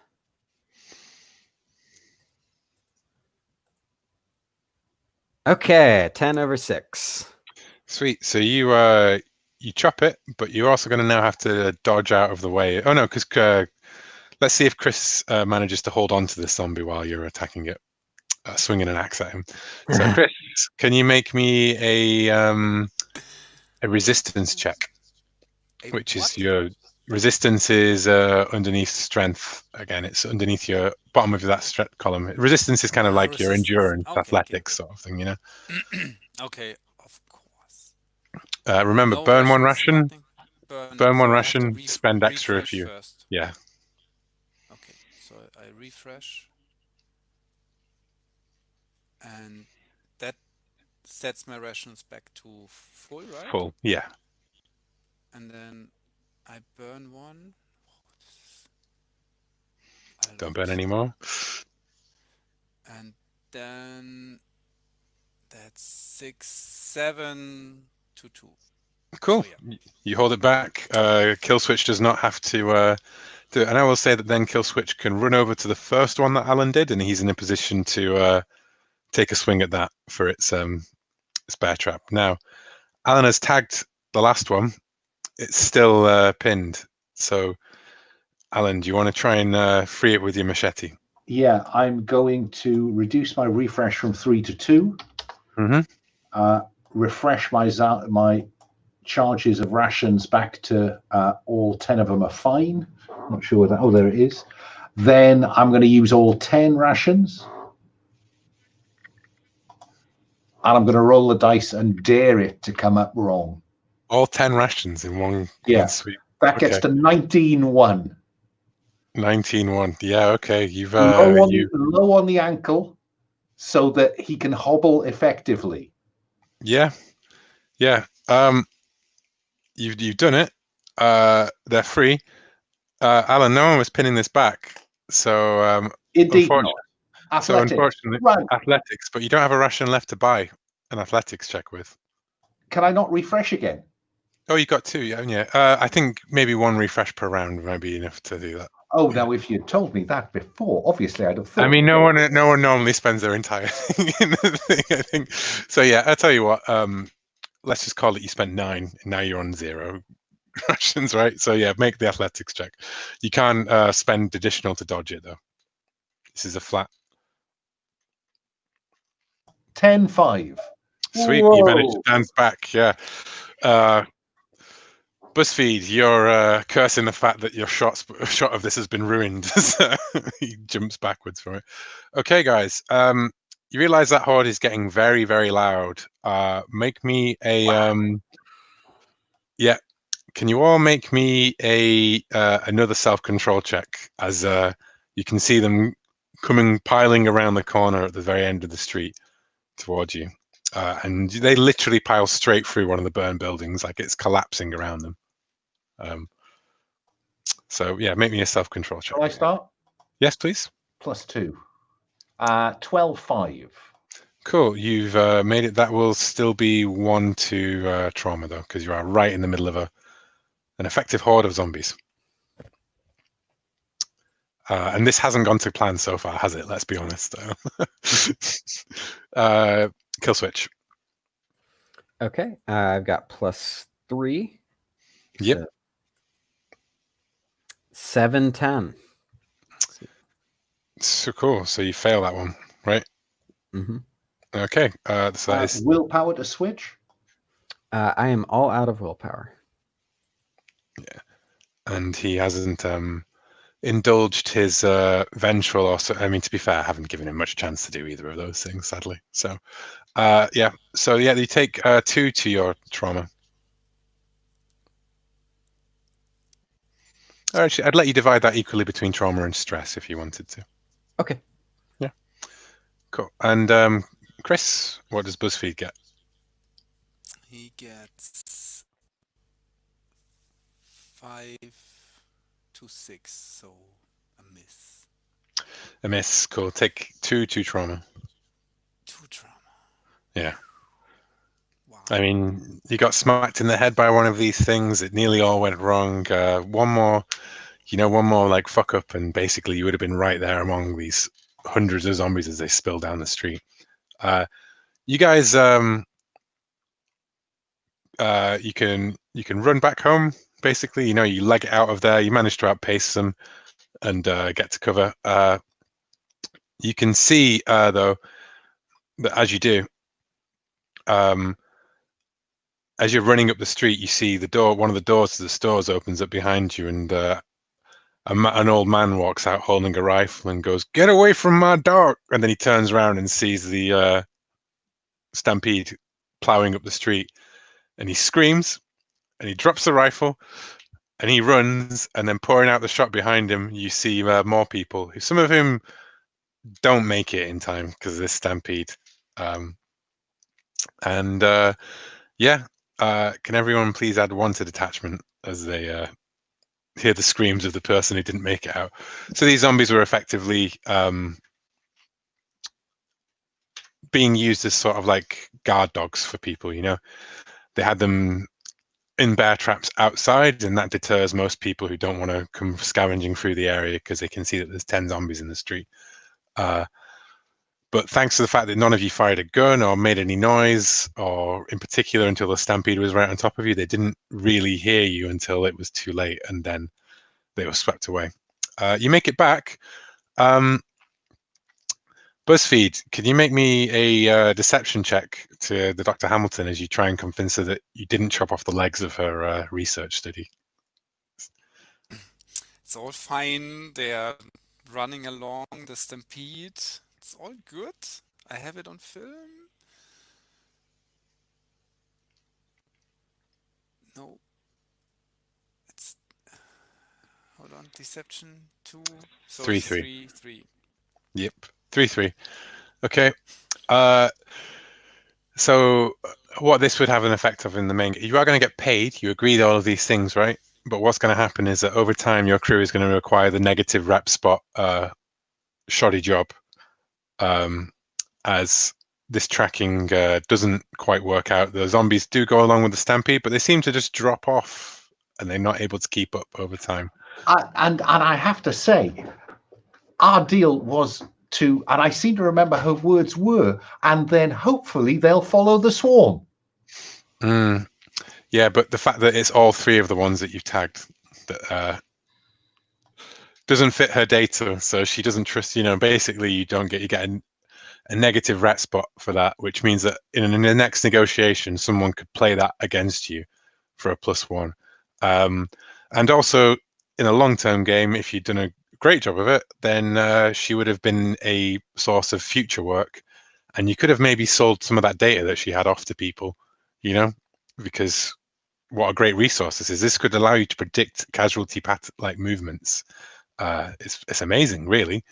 Okay, 10 over 6. Sweet. So you chop it, but you're also going to now have to dodge out of the way. Oh no, because let's see if Chris manages to hold on to this zombie while you're attacking it, swinging an axe at him. So Chris, can you make me a resistance check? Which is your resistance is underneath strength. Again, it's underneath your bottom of that strength column. Resistance is kind of like your endurance, athletics sort of thing, you know. Okay, of course. Remember, No burn one rations, ration. nothing. Burn one so I have to ration. Spend extra if you. first. Yeah. Okay, so I refresh, and that sets my rations back to full, right? Full. Yeah. And then I burn one. Don't burn anymore. And then that's 6, 7 to 2. Cool. So, yeah. You hold it back. Kill switch does not have to do it. And I will say that then kill switch can run over to the first one that Alan did, and he's in a position to take a swing at that for its bear trap. Now, Alan has tagged the last one. It's still pinned. So, Alan, do you want to try and free it with your machete? Yeah, I'm going to reduce my refresh from 3 to 2. Refresh my charges of rations back to all 10 of them are fine. I'm not sure whether... Oh, there it is. Then I'm going to use all 10 rations. And I'm going to roll the dice and dare it to come up wrong. All 10 rations in one sweep. That gets to 19-1. 19-1. Yeah, okay. You've low on the ankle so that he can hobble effectively. Yeah. You've done it. they're free. Alan, no one was pinning this back, so Indeed not. unfortunately, Athletics. Right. athletics. But you don't have a ration left to buy an athletics check with. Can I not refresh again? Oh, you got 2, yeah. I think maybe 1 refresh per round might be enough to do that. Oh, Yeah. now if you'd told me that before, obviously I'd have thought. I mean, no one normally spends their entire thing in the thing, I think. So yeah, I'll tell you what. Let's just call it you spent 9, and now you're on 0 rations, right? So yeah, make the athletics check. You can't spend additional to dodge it though. This is a flat. 10-5. Sweet, Whoa. you managed to dance back. Yeah. BuzzFeed, you're cursing the fact that your shot of this has been ruined. So he jumps backwards from it. Okay, guys. You realize that horde is getting very, very loud. Make me a yeah. Can you all make me a another self-control check as you can see them piling around the corner at the very end of the street towards you, and they literally pile straight through one of the burned buildings, like it's collapsing around them. So yeah, make me a self-control check. Shall I start? Yes, please. +2. 12-5. Cool. You've made it. That will still be 1 to trauma though, because you are right in the middle of an effective horde of zombies. And this hasn't gone to plan so far, has it? Let's be honest. Kill switch. Okay, I've got +3. Yep. So 7, 10. So cool. So you fail that one, right? Mm-hmm. Okay. So that is Willpower to switch? I am all out of willpower. Yeah. And he hasn't indulged his vengeful or so. I mean, to be fair, I haven't given him much chance to do either of those things, sadly. So yeah. So yeah, you take 2 to your trauma. Actually, I'd let you divide that equally between trauma and stress if you wanted to. Okay. Yeah. Cool. And Chris, what does BuzzFeed get? He gets 5 to 6, so a miss. A miss. Cool. Take 2 trauma. 2 trauma. Yeah. Wow. I mean, you got smacked in the head by one of these things. It nearly all went wrong. One more like fuck up, and basically you would have been right there among these hundreds of zombies as they spill down the street. You guys, you can run back home. Basically, you leg it out of there. You manage to outpace them and get to cover. You can see though that as you do, as you're running up the street, you see the door. One of the doors to the stores opens up behind you, and an old man walks out holding a rifle and goes, "Get away from my dog!" And then he turns around and sees the stampede plowing up the street, and he screams, and he drops the rifle, and he runs, and then pouring out the shot behind him, you see more people, some of whom don't make it in time because of this stampede. Yeah, can everyone please add 1 to detachment as they hear the screams of the person who didn't make it out? So these zombies were effectively being used as sort of like guard dogs for people. They had them in bear traps outside, and that deters most people who don't want to come scavenging through the area because they can see that there's 10 zombies in the street. But thanks to the fact that none of you fired a gun or made any noise, or in particular until the stampede was right on top of you, they didn't really hear you until it was too late, and then they were swept away. You make it back. BuzzFeed, can you make me a deception check to the Dr. Hamilton as you try and convince her that you didn't chop off the legs of her research study? It's all fine. They're running along the stampede. It's all good. I have it on film. No. It's hold on. Deception 2. So 3, it's 3. 3. Yep, 3, 3. Okay. So what this would have an effect of in the main, you are going to get paid. You agreed all of these things, right? But what's going to happen is that over time, your crew is going to acquire the negative rep spot shoddy job, as this tracking doesn't quite work out. The zombies do go along with the stampede, but they seem to just drop off, and they're not able to keep up over time. And I have to say, our deal was to, and I seem to remember her words were, and then hopefully they'll follow the swarm. Yeah, but the fact that it's all three of the ones that you've tagged that doesn't fit her data, so she doesn't trust. Basically, you get a negative rat spot for that, which means that in the next negotiation, someone could play that against you for a +1. And also, in a long-term game, if you'd done a great job of it, then she would have been a source of future work, and you could have maybe sold some of that data that she had off to people, because what a great resource this is. This could allow you to predict casualty like movements. It's amazing, really.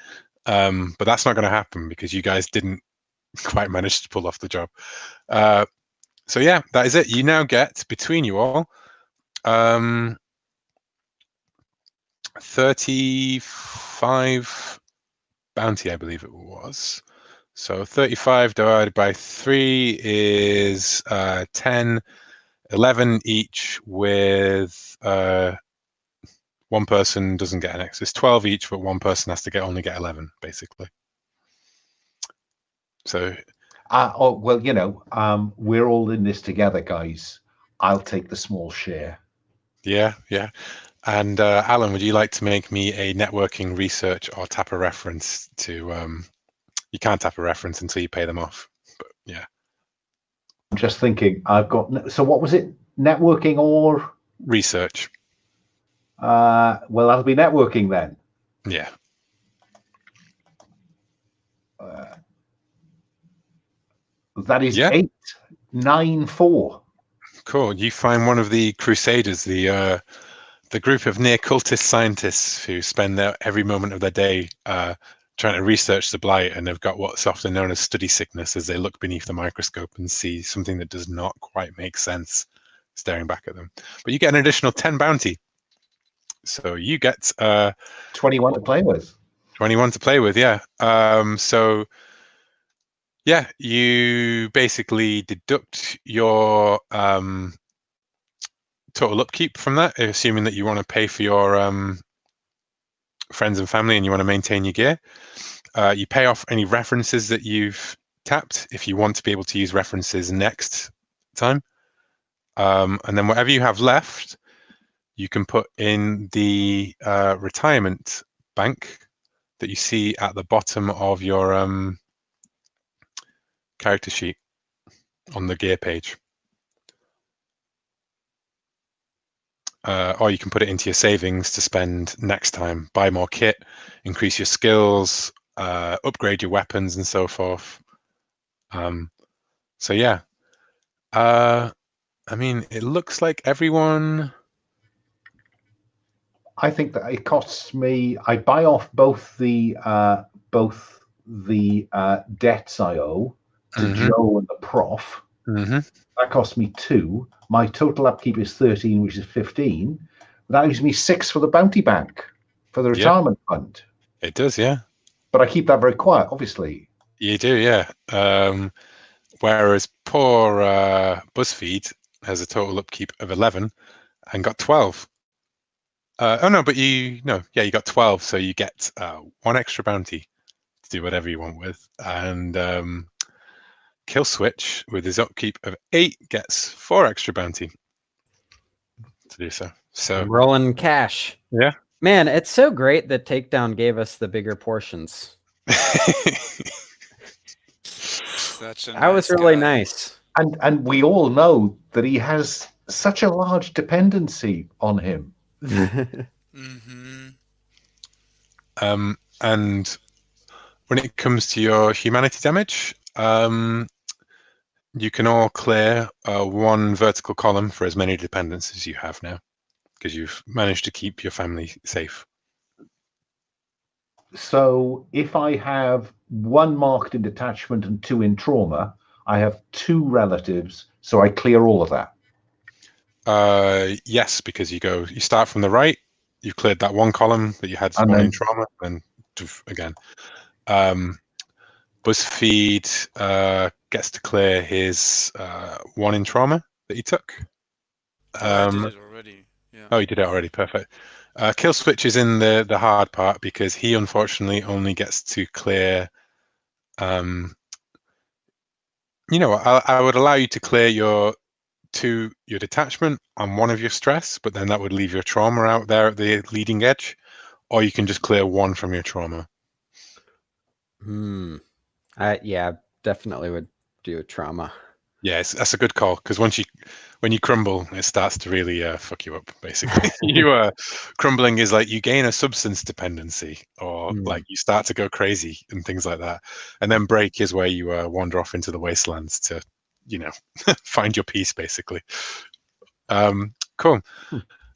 But that's not going to happen because you guys didn't quite manage to pull off the job. So yeah, that is it. You now get, between you all, 35 bounty, I believe it was. So 35 divided by 3 is 10, 11 each, with one person doesn't get an X. It's 12 each, but one person has to only get 11, basically. So, we're all in this together, guys. I'll take the small share. Yeah. And Alan, would you like to make me a networking research or tap a reference to? You can't tap a reference until you pay them off. But yeah. I'm just thinking. I've got. So what was it? Networking or research? Well, that'll be networking then. Yeah. That is 894. Cool. You find one of the Crusaders, the group of near cultist scientists who spend every moment of their day trying to research the blight, and they've got what's often known as study sickness, as they look beneath the microscope and see something that does not quite make sense staring back at them. But you get an additional 10 bounty. So you get 21 to play with. 21 to play with, yeah. So yeah, you basically deduct your total upkeep from that, assuming that you want to pay for your friends and family and you want to maintain your gear. You pay off any references that you've tapped if you want to be able to use references next time. And then whatever you have left, you can put in the retirement bank that you see at the bottom of your character sheet on the gear page. Or you can put it into your savings to spend next time, buy more kit, increase your skills, upgrade your weapons, and so forth. So yeah, I mean, it looks like everyone. I think that it costs me. I buy off both the debts I owe to Joe and the prof. That cost me 2. My total upkeep is 13, which is 15. That leaves me 6 for the bounty bank for the retirement fund. It does, yeah. But I keep that very quiet, obviously. You do, yeah. Whereas poor BuzzFeed has a total upkeep of 11 and got 12. You got 12, so you get 1 extra bounty to do whatever you want with. And Kill Switch, with his upkeep of 8, gets 4 extra bounty to do so. So I'm rolling cash. Yeah. Man, it's so great that Takedown gave us the bigger portions. That was really nice. And we all know that he has such a large dependency on him. And when it comes to your humanity damage, you can all clear 1 vertical column for as many dependents as you have now, because you've managed to keep your family safe. So if I have 1 marked in detachment and 2 in trauma, I have 2 relatives, so I clear all of that. Yes, because you start from the right. You've cleared that one column that you had And one in then trauma, and again. BuzzFeed gets to clear his one in trauma that he took. Oh, I did it already. Yeah. Oh, you did it already. Perfect. Kill Switch is in the hard part because he unfortunately only gets to clear. I would allow you to clear your detachment on one of your stress, but then that would leave your trauma out there at the leading edge, or you can just clear one from your trauma. Yeah, definitely would do a trauma. Yeah, that's a good call because when you crumble, it starts to really fuck you up. Basically, crumbling is like you gain a substance dependency, or like you start to go crazy and things like that. And then break is where you wander off into the wastelands to, find your peace, basically. Cool.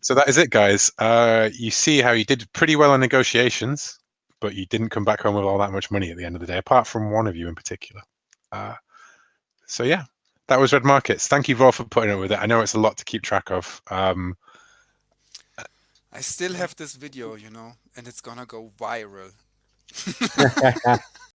So that is it, guys. You see how you did pretty well on negotiations, but you didn't come back home with all that much money at the end of the day, apart from one of you in particular. So yeah, that was Red Markets. Thank you all for putting up with it. I know it's a lot to keep track of. I still have this video, and it's gonna go viral.